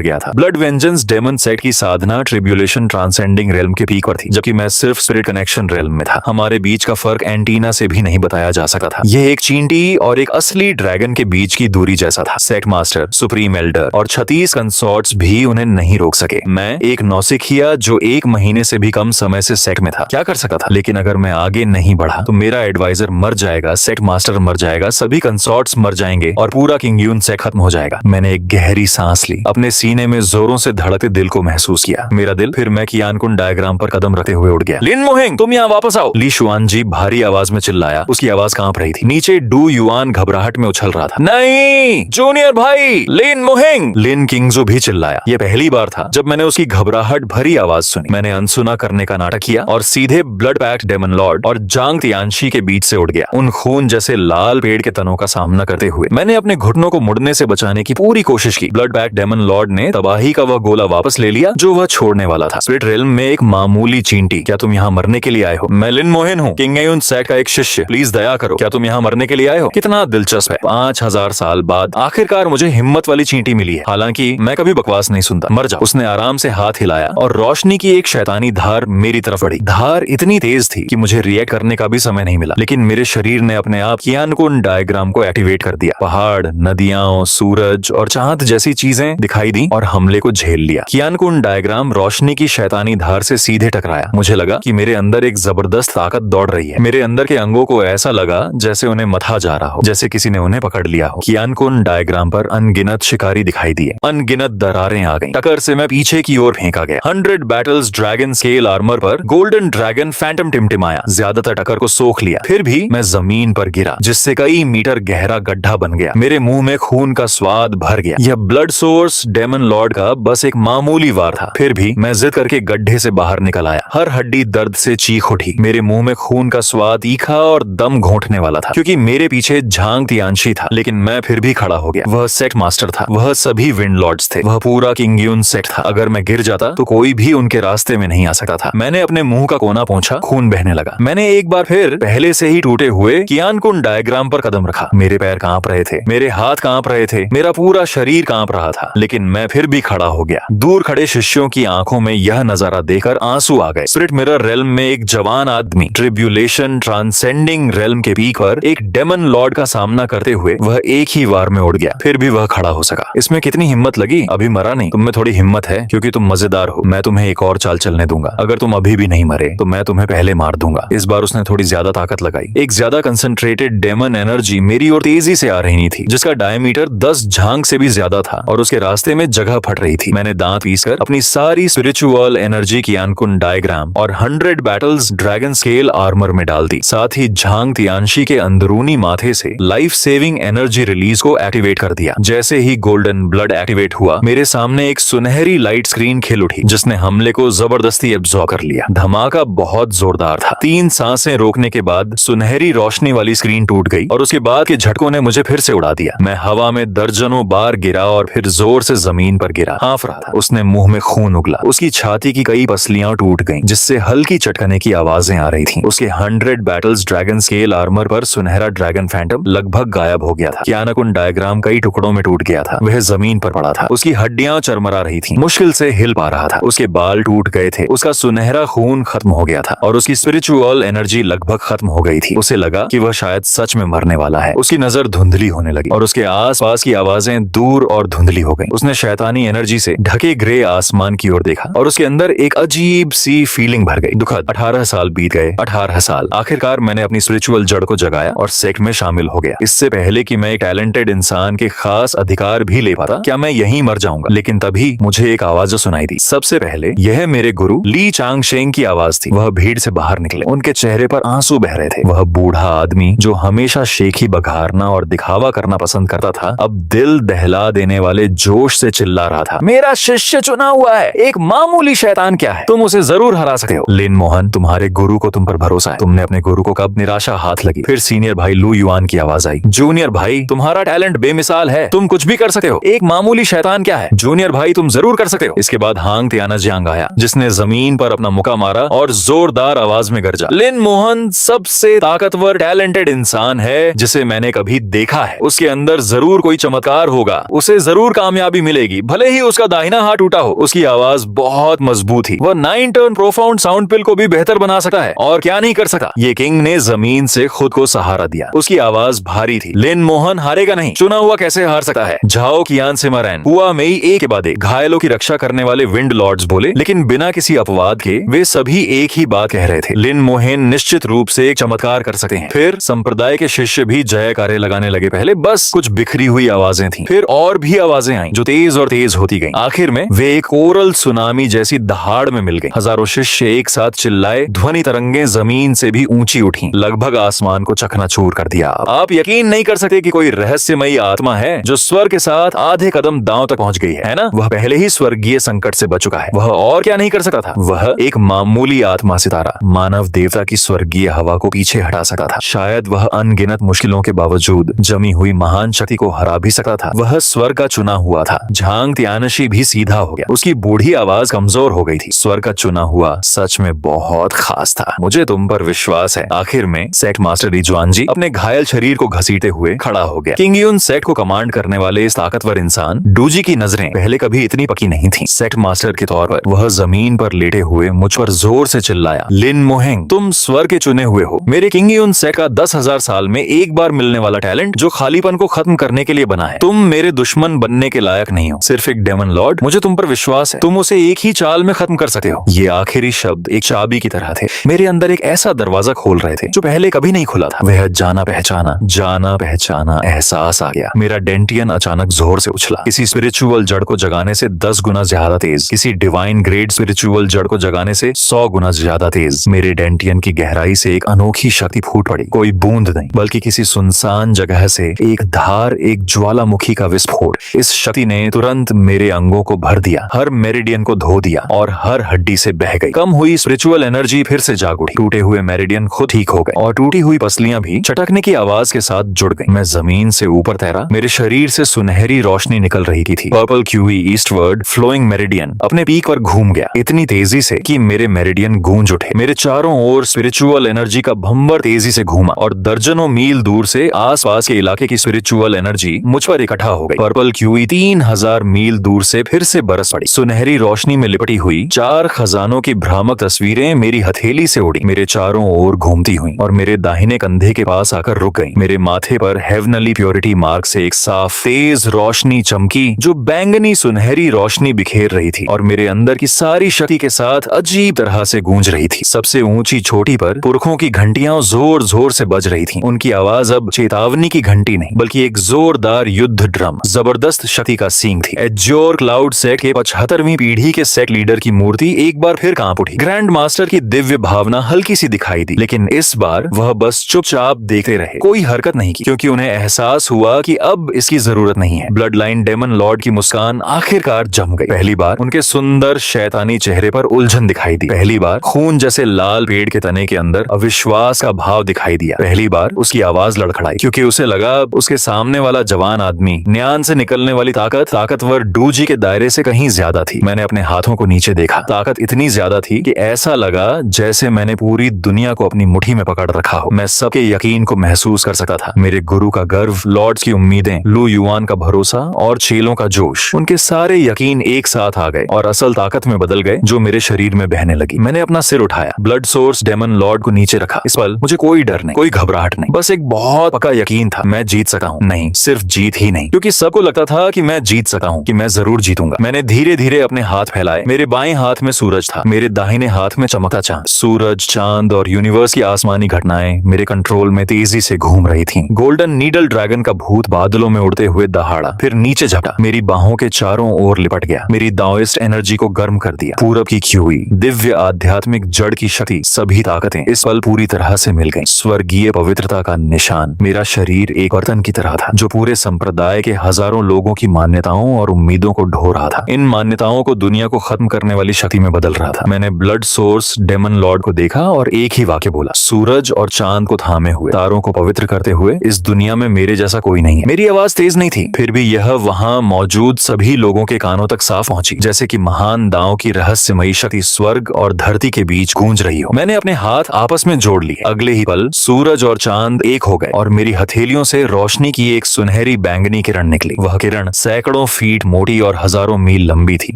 गया था। ब्लड वेंजेंस डेमन सेट की साधना ट्रिब्यूलेशन ट्रांसेंडिंग रेल्म के पीक पर थी, जबकि मैं सिर्फ स्पिरिट कनेक्शन रेल्म में था। हमारे बीच का फर्क एंटीना से भी नहीं बताया जा सकता था। यह एक चींटी और एक असली ड्रैगन के बीच की दूरी जैसा था। सेक्ट मास्टर, सुप्रीम एल्डर और 36 कंसॉर्ट्स भी उन्हें नहीं रोक सके। मैं एक नौसिखिया जो 1 महीने से भी कम समय से सेक्ट में था, क्या कर सकता था? लेकिन अगर मैं आगे नहीं बढ़ा तो मेरा एडवाइजर मर जाएगा, सेक्ट मास्टर मर जाएगा, सभी कंसॉर्ट्स मर जाएंगे और पूरा किंग यून सेक्ट खत्म हो जाएगा। मैंने एक गहरी सांस ली। अपने सीने में जोरों से धड़कते दिल को महसूस किया। मेरा दिल फिर मैं कियानकुन डायग्राम पर कदम रखते हुए उड़ गया। लिन मोहेंग, तुम यहाँ वापस आओ! ली शुआनजी भारी आवाज में चिल्लाया। उसकी आवाज कांप रही थी। नीचे डू युआन घबराहट में उछल रहा था। नहीं जूनियर भाई, लिन मोहेंग! लिन किंगजू भी चिल्लाया। यह पहली बार था जब मैंने उसकी घबराहट भरी आवाज सुनी। मैंने अनसुना करने का नाटक किया और सीधे ब्लड पैक्ट डेमन लॉर्ड और झांग तियानशी के बीच से उड़ गया। उन खून जैसे लाल पेड़ के तनों का सामना करते हुए मैंने अपने घुटनों को मुड़ने से बचाने की पूरी कोशिश की। ब्लड पैक्ट डेमन लॉर्ड ने तबाही का वह गोला वापस ले लिया जो वह छोड़ने वाला था। स्पिरिट रेल्म में एक मामूली चींटी। क्या तुम यहाँ मरने के लिए आए हो? मैं लिन मोहेन हूँ, किंग यून सेक्ट का एक शिष्य। प्लीज दया करो। क्या तुम यहाँ मरने के लिए आए हो? कितना दिलचस्प है। 5000 साल बाद आखिरकार मुझे हिम्मत वाली चींटी मिली है। हालांकि मैं कभी बकवास नहीं सुनता। मर जाओ। उसने आराम से हाथ हिलाया और रोशनी की एक शैतानी धार मेरी तरफ बढ़ी। धार इतनी तेज थी कि मुझे रिएक्ट करने का भी समय नहीं मिला, लेकिन मेरे शरीर ने अपने आप कियानकुन डायग्राम को एक्टिवेट कर दिया। पहाड़, नदियां, सूरज और चांद जैसी चीजें दिखाई दी और हमले को झेल लिया। कियानकुन डायग्राम रोशनी की शैतानी धार से सीधे टकराया। मुझे लगा कि मेरे अंदर एक जबरदस्त ताकत दौड़ रही है। मेरे अंदर के अंगों को ऐसा लगा जैसे उन्हें मथा जा रहा हो, जैसे किसी ने उन्हें पकड़ लिया हो। कियानकुन डायग्राम पर अनगिनत शिकारी दिखाई दिए। अनगिनत दरारें आ गईं। टक्कर से मैं पीछे की ओर फेंका गया। 100 बैटल्स ड्रैगन स्केल आर्मर पर गोल्डन ड्रैगन फैंटम टिमटिमाया। ज्यादातर टक्कर को सोख लिया। फिर भी मैं जमीन पर गिरा, जिससे कई मीटर गहरा गड्ढा बन गया। मेरे मुंह में खून का स्वाद भर गया। यह ब्लड सोर्स डेमन लॉर्ड का बस एक मामूली वार था। फिर भी मैं जिद करके गड्ढे से बाहर निकल आया। हर हड्डी दर्द से चीख उठी। मेरे मुंह में खून का स्वाद तीखा और दम घोंटने वाला था, क्योंकि मेरे पीछे झांग तियांशी था, लेकिन मैं फिर भी खड़ा हो गया। वह सेक्ट मास्टर था, वह सभी विंड लॉर्ड्स थे, वह पूरा किंग यून सेक्ट था। अगर मैं गिर जाता तो कोई भी उनके रास्ते में नहीं आ सकता था। मैंने अपने मुंह का कोना पोंछा, खून बहने लगा। मैंने एक बार फिर पहले से ही टूटे हुए कियानकुन डायग्राम पर कदम रखा। मेरे पैर कांप रहे थे, मेरे हाथ कांप रहे थे, मेरा पूरा शरीर कांप रहा था, लेकिन मैं फिर भी खड़ा हो गया। दूर खड़े शिष्यों की आंखों में यह नजारा देखकर आंसू आ गए। स्पिरिट मिरर रेल्म में एक जवान आदमी ट्रिब्यूलेशन ट्रांसेंडिंग रेल्म के पीक पर एक डेमन लॉर्ड का सामना करते हुए वह एक ही वार में उड़ गया। फिर भी वह खड़ा हो सका। इसमें कितनी हिम्मत लगी? अभी मरा नहीं। तुम में थोड़ी हिम्मत है क्योंकि तुम मजेदार हो। मैं तुम्हें एक और चाल चलने दूंगा। अगर तुम अभी भी नहीं मरे तो मैं तुम्हें पहले मार दूंगा। इस बार उसने थोड़ी ज्यादा ताकत लगाई। एक ज्यादा कंसंट्रेटेड डेमन एनर्जी मेरी ओर तेजी से आ रही थी, जिसका डायमीटर 10 झांग से भी ज्यादा था और उसके रास्ते में जगह फट रही थी। मैंने दांत पीसकर अपनी सारी स्पिरिचुअल एनर्जी की कियानकुन डायग्राम और 100 बैटल्स ड्रैगन स्केल आर्मर में डाल दी। साथ ही झांग तियांशी के अंदरूनी माथे से लाइफ सेविंग एनर्जी रिलीज को एक्टिवेट कर दिया। जैसे ही गोल्डन ब्लड एक्टिवेट हुआ, मेरे सामने एक सुनहरी लाइट स्क्रीन खिल उठी, जिसने हमले को जबरदस्ती एब्जॉर्ब कर लिया। धमाका बहुत जोरदार था। 3 सांसें रोकने के बाद सुनहरी रोशनी वाली स्क्रीन टूट गई और उसके बाद के झटकों ने मुझे फिर से उड़ा दिया। मैं हवा में दर्जनों बार गिरा और फिर जोर से जमीन पर गिरा। हाँफ रहा था। उसने मुंह में खून उगला। उसकी छाती की कई पसलियां टूट गईं, जिससे हल्की चटकने की आवाजें आ रही थीं। उसके 100 बैटल्स ड्रैगन स्केल आर्मर पर सुनहरा ड्रैगन फैंटम लगभग गायब हो गया था। कियानकुन डायग्राम कई टुकड़ों में टूट गया था। वह जमीन पर पड़ा था। उसकी हड्डियां चरमरा रही थीं। मुश्किल से हिल पा रहा था। उसके बाल टूट गए थे। उसका सुनहरा खून खत्म हो गया था और उसकी स्पिरिचुअल एनर्जी लगभग खत्म हो गई थी। उसे लगा कि वह शायद सच में मरने वाला है। उसकी नजर धुंधली होने लगी और उसके आसपास की आवाजें दूर और धुंधली हो गईं। उसने शैतानी एनर्जी से ढके ग्रे आसमान की ओर देखा और उसके अंदर एक अजीब सी फीलिंग भर गई। दुखद। 18 साल बीत गए। 18 साल। आखिरकार मैंने अपनी स्पिरिचुअल जड़ को जगाया और सेक्ट में शामिल हो गया। इससे पहले कि मैं एक टैलेंटेड इंसान के खास अधिकार भी ले पाता, क्या मैं यहीं मर जाऊंगा? लेकिन तभी मुझे एक आवाज सुनाई दी। सबसे पहले यह मेरे गुरु ली चांगशेंग की आवाज थी। वह भीड़ से बाहर निकले। उनके चेहरे पर आंसू बह रहे थे। वह बूढ़ा आदमी जो हमेशा शेखी बघारना और दिखावा करना पसंद करता था, अब दिल दहला देने वाले जोश से चिल्ला रहा था, मेरा शिष्य चुना हुआ है। एक मामूली शैतान क्या है? तुम उसे जरूर हरा सकते हो। लिन मोहन, तुम्हारे गुरु को तुम पर भरोसा है। तुमने अपने गुरु को कब निराशा हाथ लगी। फिर सीनियर भाई लू युआन की आवाज आई, जूनियर भाई तुम्हारा टैलेंट बेमिसाल है। तुम कुछ भी कर सकते हो। एक मामूली शैतान क्या है? जूनियर भाई तुम जरूर कर सकते हो। इसके बाद हांग तियानाजियांग आया, जिसने जमीन पर अपना मुक्का मारा और जोरदार आवाज में गरजा, लिन मोहन सबसे ताकतवर टैलेंटेड इंसान है जिसे मैंने कभी देखा है। उसके अंदर जरूर कोई चमत्कार होगा। उसे जरूर कामयाबी मिलेगी, भले ही उसका दाहिना हाथ टूटा हो। उसकी आवाज बहुत मजबूत थी। वह 9 टर्न प्रोफाउंड साउंड पिल को भी बेहतर बना सकता है। और क्या नहीं कर सकता। ये किंग ने जमीन से खुद को सहारा दिया। उसकी आवाज भारी थी। लिन मोहन हारेगा नहीं। चुना हुआ कैसे हार सकता है? झाओ कियान सिमरैन, हुआ मेई एक के बाद एक। घायलों की रक्षा करने वाले विंड लॉर्ड्स बोले, लेकिन बिना किसी अपवाद के वे सभी एक ही बात कह रहे थे, लिन मोहन निश्चित रूप से एक चमत्कार कर सकते हैं। फिर संप्रदाय के शिष्य भी जयकारे लगाने लगे। पहले बस कुछ बिखरी हुई आवाजें थीं, फिर और भी आवाजें आईं जो तेज और तेज होती गईं। आखिर में वे एक कोरल सुनामी जैसी दहाड़ में मिल गए। हजारों शिष्य एक साथ चिल्लाए। ध्वनि तरंगें जमीन से भी ऊंची उठी, लगभग आसमान को चकनाचूर कर दिया। आप यकीन नहीं कर सकते कि कोई रहस्यमयी आत्मा है जो स्वर्ग के साथ आधे कदम दांव तक पहुंच गई है ना? वह पहले ही स्वर्गीय संकट से बच चुका है। वह और क्या नहीं कर सकता था? वह एक मामूली आत्मा सितारा, मानव देवता की स्वर्गीय हवा को पीछे हटा सकता था। शायद वह अनगिनत मुश्किलों के बावजूद जमी हुई महान शक्ति को हरा भी सकता था। वह स्वर्ग का चुना हुआ था। झांग तियानशी भी सीधा हो गया। उसकी बूढ़ी आवाज कमजोर हो गई थी। स्वर्ग का चुना हुआ सच में बहुत खास था। मुझे तुम पर विश्वास है। आखिर में सेक्ट मास्टर रिजुआन जी अपने घायल शरीर को घसीटते हुए खड़ा हो गया। किंग यून सेक्ट को कमांड करने वाले इस ताकतवर इंसान डूजी की नजरें पहले कभी इतनी पकी नहीं थी। सेक्ट मास्टर के तौर पर वह जमीन पर लेटे हुए मुझ पर जोर से चिल्लाया, लिन मोहेंग, तुम स्वर्ग के चुने हुए हो। मेरे किंग यून सेक्ट का 10,000 साल में एक बार मिलने वाला टैलेंट जो खालीपन को खत्म करने के लिए बना है। तुम मेरे दुश्मन बनने के लायक नहीं हो, सिर्फ एक डेमन लॉर्ड। मुझे तुम पर विश्वास है, तुम उसे एक ही चाल में खत्म कर सकते हो। ये आखिरी शब्द एक चाबी की तरह थे। मेरे अंदर एक ऐसा दरवाजा खोल रहे थे जो पहले कभी नहीं खुला था। वह जाना पहचाना एहसास आ गया। मेरा डेंटियन अचानक जोर से उछला। किसी स्पिरिचुअल जड़ को जगाने से 10 गुना ज्यादा तेज, किसी डिवाइन ग्रेड स्पिरिचुअल जड़ को जगाने से 100 गुना ज्यादा तेज। मेरे डेंटियन की गहराई से एक अनोखी शक्ति फूट पड़ी। कोई बूंद नहीं, बल्कि किसी सुनसान जगह से एक धार, एक ज्वालामुखी का विस्फोट। इस शक्ति ने तुरंत मेरे अंगों को भर दिया, हर मेरिडियन को धो दिया और हर हड्डी से बह गई। कम हुई स्पिरिचुअल एनर्जी फिर से जाग उठी। टूटे हुए मेरिडियन खुद ठीक हो गए और टूटी हुई पसलियां भी चटकने की आवाज के साथ जुड़ गई। मैं जमीन से ऊपर तैरा, मेरे शरीर से सुनहरी रोशनी निकल रही थी। Purple qi eastward flowing meridian अपने पीक पर घूम गया इतनी तेजी से कि मेरे मेरिडियन गूंज उठे। मेरे चारों ओर स्पिरिचुअल एनर्जी का भंवर तेजी से घूमा और दर्जनों मील दूर से आसपास के इलाके की स्पिरिचुअल एनर्जी मुझ पर इकट्ठा हो गई। पर्पल क्यूई 3000 मील दूर से फिर से बरस पड़ी। सुनहरी रोशनी में लिपटी हुई 4 खजानों की भ्रामक तस्वीरें मेरी हथेली से उड़ी, मेरे चारों ओर घूमती हुई और मेरे दाहिने कंधे के पास आकर रुक गई। मेरे माथे पर हेवनली प्योरिटी मार्क से एक साफ तेज रोशनी चमकी जो बैंगनी सुनहरी रोशनी बिखेर रही थी और मेरे अंदर की सारी शक्ति के साथ अजीब तरह से गूंज रही थी। सबसे ऊंची चोटी पर पुरखों की घंटियां जोर जोर से बज रही थीं। उनकी आवाज अब चेतावनी की घंटी नहीं बल्कि एक जोरदार युद्ध ड्रम, जबरदस्त शक्ति का सींग थी। एज्योर क्लाउड सेट के 75वीं पीढ़ी के सेट लीडर की मूर्ति एक बार फिर कांप उठी। ग्रैंड मास्टर की दिव्य भावना हल्की सी दिखाई दी, लेकिन इस बार वह बस चुपचाप देखते रहे, कोई हरकत नहीं की, क्योंकि उन्हें एहसास हुआ कि अब इसकी जरूरत नहीं है। ब्लड लाइन डेमन लॉर्ड की मुस्कान आखिरकार जम गई। पहली बार उनके सुंदर शैतानी चेहरे पर उलझन दिखाई दी। पहली बार खून जैसे लाल पेड़ के तने के अंदर अविश्वास का भाव दिखाई दिया। पहली बार उसकी आवाज लड़खड़ाई, क्योंकि उसे लगा उसके सामने वाला जवान आदमी न्यान से निकलने वाली ताकतवर डूजी के दायरे से कहीं ज्यादा थी। मैंने अपने हाथों को नीचे देखा। ताकत इतनी ज्यादा थी कि ऐसा लगा जैसे मैंने पूरी दुनिया को अपनी मुट्ठी में पकड़ रखा हो। मैं सबके यकीन को महसूस कर सकता था। मेरे गुरु का गर्व, लॉर्ड्स की उम्मीदें, लू युआन का भरोसा और चेलों का जोश, उनके सारे यकीन एक साथ आ गए और असल ताकत में बदल गए जो मेरे शरीर में बहने लगी। मैंने अपना सिर उठाया, ब्लड सोर्स डेमन लॉर्ड को नीचे रखा। इस पल मुझे कोई डर नहीं, कोई घबराहट नहीं, बस एक बहुत पक्का यकीन था, मैं जीत सका हूँ। नहीं, सिर्फ जीत ही नहीं, क्योंकि सबको लगता था कि मैं जीत सका हूँ, कि मैं जरूर जीतूंगा। मैंने धीरे धीरे अपने हाथ फैलाए। मेरे बाएं हाथ में सूरज था, मेरे दाहिने हाथ में चमकता चांद। सूरज, चांद और यूनिवर्स की आसमानी घटनाएं मेरे कंट्रोल में तेजी से घूम रही थीं। गोल्डन नीडल ड्रैगन का भूत बादलों में उड़ते हुए दहाड़ा, फिर नीचे झपटा, मेरी बाहों के चारों ओर लिपट गया, मेरी दाओइस्ट एनर्जी को गर्म कर दिया। पूरब की क्यूई, दिव्य आध्यात्मिक जड़ की शक्ति, सभी ताकतें इस पल पूरी तरह से मिल गईं। स्वर्गीय पवित्रता का निशान। मेरा शरीर एक बर्तन की तरह था जो पूरे संप्रदाय के हजारों लोगों की मान्यताओं और उम्मीदों को ढो रहा था। इन मान्यताओं को दुनिया को खत्म करने वाली शक्ति में बदल रहा था। मैंने ब्लड सोर्स डेमन लॉर्ड को देखा और एक ही वाक्य बोला, सूरज और चांद को थामे हुए, तारों को पवित्र करते हुए, इस दुनिया में मेरे जैसा कोई नहीं है। मेरी आवाज तेज नहीं थी, फिर भी यह वहां मौजूद सभी लोगों के कानों तक साफ पहुंची, जैसे कि महान दांव की रहस्यमयी शक्ति स्वर्ग और धरती के बीच गूंज रही हो। मैंने अपने हाथ आपस में जोड़ लिए। अगले ही पल सूरज और चांद एक हो गए और मेरी हथेलियों से रोशनी की एक सुनहरी बैंगनी किरण निकली। वह किरण सैकड़ों फीट मोटी और हजारों मील लंबी थी,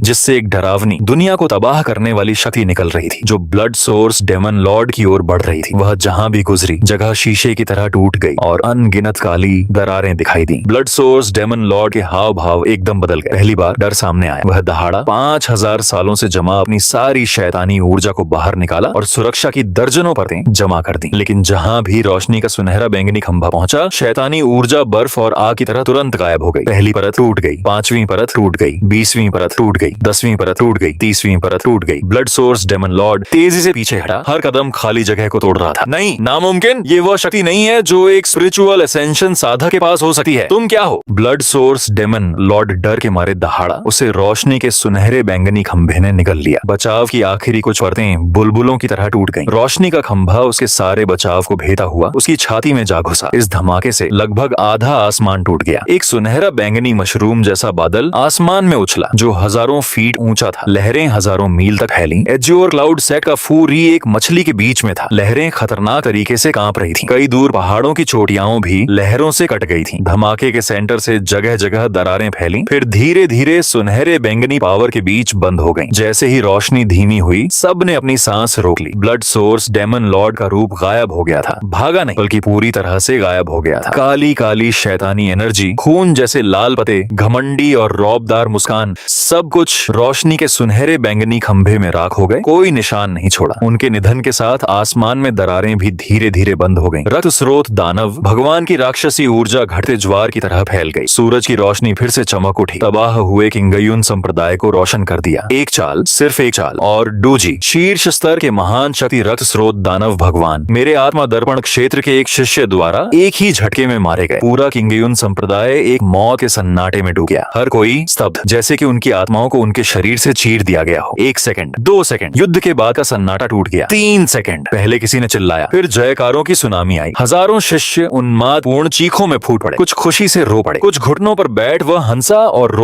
जिससे एक डरावनी, दुनिया को तबाह करने वाली शक्ति निकल रही थी, जो ब्लड सोर्स डेमन लॉर्ड की ओर बढ़ रही थी। वह जहां भी गुजरी, जगह शीशे की तरह टूट गई और अनगिनत काली दरारें दिखाई दी। ब्लड सोर्स डेमन लॉर्ड के हाव भाव एकदम बदल गए। पहली बार डर सामने आया। वह दहाड़ा 5000 सालों से जमा अपनी सारी शैतानी ऊर्जा को बाहर निकाला और सुरक्षा की दर्जनों परतें जमा कर दी। लेकिन जहां भी रोशनी का सुनहरा बैंगनी खंभा पहुंचा, शैतानी ऊर्जा बर्फ और आग की तरह तुरंत गायब हो गई। पहली परत टूट गई, 5वीं परत टूट गई, 20वीं परत टूट गई, 10वीं परत टूट गई, 30वीं परत टूट गई। ब्लड सोर्स डेमन लॉर्ड तेजी से पीछे हटा, हर कदम खाली जगह को तोड़ रहा था। नहीं, नामुमकिन, ये वह शक्ति नहीं है जो एक स्पिरिचुअल एसेंशन साधक के पास हो सकती है। तुम क्या हो? ब्लड सोर्स डेमन लॉर्ड डर के मारे दहाड़ा। उसे रोशनी के सुनहरे बैंगनी खंभे ने निगल लिया। बचाव की आखिरी कुछ परतें बुलबुलों की तरह टूट गईं। रोशनी का खंभा उसके सारे बचाव को भेदा हुआ उसकी छाती में जा घुसा। इस धमाके से लगभग आधा आसमान टूट गया। एक सुनहरा बैंगनी मशरूम जैसा बादल आसमान में उछला, जो हजारों फीट ऊंचा था। लहरें हजारों मील तक फैली। एज्योर क्लाउड सेट का फूरी एक मछली के बीच में था। लहरें खतरनाक तरीके से कांप रही थीं। कई दूर पहाड़ों की चोटियां भी लहरों से कट गई थीं। धमाके के सेंटर से जगह जगह दरारें फैली, फिर धीरे धीरे सुनहरे बैंगनी पावर के बीच बंद हो गईं। जैसे ही रोशनी धीमी हुई, सब ने अपनी सांस रोक ली। ब्लड सोर्स डेमन लॉर्ड का रूप गायब हो गया था। भागा नहीं, बल्कि पूरी तरह से गायब हो गया था। काली काली शैतानी एनर्जी, खून जैसे लाल पते, घमंडी और रौबदार मुस्कान, सब कुछ रोशनी के सुनहरे बैंगनी खंभे में राख हो गए। कोई निशान नहीं छोड़ा। उनके निधन के साथ आसमान में दरारें भी धीरे धीरे बंद हो गईं। रक्त स्रोत दानव, भगवान की राक्षसी ऊर्जा घटते ज्वार की तरह फैल गई। सूरज की रोशनी फिर से चमक उठी, तबाह हुए किंगयुन संप्रदाय को रोशन कर दिया। एक चाल, सिर्फ एक चाल, और डूजी, शीर्ष स्तर के महान शक्ति रक्त स्रोत दानव भगवान, मेरे आत्मा दर्पण क्षेत्र के एक शिष्य द्वारा एक ही झटके में मारे गए। पूरा किंगयुन संप्रदाय एक मौत के सन्नाटे में डूब गया। हर कोई स्तब्ध, जैसे कि उनकी आत्माओं को उनके शरीर से चीर दिया गया हो। 1 सेकंड, 2 सेकंड, युद्ध के बाद का सन्नाटा टूट गया। 3 सेकंड, पहले किसी ने चिल्लाया, फिर जयकारों की सुनामी आई। सुनाई। हजारों शिष्य उन्माद पूर्ण चीखों में फूट पड़े। कुछ खुशी से रो पड़े, कुछ घुटनों पर बैठ वह हंसा और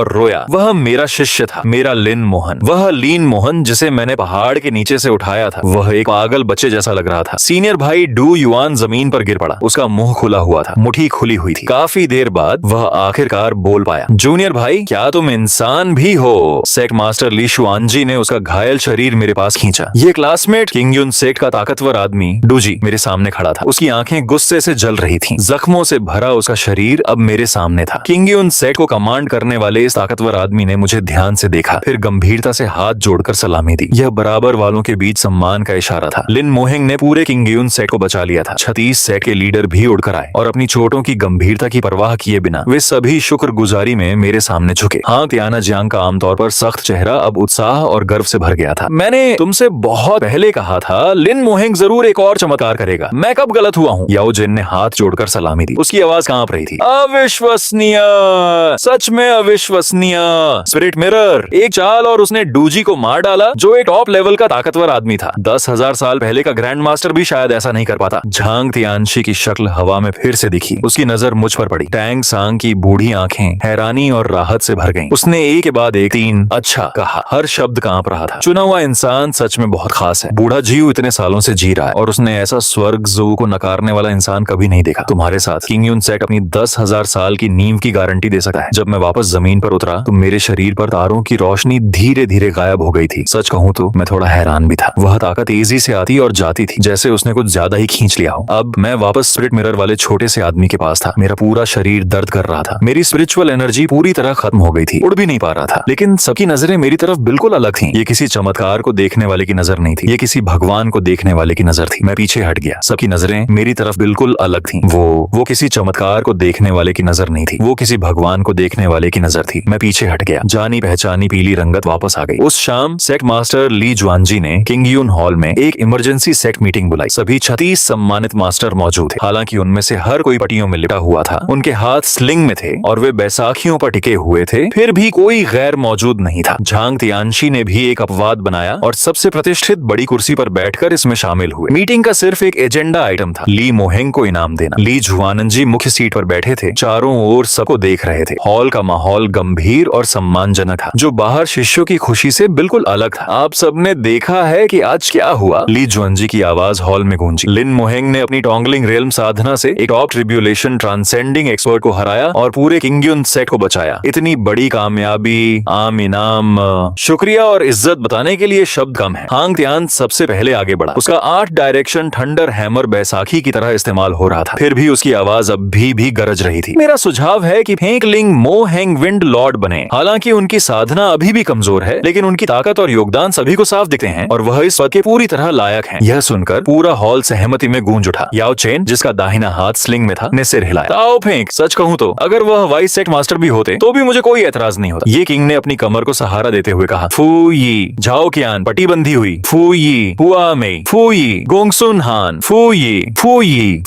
रोया। वह मेरा शिष्य था, मेरा लिन मोहन, वह लीन मोहन जिसे मैंने पहाड़ के नीचे से उठाया था। वह एक पागल बच्चे जैसा लग रहा था। सीनियर भाई डू युआन जमीन पर गिर पड़ा। उसका मुंह खुला हुआ था, मुट्ठी खुली हुई थी। काफी देर बाद वह आखिरकार बोल पाया, जूनियर भाई, क्या तुम इंसान भी हो? सेक्ट मास्टर ली शुआनजी ने उसका घायल शरीर मेरे पास खींचा। ये क्लासमेट किंग युन सेक्ट का ताकतवर आदमी डूजी मेरे सामने खड़ा था। उसकी आंखें गुस्से से जल रही थीं। जख्मों से भरा उसका शरीर अब मेरे सामने था। किंग युन सेक्ट को कमांड करने वाले इस ताकतवर आदमी ने मुझे ध्यान से देखा, फिर गंभीरता से हाथ जोड़कर सलामी दी। यह बराबर वालों के बीच सम्मान का इशारा था। लिन मोहेंग ने पूरे किंग युन सेक्ट को बचा लिया था। 36 सेक्ट के लीडर भी उड़कर आए और अपनी चोटों की गंभीरता की परवाह किए बिना वे सभी शुक्रगुजारी में मेरे सामने झुके। हाँ, तियाना जियांग का आमतौर पर सख्त चेहरा अब उत्साह और गर्व से भर गया था। मैंने तुमसे बहुत पहले कहा था लिन मोहेंग जरूर एक और चमत्कार करेगा। मैं कब गलत हुआ हूँ? याओ जिन ने हाथ जोड़कर सलामी दी। उसकी आवाज कांप रही थी। अविश्वसनीय, सच में अविश्वसनीय। स्पिरिट मिरर, एक चाल और उसने डूजी को मार डाला जो एक टॉप लेवल का ताकतवर आदमी था। 10,000 साल पहले का ग्रैंड मास्टर भी शायद ऐसा नहीं कर पाता। झांग तियानशी की शक्ल हवा में फिर से दिखी। उसकी नजर मुझ पर पड़ी। टैंग सांग की बूढ़ी आंखें हैरानी और राहत से भर गईं। उसने एक के बाद एक 3 अच्छा कहा। हर शब्द कांप रहा था। चुना हुआ इंसान सच में बहुत खास है। बूढ़ा जीव इतने सालों से जी रहा है और उसने ऐसा स्वर्ग ज़ू को नकारने वाला इंसान कभी नहीं देखा। तुम्हारे साथ किंग युन सेक्ट अपनी 10,000 साल की नींव की गारंटी दे सकता है। जब मैं वापस जमीन पर उतरा तो मेरे शरीर पर तारों की रोशनी धीरे धीरे गायब हो गई थी। सच कहूँ तो मैं थोड़ा हैरान भी था। वह ताकत तेजी से आती और जाती थी, जैसे उसने कुछ ज्यादा ही खींच लिया हो। अब मैं वापस स्पिरिट मिरर वाले छोटे से आदमी के पास था। मेरा पूरा शरीर दर्द कर रहा था। मेरी स्पिरिचुअल एनर्जी पूरी तरह खत्म हो गई थी। उड़ भी नहीं पा रहा था। लेकिन सबकी नजरें मेरी तरफ बिल्कुल अलग थीं। ये किसी चमत्कार को देखने वाले की नजर नहीं थी, ये किसी भगवान को देखने वाले की नजर थी। मैं पीछे हट गया। सबकी नजरें मेरी तरफ बिल्कुल अलग थीं। वो किसी चमत्कार को देखने वाले की नजर नहीं थी, वो किसी भगवान को देखने वाले की नजर थी। मैं पीछे हट गया। जानी पहचानी पीली रंगत वापस आ गई। उस शाम सेक्ट मास्टर ली जुआनजी ने किंग युन हॉल में एक इमरजेंसी सेक्ट मीटिंग बुलाई। सभी 36 सम्मानित मास्टर मौजूद थे। हालांकि उनमें से हर कोई पट्टियों में लिपटा हुआ था। उनके हाथ स्लिंग में थे और वे बैसाखियों पर टिके हुए थे। फिर भी कोई गैर मौजूद नहीं था। झांग तियानशी ने भी एक अपवाद बनाया और सबसे प्रतिष्ठित बड़ी कुर्सी पर बैठकर इसमें शामिल हुए। मीटिंग का सिर्फ एक एजेंडा आइटम था, ली मोहेंग को इनाम देना। ली जुआनजी मुख्य सीट पर बैठे थे। चारों ओर सबको देख रहे थे। हॉल का माहौल गंभीर और सम्मानजनक था, जो बाहर शिष्यों की खुशी से बिल्कुल अलग था। आप सबने देखा है कि आज क्या हुआ? ली जुआनजी की आवाज हॉल में गूंजी। लिन मोहेंग ने अपनी टोंगलिंग रेल्म साधना से एक टॉप ट्रिब्यूलेशन ट्रांसेंडिंग एक्सपर्ट को हराया और पूरे किंग युन सेक्ट को बचाया। इतनी बड़ी कामयाबी, आम इनाम, शुक्रिया और इज्जत बताने के लिए शब्द कम है। हांग तियान सबसे पहले आगे बढ़ा। उसका 8 डायरेक्शन थंडर हैमर बैसाखी की तरह इस्तेमाल हो रहा था। फिर भी उसकी आवाज अब भी गरज रही थी। मेरा सुझाव है कि फेंकलिंग मोहेंग विंड लॉर्ड बने। हालांकि उनकी साधना अभी भी कमजोर है, लेकिन उनकी ताकत और योगदान सभी को साफ दिखते हैं और वह इस पद के पूरी तरह लायक हैं। यह सुनकर पूरा हॉल सहमति में गूंज उठा। याओ चेन, जिसका दाहिना हाथ स्लिंग में था, ने सिर हिलाया। ताओ फेंक, सच कहूं तो अगर वह वाइस सेक्ट मास्टर भी होते तो भी मुझे कोई एतराज नहीं होता। ये किंग ने अपनी कमर को सहारा देते हुए कहा। फूयी, झाओ कियान पट्टी बंधी हुई। फूयी, हुआ में, फूयी, गोंगसुन हान, फूयी,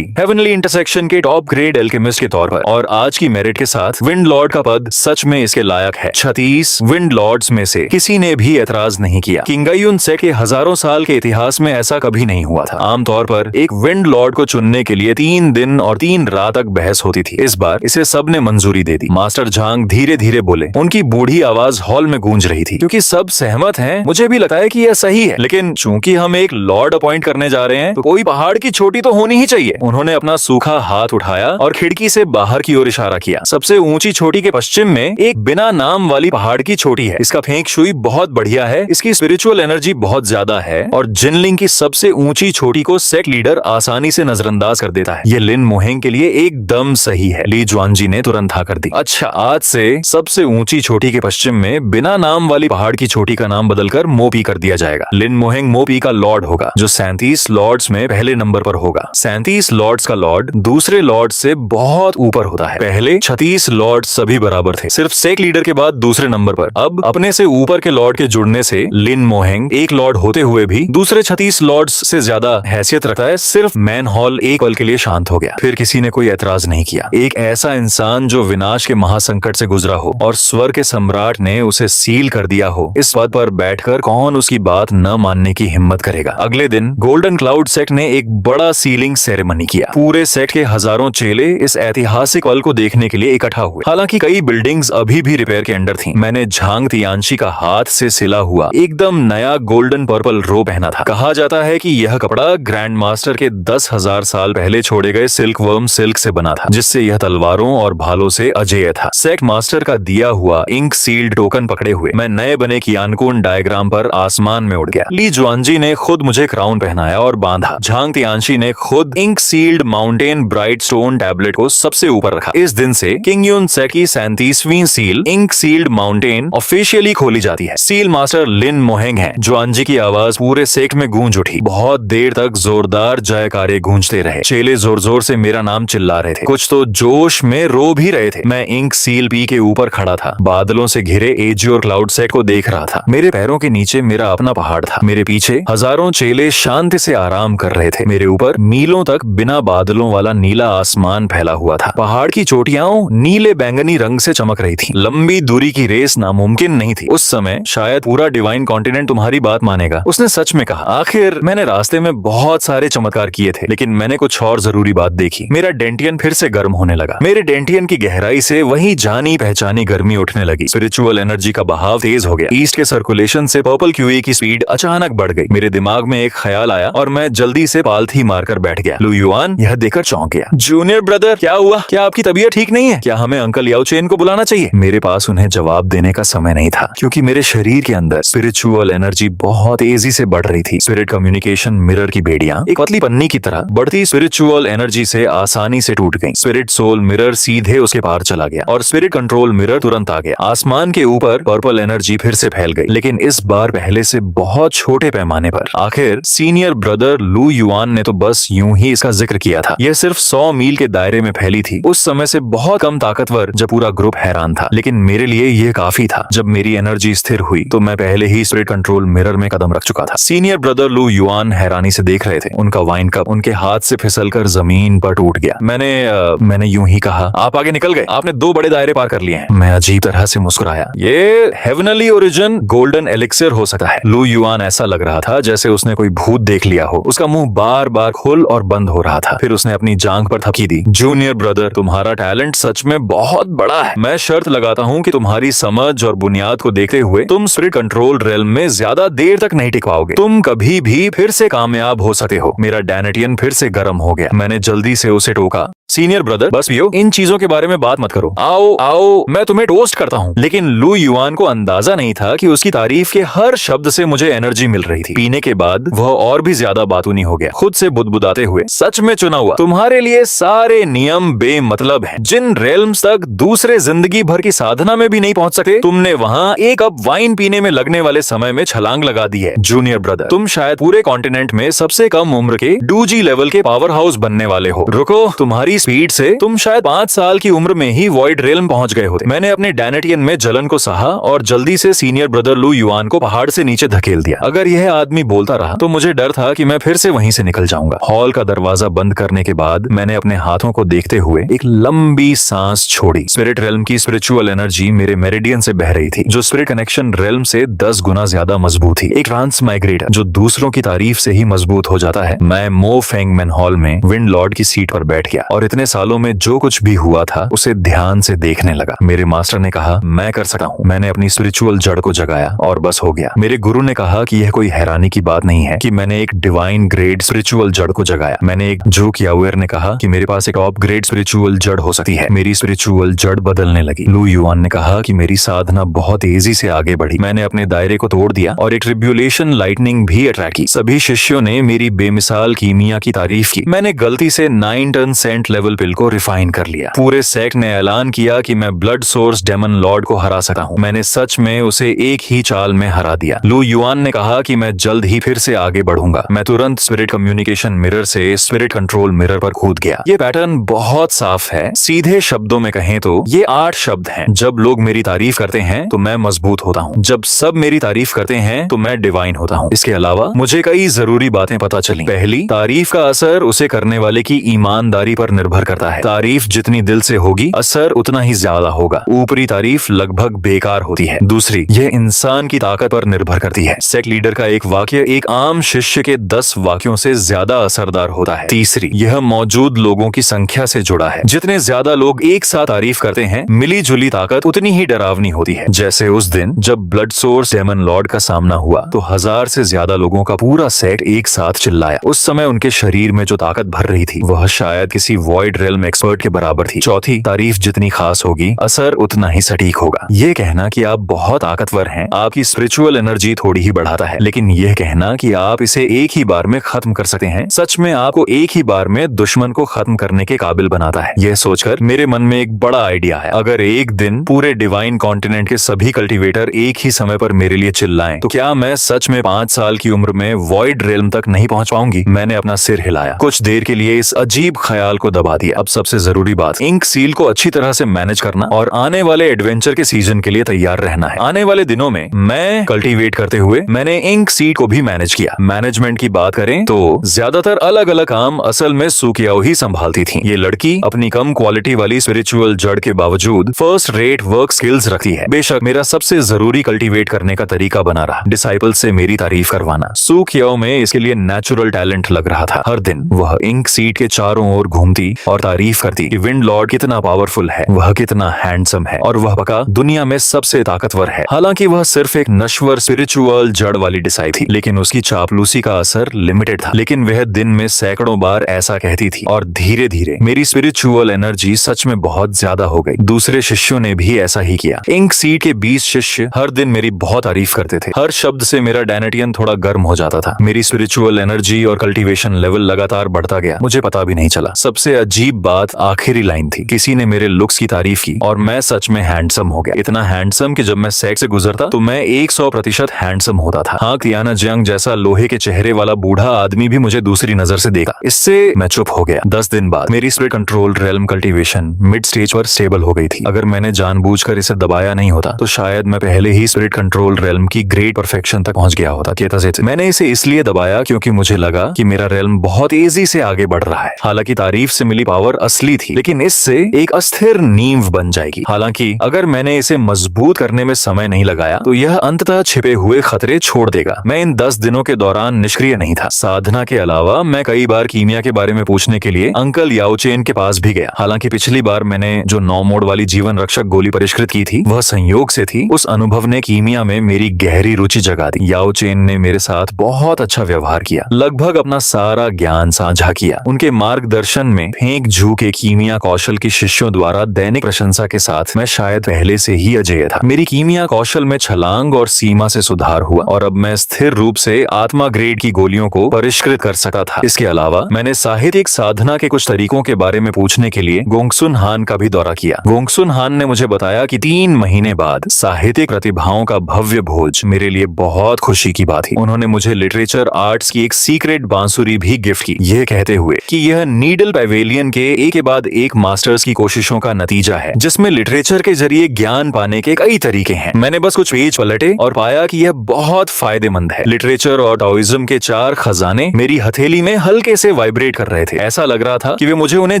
हेवनली इंटरसेक्शन के टॉप ग्रेड एल्केमिस्ट के तौर पर और आज की मेरिट के साथ विंड लॉर्ड का पद सच में इसके लायक है। 36 विंड लॉर्ड्स में से किसी ने भी एतराज नहीं किया। किंग युन सेक्ट के हजारों साल के इतिहास में ऐसा कभी नहीं हुआ था। आमतौर पर एक विंड लॉर्ड को चुनने के लिए 3 दिन और 3 रात तक बहस होती थी। इस बार इसे सबने मंजूरी दे दी। मास्टर झांग धीरे धीरे बोले। उनकी बूढ़ी आवाज हॉल में गूंज रही थी। क्योंकि सब सहमत हैं, मुझे भी लगता है कि यह सही है, लेकिन चूंकि हम एक लॉर्ड अपॉइंट करने जा रहे हैं तो कोई पहाड़ की चोटी तो होनी ही चाहिए। उन्होंने अपना सूखा हाथ उठाया और खिड़की से बाहर की ओर इशारा किया। सबसे ऊंची चोटी के पश्चिम में एक बिना नाम वाली पहाड़ की चोटी है। इसका फेंक शुई बहुत बढ़िया है, इसकी स्पिरिचुअल एनर्जी बहुत ज्यादा है और जिनलिंग की सबसे ऊंची चोटी को सेक्ट लीडर आसानी से नजरअंदाज कर देता है। ये लिन मोहेंग के लिए एकदम सही है। ली जुआनजी ने तुरंत हाँ कर दी। अच्छा, आज से सबसे ऊंची चोटी के पश्चिम में बिना नाम वाली पहाड़ की चोटी का नाम बदलकर मोपी कर दिया जाएगा। लिन मोहेंग मोपी का लॉर्ड होगा, जो 37 लॉर्ड्स में पहले नंबर पर होगा। 37 लॉर्ड्स का लॉर्ड दूसरे लॉर्ड से बहुत ऊपर होता है। पहले 36 लॉर्ड सभी बराबर थे, सिर्फ सेक्ट लीडर के बाद दूसरे नंबर पर। अब अपने से ऊपर के लॉर्ड के जुड़ने से लिन मोहेंग एक लॉर्ड होते हुए भी दूसरे 36 लॉर्ड्स से ज्यादा हैसियत रखता है। सिर्फ मैन हॉल एक पल के लिए शांत हो गया। फिर किसी ने कोई एतराज नहीं किया। एक ऐसा इंसान जो विनाश के महासंकट से गुजरा हो और स्वर के सम्राट ने उसे सील कर दिया हो, इस पद पर बैठकर कौन उसकी बात न मानने की हिम्मत करेगा? अगले दिन गोल्डन क्लाउड सेक्ट ने एक बड़ा सीलिंग सेरेमनी किया। पूरे सेट के हजारों चेले इस ऐतिहासिक पल को देखने के लिए इकट्ठा हुए। हालांकि कई बिल्डिंग्स अभी भी रिपेयर के अंडर थीं। मैंने झांग तियांशी का हाथ से सिला हुआ एकदम नया गोल्डन पर्पल रो पहना था। कहा जाता है कि यह कपड़ा ग्रैंड मास्टर के 10,000 साल पहले छोड़े गए सिल्क वर्म सिल्क से बना था, जिससे यह तलवारों और भालों से अजेय था। सेक्ट मास्टर का दिया हुआ इंक सील्ड टोकन पकड़े हुए मैं नए बने कियानकुन डायग्राम पर आसमान में उड़ गया। ली जुआनजी ने खुद मुझे क्राउन पहनाया और बांधा। झांग तियांशी ने खुद ink sealed mountain bright stone tablet को सबसे ऊपर रखा। इस दिन से किंग यून सेट की 37वीं seal ink sealed mountain officially खोली जाती है। सील मास्टर लिन मोहेंग हैं। जुआनजी की आवाज पूरे सेक्ट में गूंज उठी। बहुत देर तक जोरदार जयकारे गूंजते रहे। चेले जोर जोर से मेरा नाम चिल्ला रहे थे, कुछ तो जोश में रो भी रहे थे। मैं इंक सील पी के ऊपर खड़ा था, बादलों से घिरे एजियोर क्लाउड सेट को देख रहा था। मेरे पैरों के नीचे मेरा अपना पहाड़ था। मेरे पीछे हजारों चेले शांति से आराम कर रहे थे। मेरे ऊपर मीलों तक बिना बादलों वाला नीला आसमान फैला हुआ था। पहाड़ की चोटियां नीले बैंगनी रंग से चमक रही थी। लंबी दूरी की रेस नामुमकिन नहीं थी। उस समय शायद पूरा डिवाइन कॉन्टिनेंट तुम्हारी बात मानेगा। उसने सच में कहा। आखिर मैंने रास्ते में बहुत सारे चमत्कार किए थे, लेकिन मैंने कुछ और जरूरी बात देखी। मेरा डेंटियन फिर से गर्म होने लगा। मेरे डेंटियन की गहराई से वही जानी पहचानी गर्मी उठने लगी। स्पिरिचुअल एनर्जी का बहाव तेज हो गया। ईस्ट के सर्कुलेशन से पर्पल क्यूई की स्पीड अचानक बढ़ गई। मेरे दिमाग में एक ख्याल आया और मैं जल्दी से पालथी मारकर बैठ गया। लू युआन यह देखकर चौंक गया। जूनियर ब्रदर, क्या हुआ? क्या आपकी तबीयत ठीक नहीं है? क्या हमें अंकल याओ चेन को बुलाना चाहिए? मेरे पास उन्हें जवाब देने का समय नहीं था, क्योंकि मेरे शरीर के अंदर स्पिरिचुअल एनर्जी बहुत तेजी से बढ़ रही थी। स्पिरिट कम्युनिकेशन मिरर की बेड़ियां एक पतली पन्नी की तरह बढ़ती स्पिरिचुअल एनर्जी से आसानी से टूट गईं। स्पिरिट सोल मिरर सीधे उसके पार चला गया और स्पिरिट कंट्रोल मिरर तुरंत आ गया। आसमान के ऊपर पर्पल एनर्जी फिर से फैल गई, लेकिन इस बार पहले से बहुत छोटे पैमाने पर। आखिर सीनियर ब्रदर लू युआन ने तो बस यूं ही इसका जिक्र किया था। यह सिर्फ 100 मील के दायरे में फैली थी, उस समय से बहुत कम ताकतवर, जब पूरा ग्रुप हैरान था। लेकिन मेरे लिए यह काफी था। जब मेरी एनर्जी स्थिर हुई तो मैं पहले ही स्पिरिट कंट्रोल मिरर में कदम रख चुका था। सीनियर ब्रदर लू युआन हैरानी से देख रहे थे। उनका वाइन कप उनके हाथ से फिसलकर जमीन पर टूट गया। मैंने यूं ही कहा, आप आगे निकल गए, आपने 2 बड़े दायरे पार कर लिए हैं। मैं अजीब तरह से मुस्कुराया। ये हेवनली ओरिजिन गोल्डन एलिक्सिर हो सकता है। लू युआन ऐसा लग रहा था जैसे उसने कोई भूत देख लिया हो। उसका मुंह बार बार खुल और बंद हो रहा था। फिर उसने अपनी जांघ पर थपकी दी। जूनियर ब्रदर, तुम्हारा टैलेंट सच में बहुत बड़ा है। मैं शर्त लगाता हूँ कि तुम्हारी समझ और बुनियाद को देखते हुए तुम स्पिरिट कंट्रोल रेल्म में ज्यादा देर तक नहीं टिक पाओगे। तुम कभी भी फिर से कामयाब हो सकते हो। मेरा डैनेटियन फिर से गर्म हो गया। मैंने जल्दी से उसे टोका। सीनियर ब्रदर, बस पियो, इन चीजों के बारे में बात मत करो। आओ आओ, मैं तुम्हें टोस्ट करता हूँ। लेकिन लू युआन को अंदाजा नहीं था कि उसकी तारीफ के हर शब्द से मुझे एनर्जी मिल रही थी। पीने के बाद वह और भी ज्यादा बातूनी हो गया, खुद से बुदबुदाते हुए। सच में चुना हुआ, तुम्हारे लिए सारे नियम बेमतलब हैं। जिन रेल्म्स तक दूसरे जिंदगी भर की साधना में भी नहीं पहुंच सकते, तुमने वहाँ एक कप वाइन पीने में लगने वाले समय में छलांग लगा दी है। जूनियर ब्रदर, तुम शायद पूरे कॉन्टिनेंट में सबसे कम उम्र के 2G लेवल के पावर हाउस बनने वाले हो। रुको, तुम्हारी स्पीड से तुम शायद 5 साल की उम्र में ही वॉइड रेल्म पहुंच गए होते। मैंने अपने डैनेटियन में जलन को सहा और जल्दी से सीनियर ब्रदर लू युआन को पहाड़ से नीचे धकेल दिया। अगर यह आदमी बोलता रहा तो मुझे डर था कि मैं फिर से वहीं से निकल जाऊंगा। हॉल का दरवाजा बंद करने के बाद मैंने अपने हाथों को देखते हुए एक लंबी सांस छोड़ी। स्पिरिट रेल्म की स्पिरिचुअल एनर्जी मेरे मेरिडियन से बह रही थी, जो स्पिरिट कनेक्शन रेल्म से 10 गुना ज्यादा मजबूत थी। एक ट्रांस माइग्रेटर जो दूसरों की तारीफ से ही मजबूत हो जाता है। मैं मो फेंगमैन हॉल में विंड लॉर्ड की सीट पर बैठ गया और इतने सालों में जो कुछ भी हुआ था उसे ध्यान से देखने लगा। मेरे मास्टर ने कहा, मैं कर सकता हूँ। मैंने अपनी स्पिरिचुअल जड़ को जगाया और बस हो गया। मेरे गुरु ने कहा कि यह कोई हैरानी की बात नहीं है कि मैंने एक डिवाइन ग्रेड स्पिरिचुअल जड़ को जगाया। मैंने एक जो यावेर ने कहा कि मेरे पास एक टॉप ग्रेड स्पिरिचुअल जड़ हो सकती है। मेरी स्पिरिचुअल जड़ बदलने लगी। लू युआन ने कहा कि मेरी साधना बहुत तेजी से आगे बढ़ी। मैंने अपने दायरे को तोड़ दिया और एक ट्रिब्यूलेशन लाइटनिंग भी अट्रैक्ट की। सभी शिष्यों ने मेरी बेमिसाल कीमिया की तारीफ की। मैंने गलती से 9 टन सेंट लेवल पिल को रिफाइन कर लिया। पूरे सेक्ट ने ऐलान किया कि मैं ब्लड सोर्स डेमन लॉर्ड को हरा सकता हूँ। मैंने सच में उसे एक ही चाल में हरा दिया। लू युआन ने कहा कि मैं जल्द ही फिर से आगे बढ़ूंगा। मैं तुरंत स्पिरिट कम्युनिकेशन मिरर से स्पिरिट कंट्रोल मिरर पर कूद गया। ये पैटर्न बहुत साफ है। सीधे शब्दों में कहें तो ये 8 शब्द हैं। जब लोग मेरी तारीफ करते हैं तो मैं मजबूत होता हूँ। जब सब मेरी तारीफ करते हैं तो मैं डिवाइन होता हूँ। इसके अलावा मुझे कई जरूरी बातें पता चली। पहली, तारीफ का असर उसे करने वाले की ईमानदारी पर निर्भर निर्भर करता है। तारीफ जितनी दिल से होगी असर उतना ही ज्यादा होगा। ऊपरी तारीफ लगभग बेकार होती है। दूसरी, यह इंसान की ताकत पर निर्भर करती है। सेक्ट लीडर का एक वाक्य एक आम शिष्य के 10 वाक्यों से ज्यादा असरदार होता है। तीसरी, यह मौजूद लोगों की संख्या से जुड़ा है। जितने ज्यादा लोग एक साथ तारीफ करते हैं, मिली जुली ताकत उतनी ही डरावनी होती है। जैसे उस दिन जब ब्लड सोर्स डेमन लॉर्ड का सामना हुआ तो 1000 से ज्यादा लोगों का पूरा सेट एक साथ चिल्लाया। उस समय उनके शरीर में जो ताकत भर रही थी वह शायद किसी वॉइड रेल्म एक्सपर्ट के बराबर थी। चौथी, तारीफ जितनी खास होगी असर उतना ही सटीक होगा। ये कहना कि आप बहुत ताकतवर हैं आपकी स्पिरिचुअल एनर्जी थोड़ी ही बढ़ाता है, लेकिन यह कहना कि आप इसे एक ही बार में खत्म कर सकते हैं सच में आपको एक ही बार में दुश्मन को खत्म करने के काबिल बनाता है। यह सोचकर मेरे मन में एक बड़ा आइडिया है। अगर एक दिन पूरे डिवाइन कॉन्टिनेंट के सभी कल्टीवेटर एक ही समय पर मेरे लिए चिल्लाएं तो क्या मैं सच में 5 साल की उम्र में वॉइड रेल्म तक नहीं पहुंच पाऊंगी? मैंने अपना सिर हिलाया। कुछ देर के लिए इस अजीब ख्याल को दबा दिया। अब सबसे जरूरी बात, इंक सील को अच्छी तरह से मैनेज करना और आने वाले एडवेंचर के सीजन के लिए तैयार रहना है। आने वाले दिनों में मैं कल्टीवेट करते हुए मैंने इंक सीड को भी मैनेज किया। मैनेजमेंट की बात करें तो ज्यादातर अलग अलग काम असल में सुकियाओ ही संभालती थी। ये लड़की अपनी कम क्वालिटी वाली स्पिरिचुअल जड़ के बावजूद फर्स्ट रेट वर्क स्किल्स रखती है। बेशक मेरा सबसे जरूरी कल्टीवेट करने का तरीका बना रहा डिसाइपल से मेरी तारीफ करवाना। सुकियाओ में इसके लिए नेचुरल टैलेंट लग रहा था। हर दिन वह इंक सीड के चारों ओर घूमती और तारीफ करती कि विंड लॉर्ड कितना पावरफुल है, वह कितना हैंडसम है और वह पका दुनिया में सबसे ताकतवर है। हालांकि वह सिर्फ एक नश्वर स्पिरिचुअल जड़ वाली डिसाइप थी, लेकिन उसकी चापलूसी का असर लिमिटेड था। लेकिन वह दिन में सैकड़ों बार ऐसा कहती थी और धीरे धीरे मेरी स्पिरिचुअल एनर्जी सच में बहुत ज्यादा हो गई। दूसरे शिष्यों ने भी ऐसा ही किया। इंक सीड के 20 शिष्य हर दिन मेरी बहुत तारीफ करते थे। हर शब्द से मेरा डायनेटियन थोड़ा गर्म हो जाता था। मेरी स्पिरिचुअल एनर्जी और कल्टीवेशन लेवल लगातार बढ़ता गया, मुझे पता भी नहीं चला। सबसे अजीब बात आखिरी लाइन थी। किसी ने मेरे लुक्स की तारीफ की और मैं सच में हैंडसम हो गया। इतना हैंडसम कि जब मैं सेक्स से गुजरता तो मैं 100% हैंडसम होता था। हाँ, कियाना जंग जैसा लोहे के चेहरे वाला बूढ़ा आदमी भी मुझे दूसरी नजर से देखा। इससे मैं चुप हो गया। 10 दिन बाद मेरी spirit control realm cultivation mid stage पर स्टेबल हो गई थी। अगर मैंने जानबूझकर इसे दबाया नहीं होता तो शायद मैं पहले ही स्पिरिट कंट्रोल रेल्म की ग्रेट परफेक्शन तक पहुंच गया होता। मैंने इसे इसलिए दबाया क्योंकि मुझे लगा कि मेरा रेल्म बहुत तेजी से आगे बढ़ रहा है। हालांकि तारीफ से मिली पावर असली थी, लेकिन इससे एक अस्थिर नींव बन जाएगी। हालांकि अगर मैंने इसे मजबूत करने में समय नहीं लगाया तो यह अंततः छिपे हुए खतरे छोड़ देगा। मैं इन 10 दिनों के दौरान निष्क्रिय नहीं था। साधना के अलावा मैं कई बार कीमिया के बारे में पूछने के लिए अंकल याओचेन के पास भी गया। हालांकि पिछली बार मैंने जो 9 मोड वाली जीवन रक्षक गोली परिष्कृत की थी वह संयोग से थी। उस अनुभव ने कीमिया में मेरी गहरी रुचि जगा दी। याओचेन ने मेरे साथ बहुत अच्छा व्यवहार किया, लगभग अपना सारा ज्ञान साझा किया। उनके मार्गदर्शन में फेंक झू के कीमिया कौशल की शिष्यों द्वारा दैनिक प्रशंसा के साथ मैं शायद पहले से ही अजेय था। मेरी कीमिया कौशल में छलांग और सीमा से सुधार हुआ और अब मैं स्थिर रूप से आत्मा ग्रेड की गोलियों को परिष्कृत कर सका था। इसके अलावा मैंने साहित्यिक साधना के कुछ तरीकों के बारे में पूछने के लिए गोंगसुन हान का भी दौरा किया। गोंगसुन हान ने मुझे बताया कि 3 महीने बाद साहित्यिक प्रतिभाओं का भव्य भोज मेरे लिए बहुत खुशी की बात थी। उन्होंने मुझे लिटरेचर आर्ट्स की एक सीक्रेट बांसुरी भी गिफ्ट की, यह कहते हुए कि यह नीडल पैवेलियन के एक के बाद एक मास्टर्स की कोशिशों का नतीजा है जिसमें लिटरेचर के जरिए ज्ञान पाने के कई तरीके हैं। मैंने बस कुछ पेज पलटे और पाया कि यह बहुत फायदेमंद है। लिटरेचर और टाओइज्म के 4 खजाने मेरी हथेली में हल्के से वाइब्रेट कर रहे थे। ऐसा लग रहा था कि वे मुझे उन्हें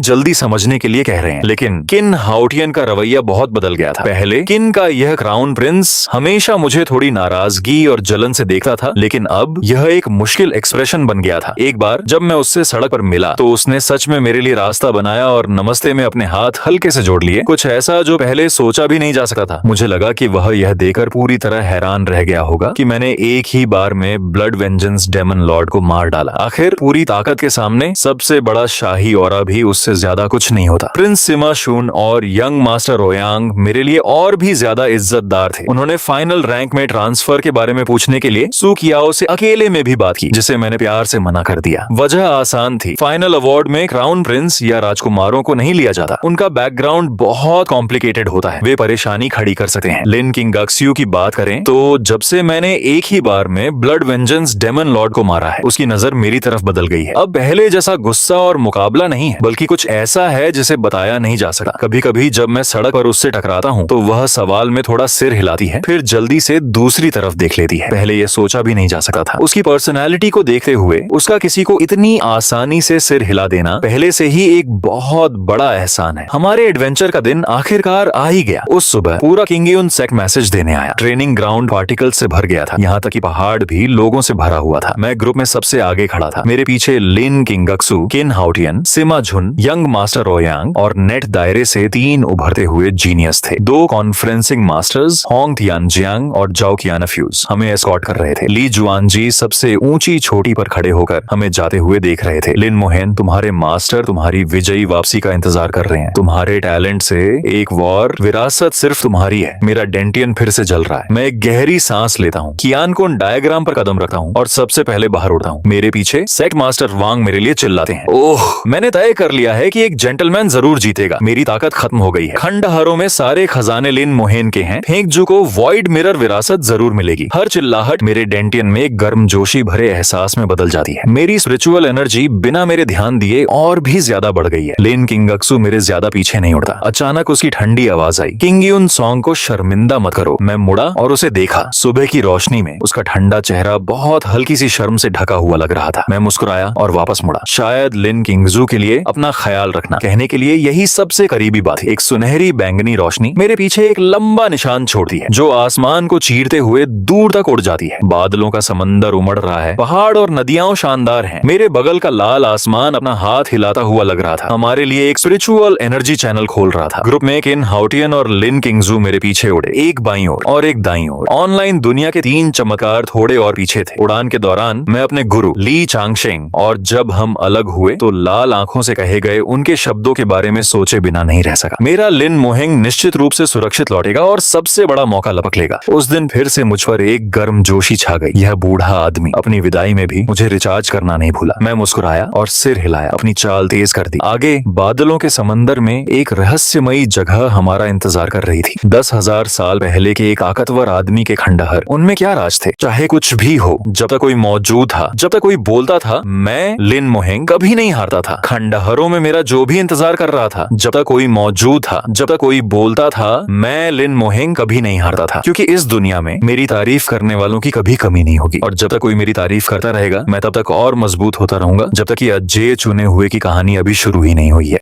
जल्दी समझने के लिए कह रहे हैं। लेकिन किन हाउटियन का रवैया बहुत बदल गया था। पहले किन का यह क्राउन प्रिंस हमेशा मुझे थोड़ी नाराजगी और जलन से देखता था, लेकिन अब यह एक मुश्किल एक्सप्रेशन बन गया था। एक बार जब मैं उससे सड़क पर मिला तो उसने सच में मेरे लिए रास्ता बनाया और नमस्ते में अपने हाथ हल्के से जोड़ लिए, कुछ ऐसा जो पहले सोचा भी नहीं जा सकता था। मुझे लगा कि वह यह देखकर पूरी तरह हैरान रह गया होगा कि मैंने एक ही बार में ब्लड वेंजेंस डेमन लॉर्ड को मार डाला। आखिर पूरी ताकत के सामने सबसे बड़ा शाही औरा भी उससे ज्यादा कुछ नहीं होता। प्रिंस सिमा शून और यंग मास्टर ओयांग मेरे लिए और भी ज्यादा इज्जतदार थे। उन्होंने फाइनल रैंक में ट्रांसफर के बारे में पूछने के लिए सुकियाओ से अकेले में भी बात की, जिसे मैंने प्यार से मना कर दिया। वजह आसान थी, फाइनल अवार्ड में क्राउन प्रिंस या राजकुमारों को नहीं लिया जाता। उनका बैकग्राउंड बहुत कॉम्प्लिकेटेड होता है, वे परेशानी खड़ी कर सकते हैं। लिन किंग गक्स्यू की बात करें तो जब से मैंने एक ही बार में ब्लड वेंजेंस डेमन लॉर्ड को मारा है, उसकी नजर मेरी तरफ बदल गई है। अब पहले जैसा गुस्सा और मुकाबला नहीं है, बल्कि कुछ ऐसा है जिसे बताया नहीं जा सकता। कभी कभी जब मैं सड़क पर उससे टकराता हूँ तो वह सवाल में थोड़ा सिर हिलाती है, फिर जल्दी से दूसरी तरफ देख लेती है। पहले यह सोचा भी नहीं जा सकता था। उसकी पर्सनैलिटी को देखते हुए उसका किसी को इतनी आसानी से सिर हिला देना पहले से ही ही एक बहुत बड़ा एहसान है। हमारे एडवेंचर का दिन आखिरकार आ ही गया। उस सुबह पूरा किंगयुन सेक मैसेज देने आया। ट्रेनिंग ग्राउंड पार्टिकल से भर गया था, यहाँ तक कि पहाड़ भी लोगों से भरा हुआ था। मैं ग्रुप में सबसे आगे खड़ा था। मेरे पीछे लिन किंगक्सू, किन हाउटियन, सिमा झुन, यंग मास्टर रोयांग और नेट दायरे से 3 उभरते हुए जीनियस थे। 2 कॉन्फ्रेंसिंग मास्टर्स होंग तियानजियांग और जाओ कियानाफ्यूज हमें एस्कॉर्ट कर रहे थे। ली जुआनजी सबसे ऊंची छोटी पर खड़े होकर हमें जाते हुए देख रहे थे। लिन मोहेन, तुम्हारे मास्टर तुम्हारी विजयी वापसी का इंतजार कर रहे हैं। तुम्हारे टैलेंट से एक वॉर विरासत सिर्फ तुम्हारी है। मेरा डेंटियन फिर से जल रहा है। मैं एक गहरी सांस लेता हूँ, कियान को डायग्राम पर कदम रखता हूँ और सबसे पहले बाहर उड़ता हूँ। मेरे पीछे सेक्ट मास्टर वांग मेरे लिए चिल्लाते हैं। ओह, मैंने तय कर लिया है कि एक जेंटलमैन जरूर जीतेगा। मेरी ताकत खत्म हो गई है। खंडहरों में सारे खजाने लिन मोहेन के हैं। फेंगजू को वॉइड मिरर विरासत जरूर मिलेगी। हर चिल्लाहट मेरे डेंटियन में एक गर्मजोशी भरे एहसास में बदल जाती है। मेरी स्पिरिचुअल एनर्जी बिना मेरे ध्यान दिए और भी ज्यादा बढ़ गई है। लिन किंगक्सू मेरे ज्यादा पीछे नहीं उड़ता। अचानक उसकी ठंडी आवाज आई, किंगयुन सॉन्ग को शर्मिंदा मत करो। मैं मुड़ा और उसे देखा। सुबह की रोशनी में उसका ठंडा चेहरा बहुत हल्की सी शर्म से ढका हुआ लग रहा था। मैं मुस्कुराया और वापस मुड़ा। शायद लिन किंगजू के लिए अपना ख्याल रखना कहने के लिए यही सबसे करीबी बात है। एक सुनहरी बैंगनी रोशनी मेरे पीछे एक लंबा निशान छोड़ती है जो आसमान को चीरते हुए दूर तक उड़ जाती है। बादलों का समंदर उमड़ रहा है। पहाड़ और नदियां शानदार हैं। मेरे बगल का लाल आसमान अपना हाथ हिलाता हुआ लग रहा था, हमारे लिए एक स्पिरिचुअल एनर्जी चैनल खोल रहा था। ग्रुप में किन हाउटियन और लिन किंगजू मेरे पीछे उड़े, एक बाईं ओर और एक दाईं ओर। ऑनलाइन दुनिया के 3 चमत्कार थोड़े और पीछे थे। उड़ान के दौरान मैं अपने गुरु ली चांगशेंग और जब हम अलग हुए तो लाल आंखों से कहे गए उनके शब्दों के बारे में सोचे बिना नहीं रह सका। मेरा लिन मोहेंग निश्चित रूप से सुरक्षित लौटेगा और सबसे बड़ा मौका लपक लेगा। उस दिन फिर से मुझ पर एक गर्म जोशी छा गई। यह बूढ़ा आदमी अपनी विदाई में भी मुझे रिचार्ज करना नहीं भूला। मैं मुस्कुराया और सिर हिलाया, अपनी चाल तेज कर दी। आगे बादलों के समंदर में एक रहस्यमयी जगह हमारा इंतजार कर रही थी। 10,000 साल पहले के एक ताकतवर आदमी के खंडहर। उनमें क्या राज थे? चाहे कुछ भी हो, जब तक कोई मौजूद था, जब तक कोई बोलता था, मैं लिन मोहेंग कभी नहीं हारता था। खंडहरों में मेरा जो भी इंतजार कर रहा था, जब तक कोई मौजूद था, जब तक कोई बोलता था, मैं लिन मोहेंग कभी नहीं हारता था। क्योंकि इस दुनिया में मेरी तारीफ करने वालों की कभी कमी नहीं होगी और जब तक कोई मेरी तारीफ करता रहेगा मैं तब तक और मजबूत होता रहूंगा, जब तक कि अजय चुने हुए की कहानी अभी शुरू ही नहीं हुई है।